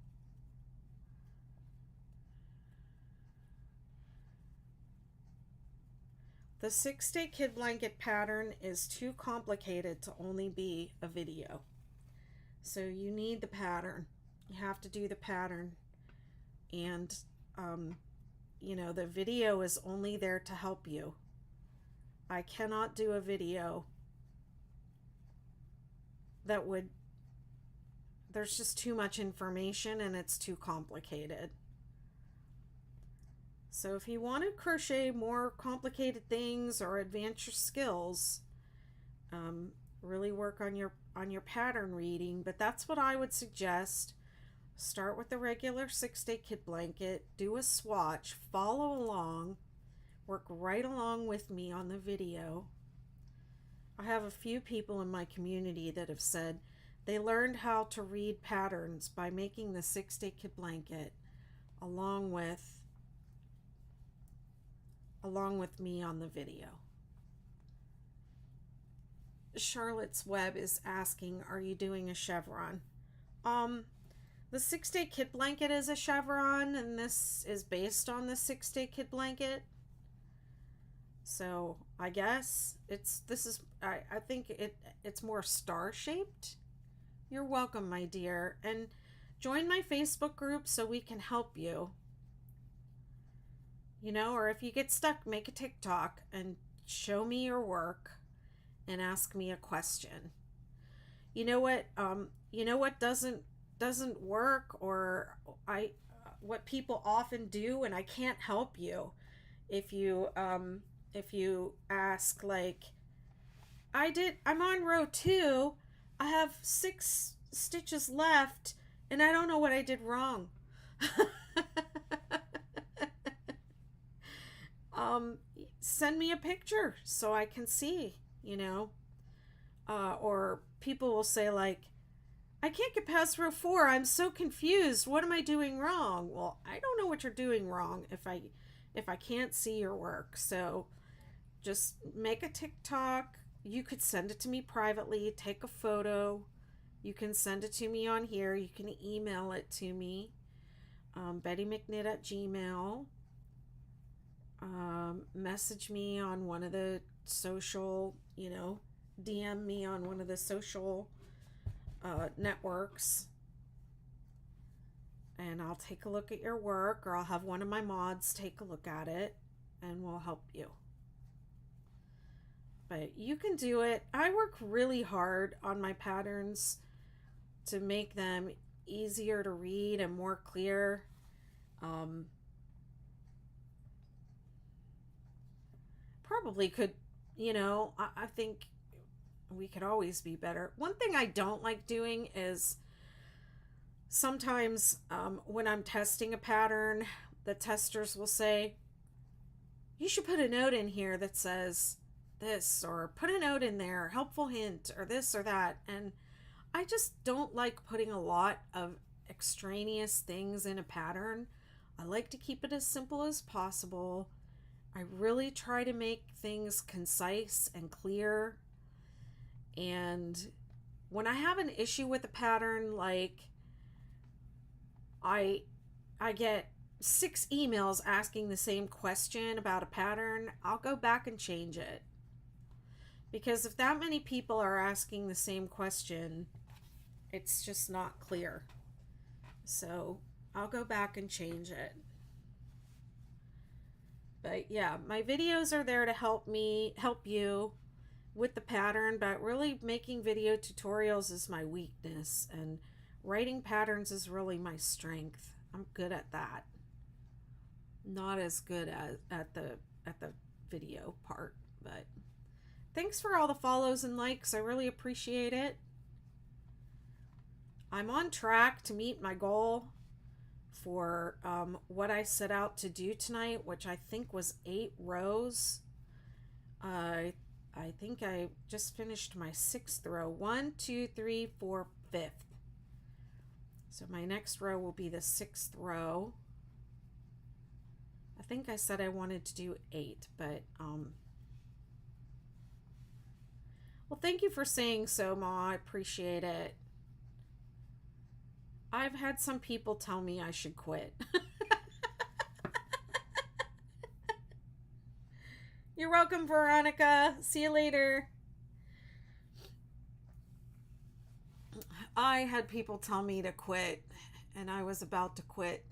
The 6-day kid blanket pattern is too complicated to only be a video. So you need the pattern. You have to do the pattern. And, the video is only there to help you. I cannot do a video there's just too much information and it's too complicated. So if you want to crochet more complicated things or advance your skills, really work on your pattern reading. But that's what I would suggest. Start with the regular 6-day kid blanket, do a swatch, follow along, work right along with me on the video. I have a few people in my community that have said they learned how to read patterns by making the 6-day kid blanket along with me on the video. Charlotte's Web is asking, are you doing a chevron? The 6-day kid blanket is a chevron, and this is based on the 6-day kid blanket. So I guess I think it's more star shaped. You're welcome, my dear, and join my Facebook group so we can help you. Or if you get stuck, make a TikTok and show me your work, and ask me a question. You know what? You know what doesn't work, or I what people often do, and I can't help you if you ask like, I'm on row 2. I have 6 stitches left and I don't know what I did wrong. um Send me a picture so I can see, you know. Or people will say like, I can't get past row 4. I'm so confused. What am I doing wrong? Well, I don't know what you're doing wrong if I can't see your work. So just make a TikTok. You could send it to me privately, take a photo. You can send it to me on here. You can email it to me, BettyMcKnit at Gmail. Message me on one of the social, you know, DM me on one of the social networks, and I'll take a look at your work, or I'll have one of my mods take a look at it and we'll help you. But you can do it. I work really hard on my patterns to make them easier to read and more clear. Probably could, you know, I think we could always be better. One thing I don't like doing is sometimes when I'm testing a pattern, the testers will say, you should put a note in here that says this, or put a note in there, helpful hint, or this or that. And I just don't like putting a lot of extraneous things in a pattern. I like to keep it as simple as possible. I really try to make things concise and clear. And when I have an issue with a pattern, like I get 6 emails asking the same question about a pattern, I'll go back and change it. Because if that many people are asking the same question, it's just not clear. So I'll go back and change it. But yeah, my videos are there to help you with the pattern, but really making video tutorials is my weakness, and writing patterns is really my strength. I'm good at that. Not as good at the video part, but thanks for all the follows and likes. I really appreciate it. I'm on track to meet my goal for what I set out to do tonight, which I think was 8 rows. I think I just finished my 6th row. 1, 2, 3, 4, 5th. So my next row will be the 6th row. I think I said I wanted to do 8, but well, thank you for saying so, Ma. I appreciate it. I've had some people tell me I should quit. You're welcome, Veronica. See you later. I had people tell me to quit, and I was about to quit.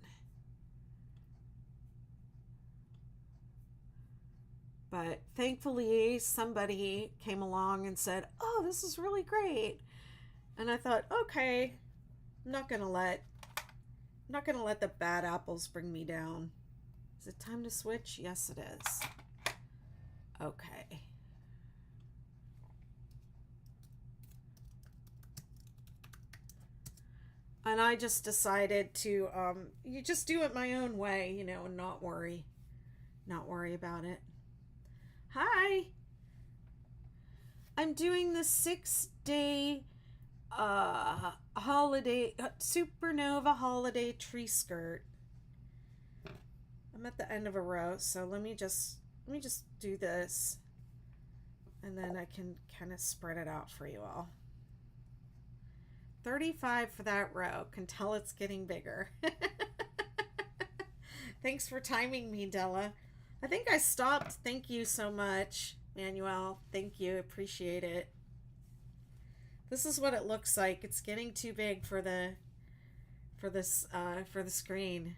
But thankfully, somebody came along and said, oh, this is really great. And I thought, okay, I'm not gonna let the bad apples bring me down. Is it time to switch? Yes, it is. Okay. And I just decided to you just do it my own way, you know, and not worry about it. Hi. I'm doing the 6-day holiday supernova holiday tree skirt. I'm at the end of a row, so let me just do this, and then I can kind of spread it out for you all. 35 for that row. Can tell it's getting bigger. Thanks for timing me, Della. I think I stopped. Thank you so much, Manuel. Thank you. Appreciate it. This is what it looks like. It's getting too big for the screen.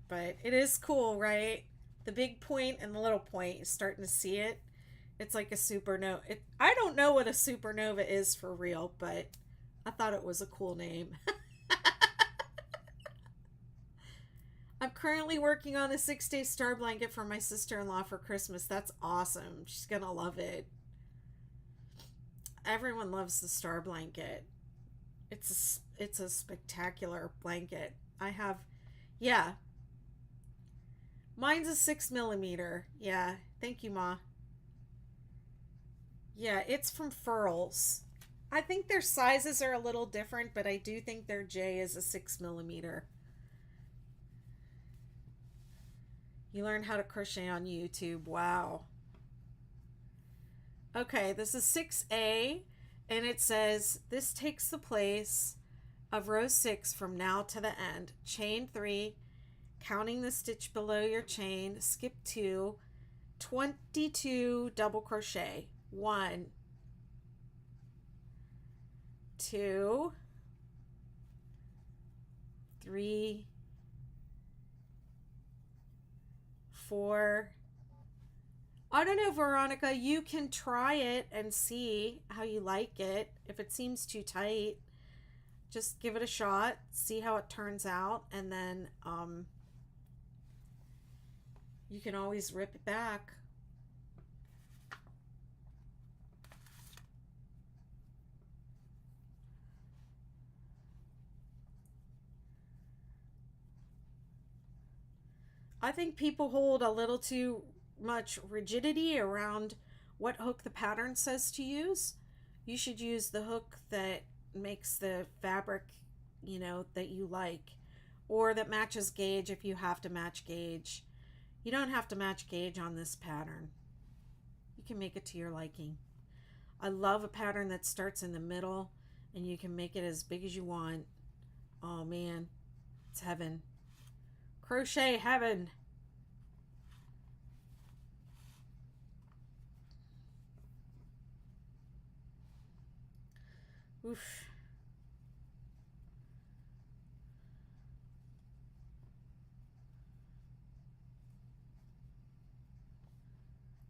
But it is cool, right? The big point and the little point, you're starting to see it. It's like a supernova. I don't know what a supernova is for real, but I thought it was a cool name. I'm currently working on a 6-day star blanket for my sister-in-law for Christmas. That's awesome. She's going to love it. Everyone loves the star blanket. It's a spectacular blanket. I have, yeah. Mine's a 6 millimeter. Yeah. Thank you, Ma. Yeah, it's from Furls. I think their sizes are a little different, but I do think their J is a 6 millimeter. You learn how to crochet on YouTube. Wow. Okay, this is 6A, and it says, this takes the place of row 6 from now to the end. Chain 3, counting the stitch below your chain, skip 2, 22 double crochet. 1, 2, 3, 4. I don't know, Veronica, you can try it and see how you like it. If it seems too tight, just give it a shot, see how it turns out, and then you can always rip it back. I think people hold a little too much rigidity around what hook the pattern says to use. You should use the hook that makes the fabric, that you like, or that matches gauge if you have to match gauge. You don't have to match gauge on this pattern. You can make it to your liking. I love a pattern that starts in the middle and you can make it as big as you want. Oh man, it's heaven. Crochet heaven. Oof.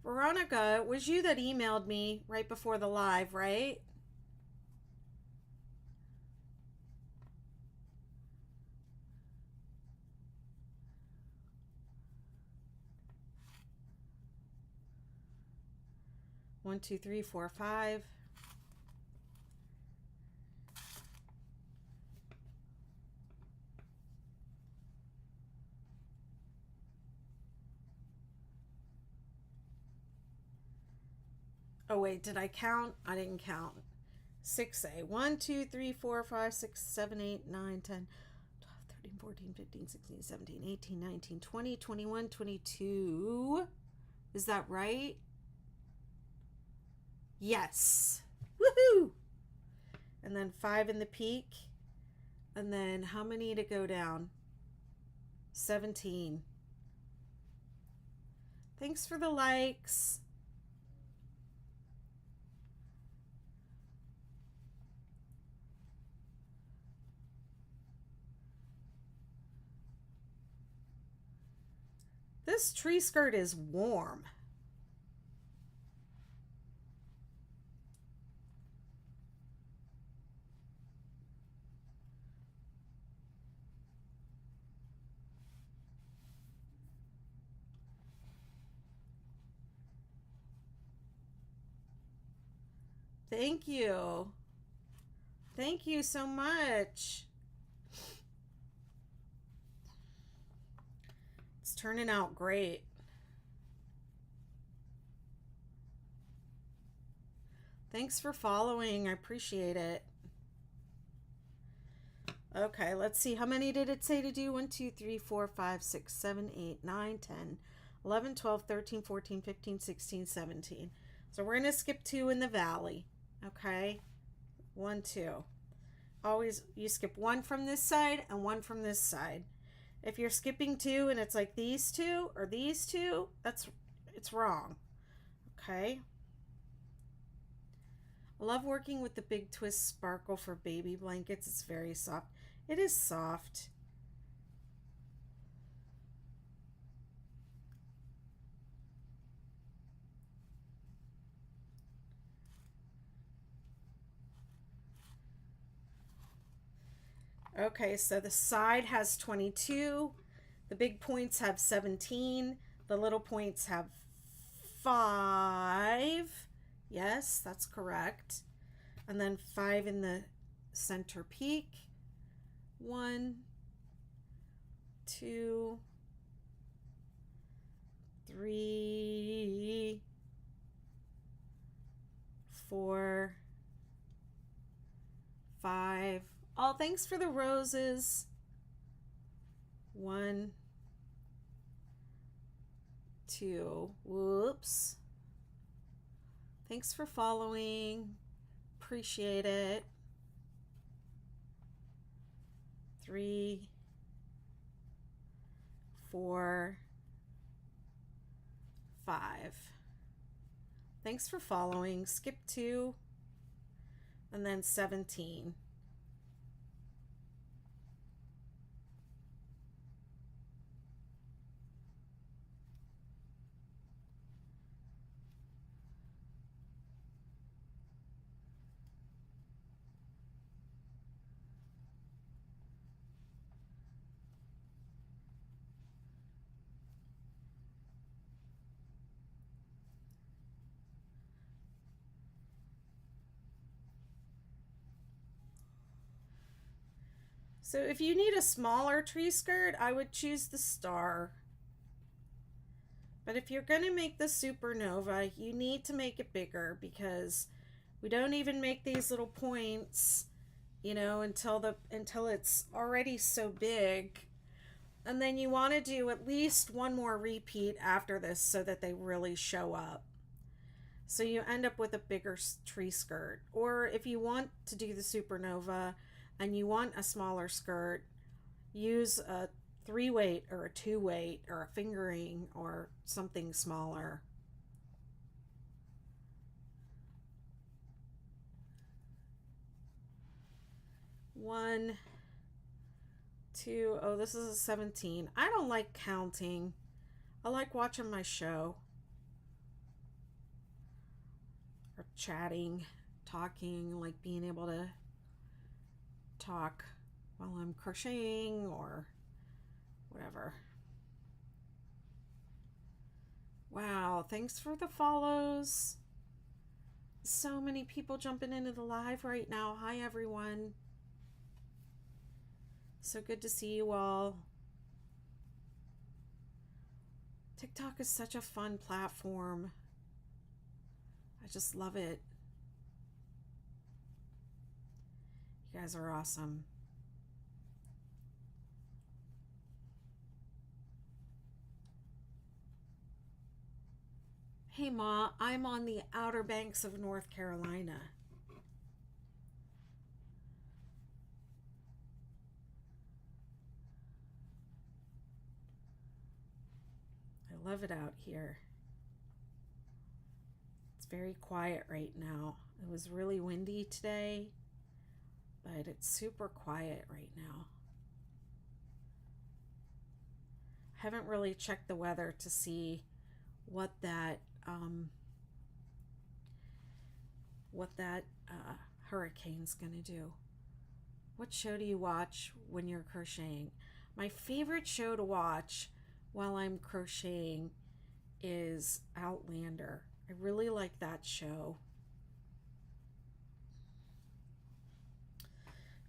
Veronica, it was you that emailed me right before the live, right? One, two, three, four, five. Oh wait, did I count? I didn't count. 6A. 1, 2, 3, 4, 5, 6, 7, 8, 9, 10, 12, 13, 14, 15, 16, 17, 18, 19, 20, 21, 22. Is that right? Yes. Woohoo! And then 5 in the peak. And then how many to go down? 17. Thanks for the likes. This tree skirt is warm. Thank you. Thank you so much. It's turning out great. Thanks for following. I appreciate it. Okay, let's see. How many did it say to do? 1, 2, 3, 4, 5, 6, 7, 8, 9, 10, 11, 12, 13, 14, 15, 16, 17. So we're going to skip 2 in the valley. Okay? 1, 2. Always, you skip 1 from this side and 1 from this side. If you're skipping 2 and it's like these 2 or these 2, it's wrong. Okay? I love working with the Big Twist Sparkle for baby blankets. It's very soft. It is soft. Okay, so the side has 22. The big points have 17. The little points have 5. Yes, that's correct. And then 5 in the center peak. 1, 2, 3, 4, 5. Oh, thanks for the roses. 1, 2. Whoops. Thanks for following. Appreciate it. 3, 4, 5. Thanks for following. Skip 2 and then 17. So if you need a smaller tree skirt, I would choose the star. But if you're going to make the supernova, you need to make it bigger, because we don't even make these little points, until it's already so big. And then you want to do at least one more repeat after this so that they really show up. So you end up with a bigger tree skirt. Or if you want to do the supernova and you want a smaller skirt, use a 3-weight or a 2-weight or a fingering or something smaller. One, 2. Oh, this is a 17. I don't like counting. I like watching my show or chatting, talking, like being able to talk while I'm crocheting or whatever. Wow, thanks for the follows. So many people jumping into the live right now. Hi, everyone. So good to see you all. TikTok is such a fun platform. I just love it. You guys are awesome. Hey, Ma, I'm on the Outer Banks of North Carolina. I love it out here. It's very quiet right now. It was really windy today, but it's super quiet right now. I haven't really checked the weather to see what that hurricane's gonna do. What show do you watch when you're crocheting? My favorite show to watch while I'm crocheting is Outlander. I really like that show.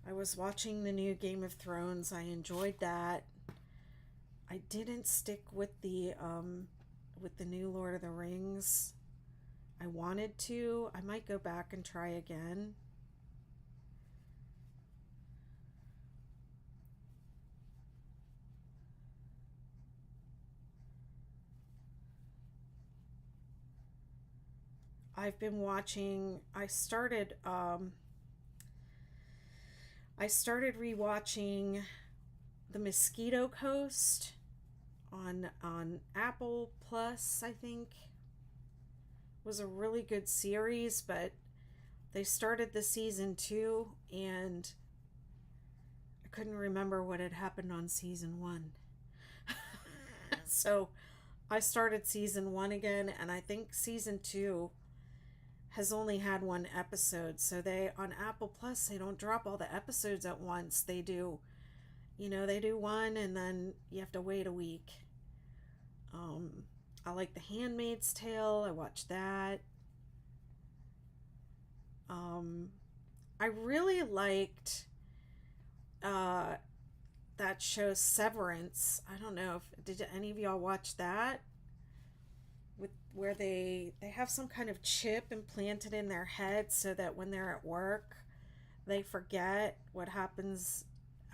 I was watching the new Game of Thrones. I enjoyed that. I didn't stick with the new Lord of the Rings. I wanted to. I might go back and try again. I've been watching. I started rewatching The Mosquito Coast on Apple Plus, I think. It was a really good series, but they started the season 2 and I couldn't remember what had happened on season 1. So I started season 1 again, and I think season 2 has only had one episode. So they, on Apple Plus, they don't drop all the episodes at once. They do, they do one and then you have to wait a week. I like The Handmaid's Tale. I watched that. Um, I really liked uh, that show Severance. I don't know if did any of y'all watch that? With where they have some kind of chip implanted in their head so that when they're at work, they forget what happens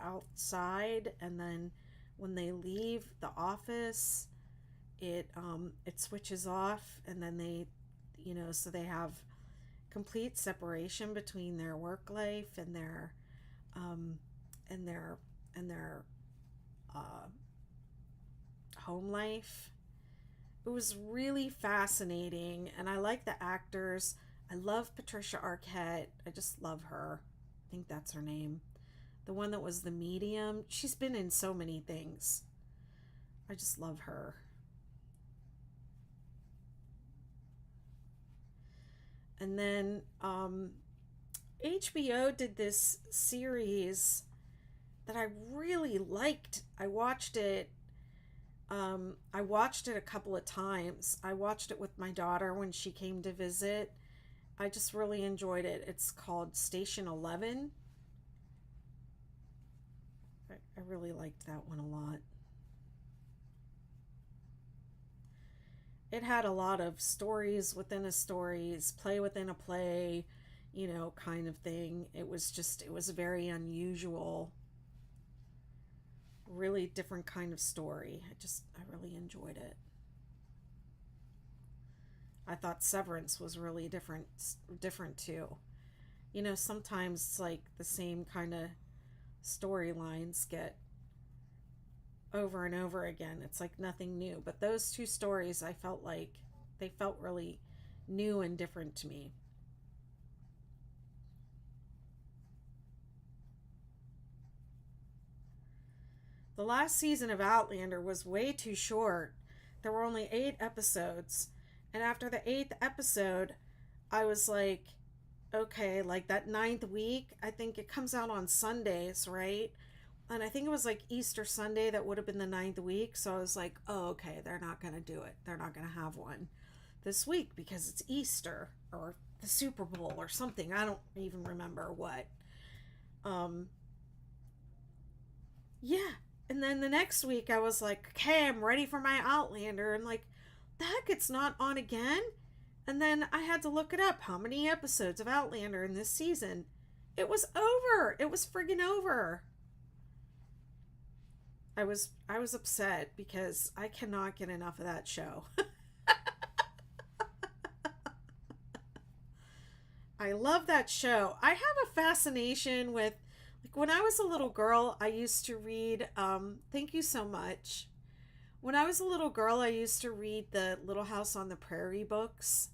outside, and then when they leave the office, it switches off, and then they, so they have complete separation between their work life and their um, and their uh, home life. It was really fascinating, and I like the actors. I love Patricia Arquette. I just love her. I think that's her name. The one that was the medium. She's been in so many things. I just love her. And then HBO did this series that I really liked. I watched it a couple of times. I watched it with my daughter when she came to visit. I just really enjoyed it. It's called Station 11. I really liked that one a lot. It had a lot of stories within a stories, play within a play, kind of thing. It was a very unusual, really different kind of story. I really enjoyed it. I thought Severance was really different too. Sometimes it's like the same kind of storylines get over and over again. It's like nothing new. But those two stories, I felt like they felt really new and different to me. The last season of Outlander was way too short. There were only 8 episodes. And after the 8th episode, I was like, okay, like that ninth week, I think it comes out on Sundays, right? And I think it was like Easter Sunday that would have been the ninth week. So I was like, oh, okay, they're not going to do it. They're not going to have one this week because it's Easter or the Super Bowl or something. I don't even remember what. Um, yeah. And then the next week I was like, okay, I'm ready for my Outlander. And like, the heck, it's not on again? And then I had to look it up. How many episodes of Outlander in this season? It was over. It was friggin' over. I was upset because I cannot get enough of that show. I love that show. I have a fascination with, like, when I was a little girl, I used to read, thank you so much. When I was a little girl, I used to read the Little House on the Prairie books.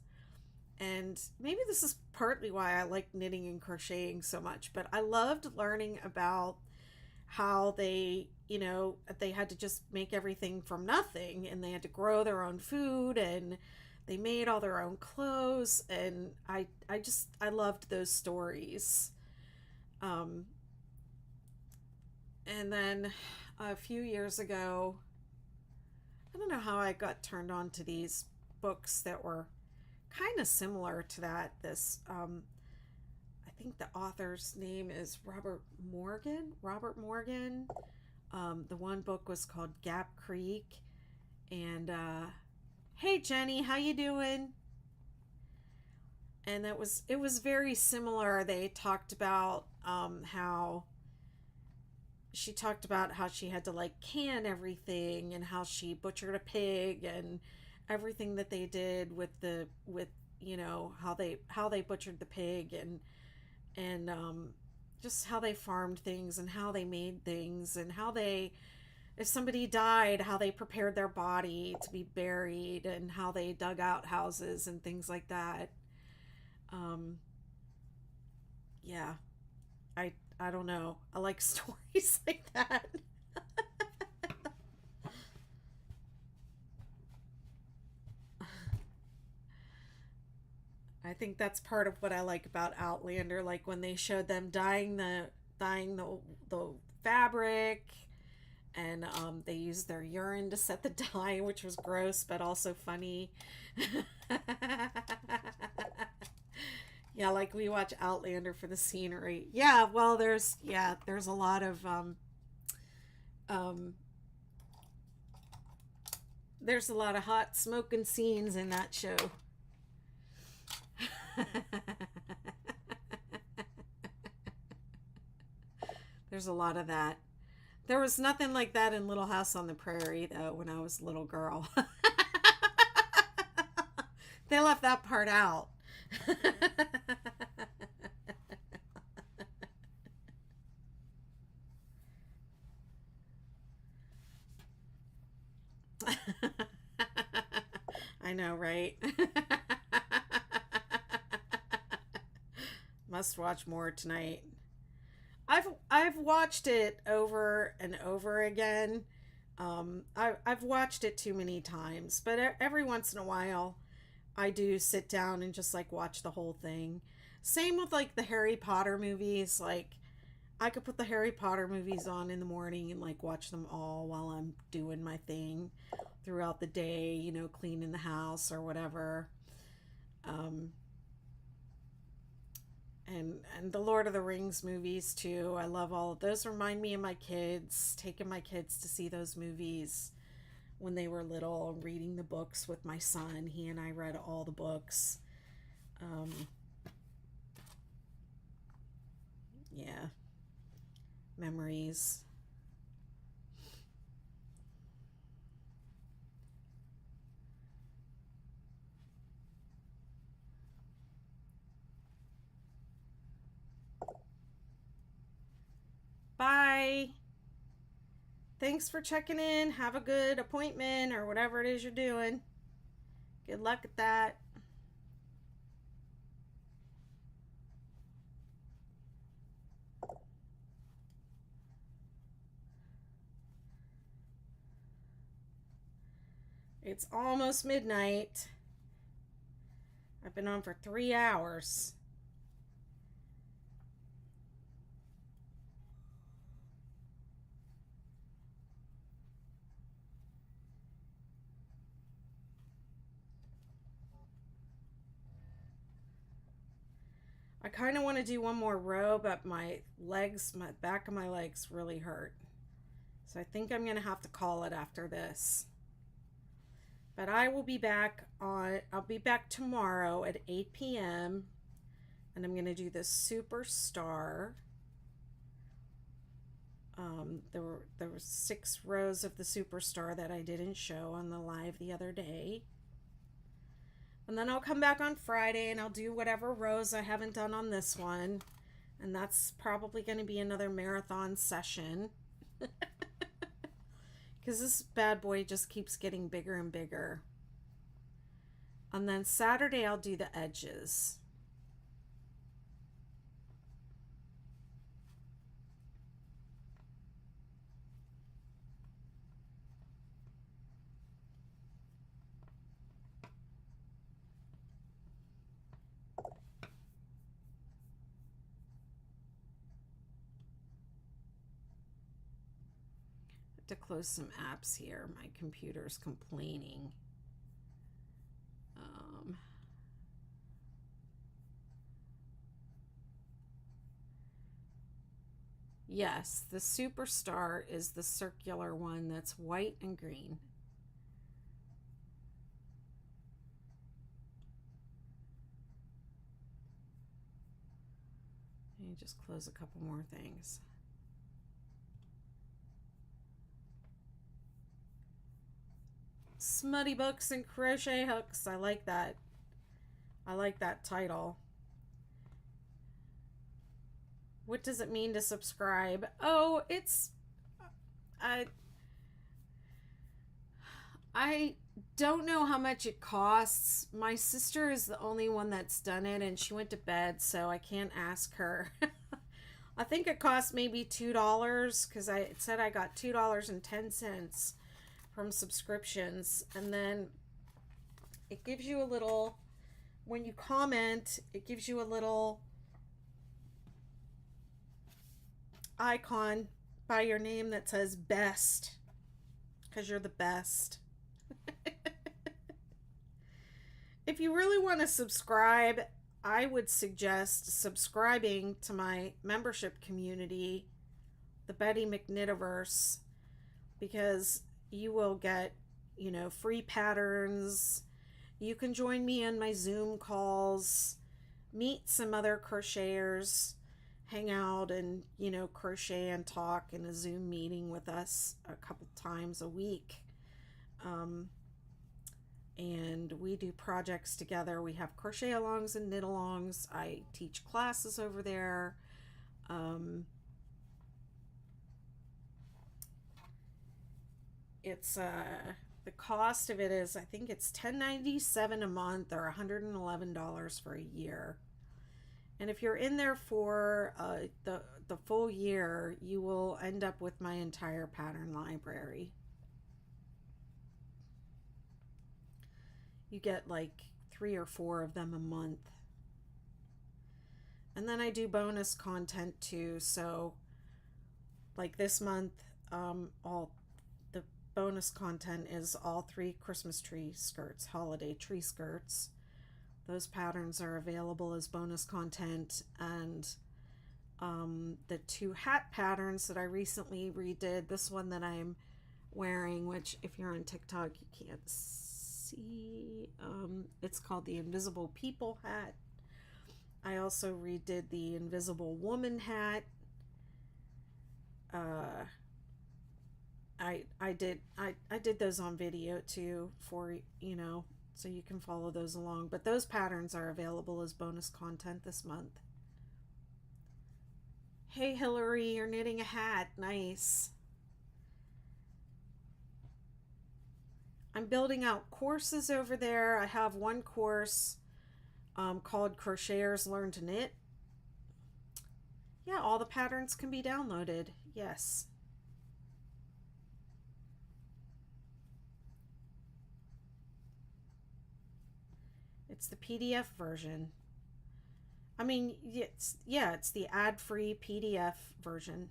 And maybe this is partly why I like knitting and crocheting so much, but I loved learning about how they had to just make everything from nothing, and they had to grow their own food, and they made all their own clothes, and I loved those stories. Um, and then a few years ago, I don't know how I got turned on to these books that were kind of similar to that. I think the author's name is Robert Morgan. The one book was called Gap Creek, and hey Jenny, how you doing? And it was very similar. They talked about how she had to like can everything, and how she butchered a pig, and everything that they did with how they butchered the pig, and just how they farmed things, and how they made things, and how they, if somebody died, how they prepared their body to be buried, and how they dug out houses and things like that. um yeah, I don't know, I like stories like that. I I think that's part of what I like about Outlander, like when they showed them dyeing the fabric, and they used their urine to set the dye, which was gross but also funny. Yeah, like we watch Outlander for the scenery. Yeah, well, there's a lot of um, there's a lot of hot smoking scenes in that show. There's a lot of that. There was nothing like that in Little House on the Prairie, though, when I was a little girl. They left that part out. I know, right? Must watch more tonight. I've watched it over and over again. I've watched it too many times, but every once in a while, I do sit down and just like watch the whole thing. Same with like the Harry Potter movies. Like I could put the Harry Potter movies on in the morning and like watch them all while I'm doing my thing throughout the day, you know, cleaning the house or whatever. Um, and the Lord of the Rings movies too. I love all of those. Remind me of my kids, taking my kids to see those movies when they were little, reading the books with my son. He and I read all the books. Um, yeah, memories. Bye. Thanks for checking in. Have a good appointment or whatever it is you're doing. Good luck at that. It's almost midnight. I've been on for 3 hours. I kind of want to do one more row, but my back of my legs really hurt. So I think I'm going to have to call it after this. But I'll be back tomorrow at 8 p.m. and I'm going to do the Superstar. There were 6 rows of the Superstar that I didn't show on the live the other day. And then I'll come back on Friday and I'll do whatever rows I haven't done on this one. And that's probably going to be another marathon session. Because this bad boy just keeps getting bigger and bigger. And then Saturday I'll do the edges. To close some apps here. My computer's complaining. Yes, the Superstar is the circular one that's white and green. Let me just close a couple more things. Smutty Books and Crochet Hooks. I like that. I like that title. What does it mean to subscribe? Oh, it's I don't know how much it costs. My sister is the only one that's done it and she went to bed, so I can't ask her. I think it cost maybe $2 because it said I got $2.10 from subscriptions, and then it gives you a little when you comment, it gives you a little icon by your name that says best, because you're the best. If you really want to subscribe, I would suggest subscribing to my membership community, the Betty McKnitiverse, because you will get, free patterns. You can join me on my Zoom calls, meet some other crocheters, hang out and, crochet and talk in a Zoom meeting with us a couple times a week. And we do projects together. We have crochet alongs and knit alongs. I teach classes over there. It's the cost of it is, I think it's $10.97 a month or $111 for a year. And if you're in there for the full year, you will end up with my entire pattern library. You get like 3 or 4 of them a month. And then I do bonus content too. So like this month, all the bonus content is all 3 Christmas tree skirts, holiday tree skirts. Those patterns are available as bonus content. And the 2 hat patterns that I recently redid, this one that I'm wearing, which if you're on TikTok you can't see, it's called the Invisible People hat. I also redid the Invisible Woman hat. I did those on video too, for so you can follow those along, but those patterns are available as bonus content this month. Hey Hillary, you're knitting a hat. Nice. I'm building out courses over there. I have one course called Crocheters Learn to Knit. Yeah, all the patterns can be downloaded. Yes. It's the PDF version. I mean, it's the ad-free PDF version.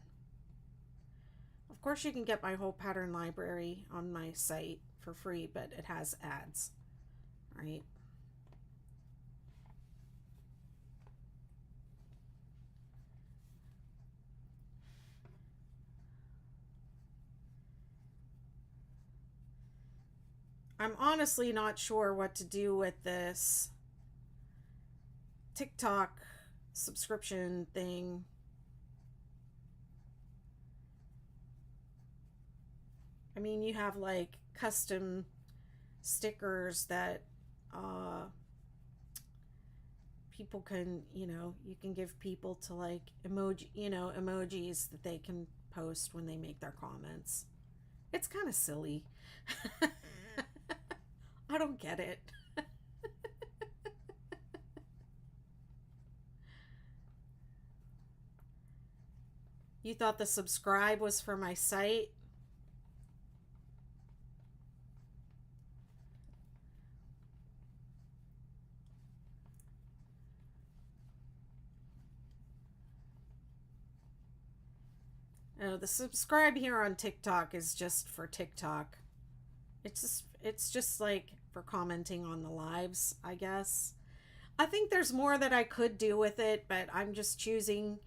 Of course, you can get my whole pattern library on my site for free, but it has ads, right? I'm honestly not sure what to do with this TikTok subscription thing. I mean, you have like custom stickers that people can, you can give people to like emojis that they can post when they make their comments. It's kind of silly. I don't get it. You thought the subscribe was for my site? No, the subscribe here on TikTok is just for TikTok. It's just like for commenting on the lives, I guess. I think there's more that I could do with it, but I'm just choosing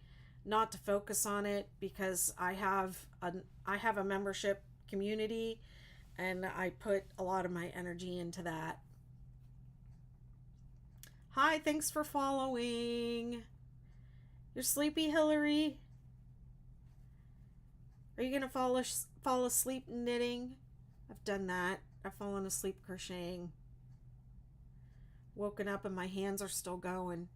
not to focus on it because I have a membership community and I put a lot of my energy into that. Hi, thanks for following. You're sleepy, Hillary? Are you gonna fall asleep knitting? I've done that. I've fallen asleep crocheting. Woken up and my hands are still going.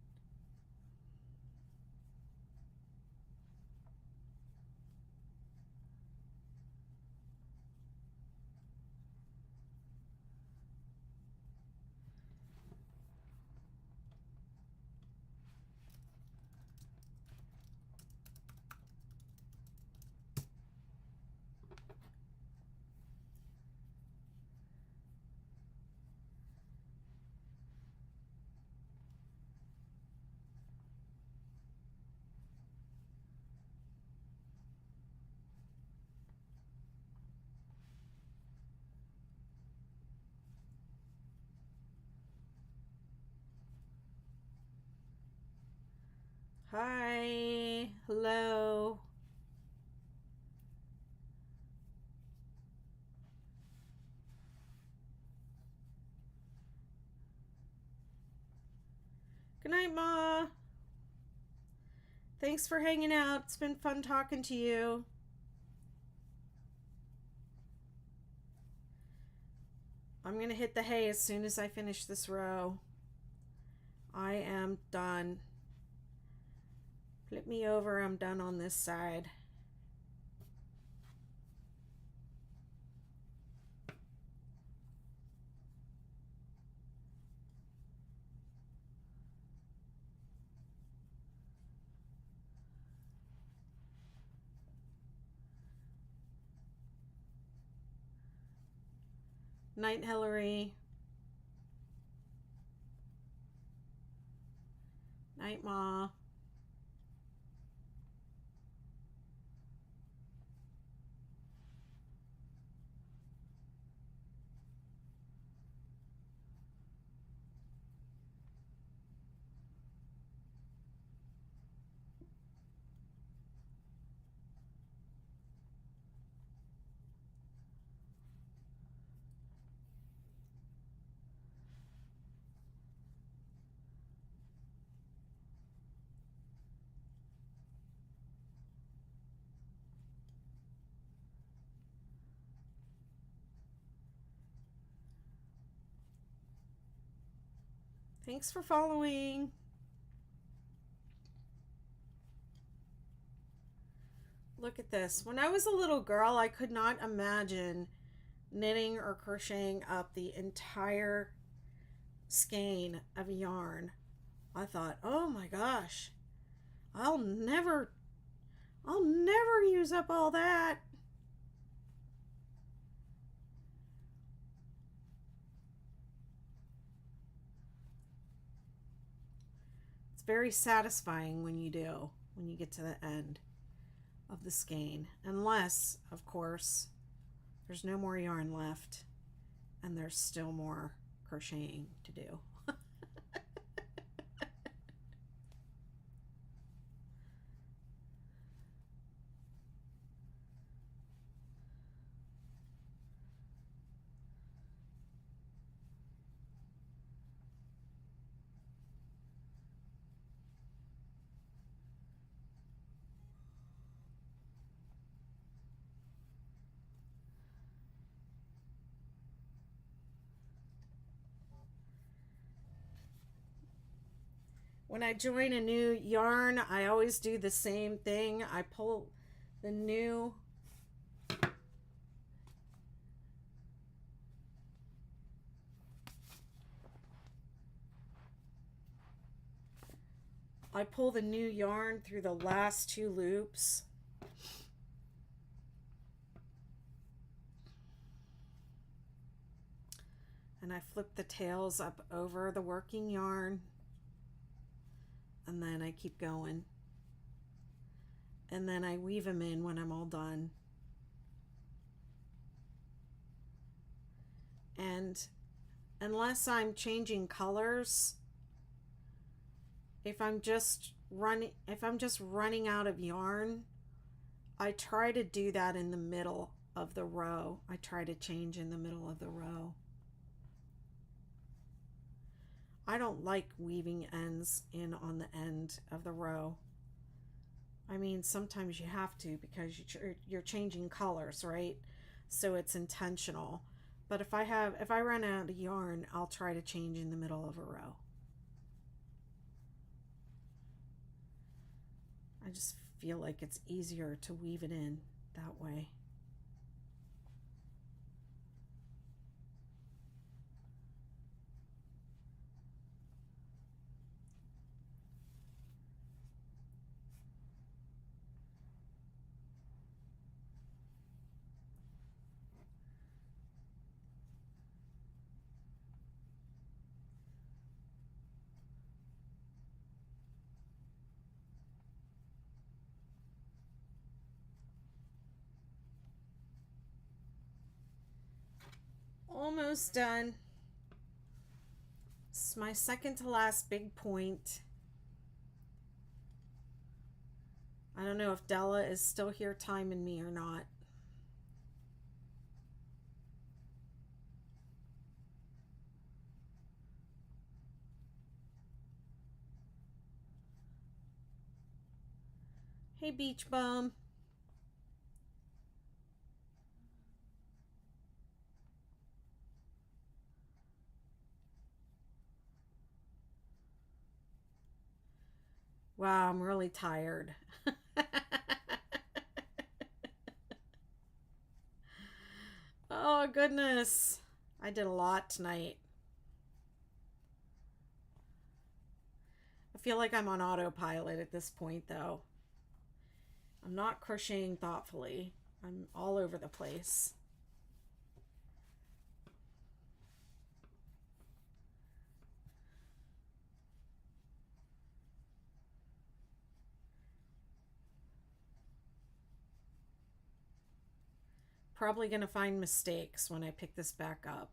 Hi. Hello. Good night, Ma. Thanks for hanging out. It's been fun talking to you. I'm going to hit the hay as soon as I finish this row. I am done. Flip me over. I'm done on this side. Night, Hillary. Night, Ma. Thanks for following. Look at this. When I was a little girl, I could not imagine knitting or crocheting up the entire skein of yarn. I thought, oh my gosh, I'll never use up all that. It's very satisfying when you do, when you get to the end of the skein. Unless, of course, there's no more yarn left and there's still more crocheting to do. When I join a new yarn, I always do the same thing. I pull the new yarn through the last two loops. And I flip the tails up over the working yarn. And then I keep going. And then I weave them in when I'm all done. And unless I'm changing colors, if I'm just running out of yarn, I try to do that in the middle of the row. I try to change in the middle of the row. I don't like weaving ends in on the end of the row. I mean, sometimes you have to because you're changing colors, right? So it's intentional. But if I run out of yarn, I'll try to change in the middle of a row. I just feel like it's easier to weave it in that way. Almost done. This is my second to last big point. I don't know if Della is still here timing me or not. Hey, Beach Bum. Wow, I'm really tired. Oh, goodness. I did a lot tonight. I feel like I'm on autopilot at this point, though. I'm not crocheting thoughtfully. I'm all over the place. Probably going to find mistakes when I pick this back up.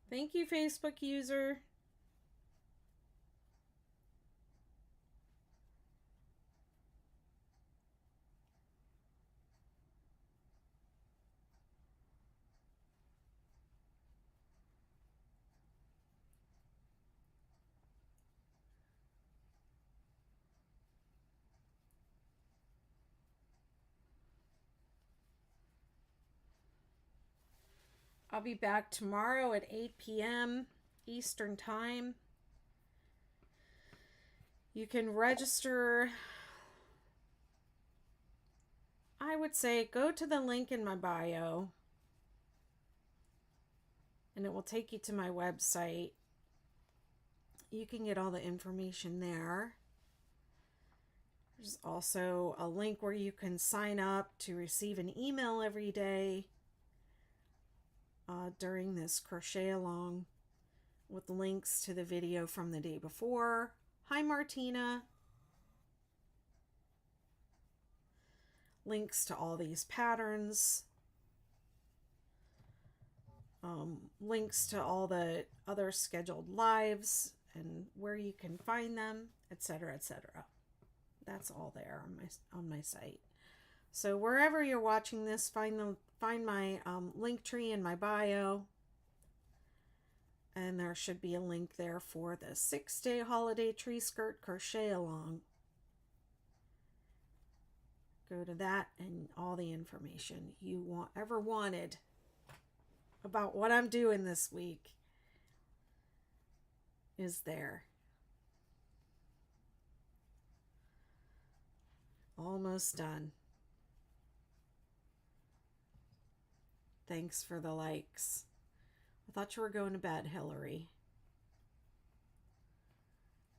Thank you, Facebook user. I'll be back tomorrow at 8 p.m. Eastern Time. You can register. I would say go to the link in my bio and it will take you to my website. You can get all the information there. There's also a link where you can sign up to receive an email every day during this crochet along with links to the video from the day before. Hi, Martina. Links to all these patterns. Links to all the other scheduled lives and where you can find them, etc., etc. That's all there on my site. So wherever you're watching this, find my link tree in my bio, and there should be a link there for the 6-day holiday tree skirt crochet along. Go to that, and all the information you ever wanted about what I'm doing this week is there. Almost done. Thanks for the likes. I thought you were going to bed, Hillary.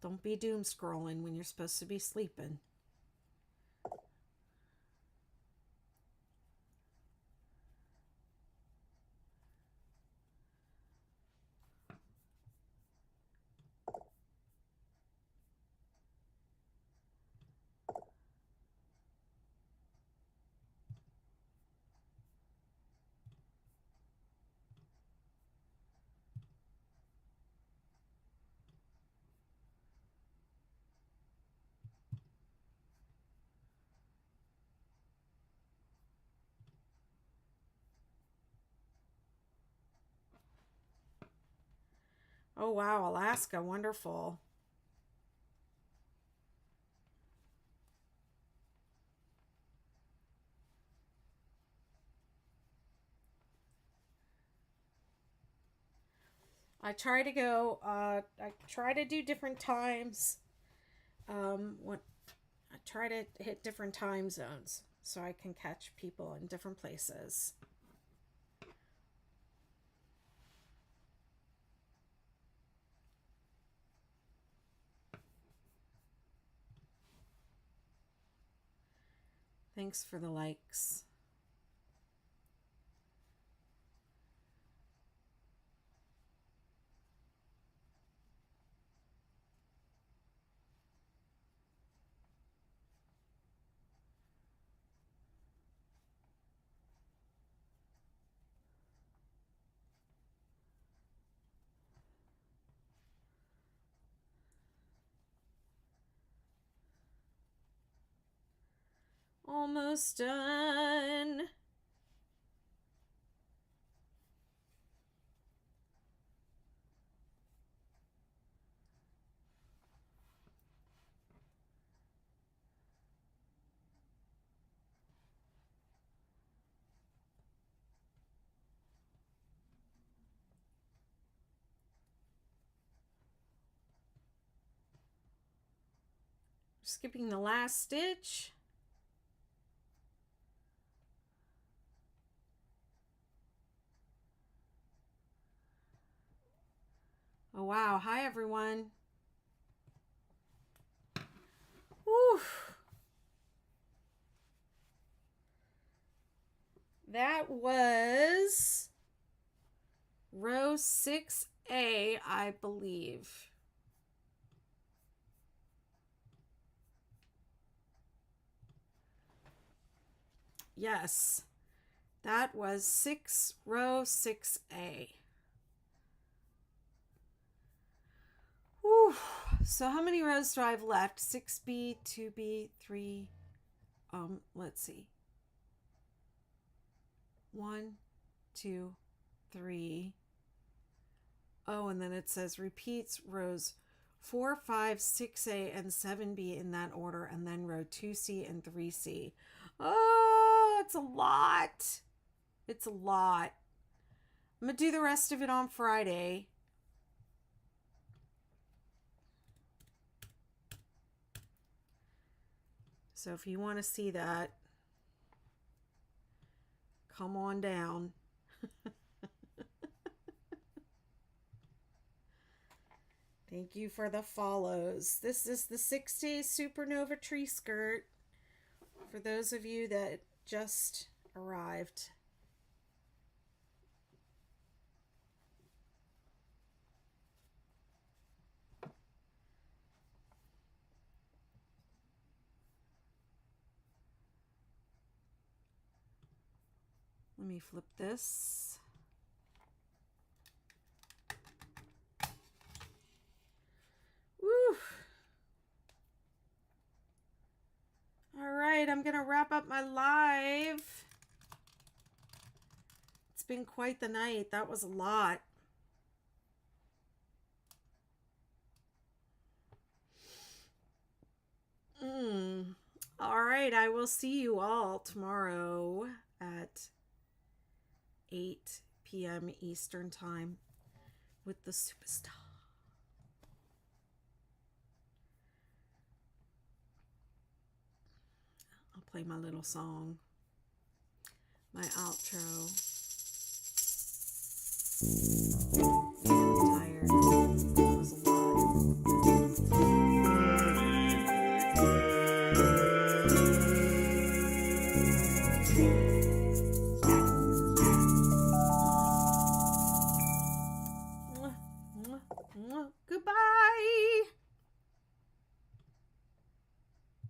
Don't be doom scrolling when you're supposed to be sleeping. Oh, wow, Alaska, wonderful. I try to go, I try to do different times. When I try to hit different time zones so I can catch people in different places. Thanks for the likes. Almost done. Skipping the last stitch. Oh wow, hi everyone. Whew. That was row 6A, I believe. Yes, that was row 6A. Whew. So how many rows do I have left? 6B, 2B, 3, let's see. 1, 2, 3. Oh, and then it says repeats rows 4, 5, 6A, and 7B in that order, and then row 2C and 3C. Oh, it's a lot. It's a lot. I'm going to do the rest of it on Friday. So if you want to see that, come on down. Thank you for the follows. This is the 6-day Supernova tree skirt for those of you that just arrived. Let me flip this. Woo! All right, I'm gonna wrap up my live. It's been quite the night. That was a lot. All right, I will see you all tomorrow at 8 p.m. Eastern Time with the superstar. I'll play my little song, my outro. I'm tired. That was a lot. Goodbye.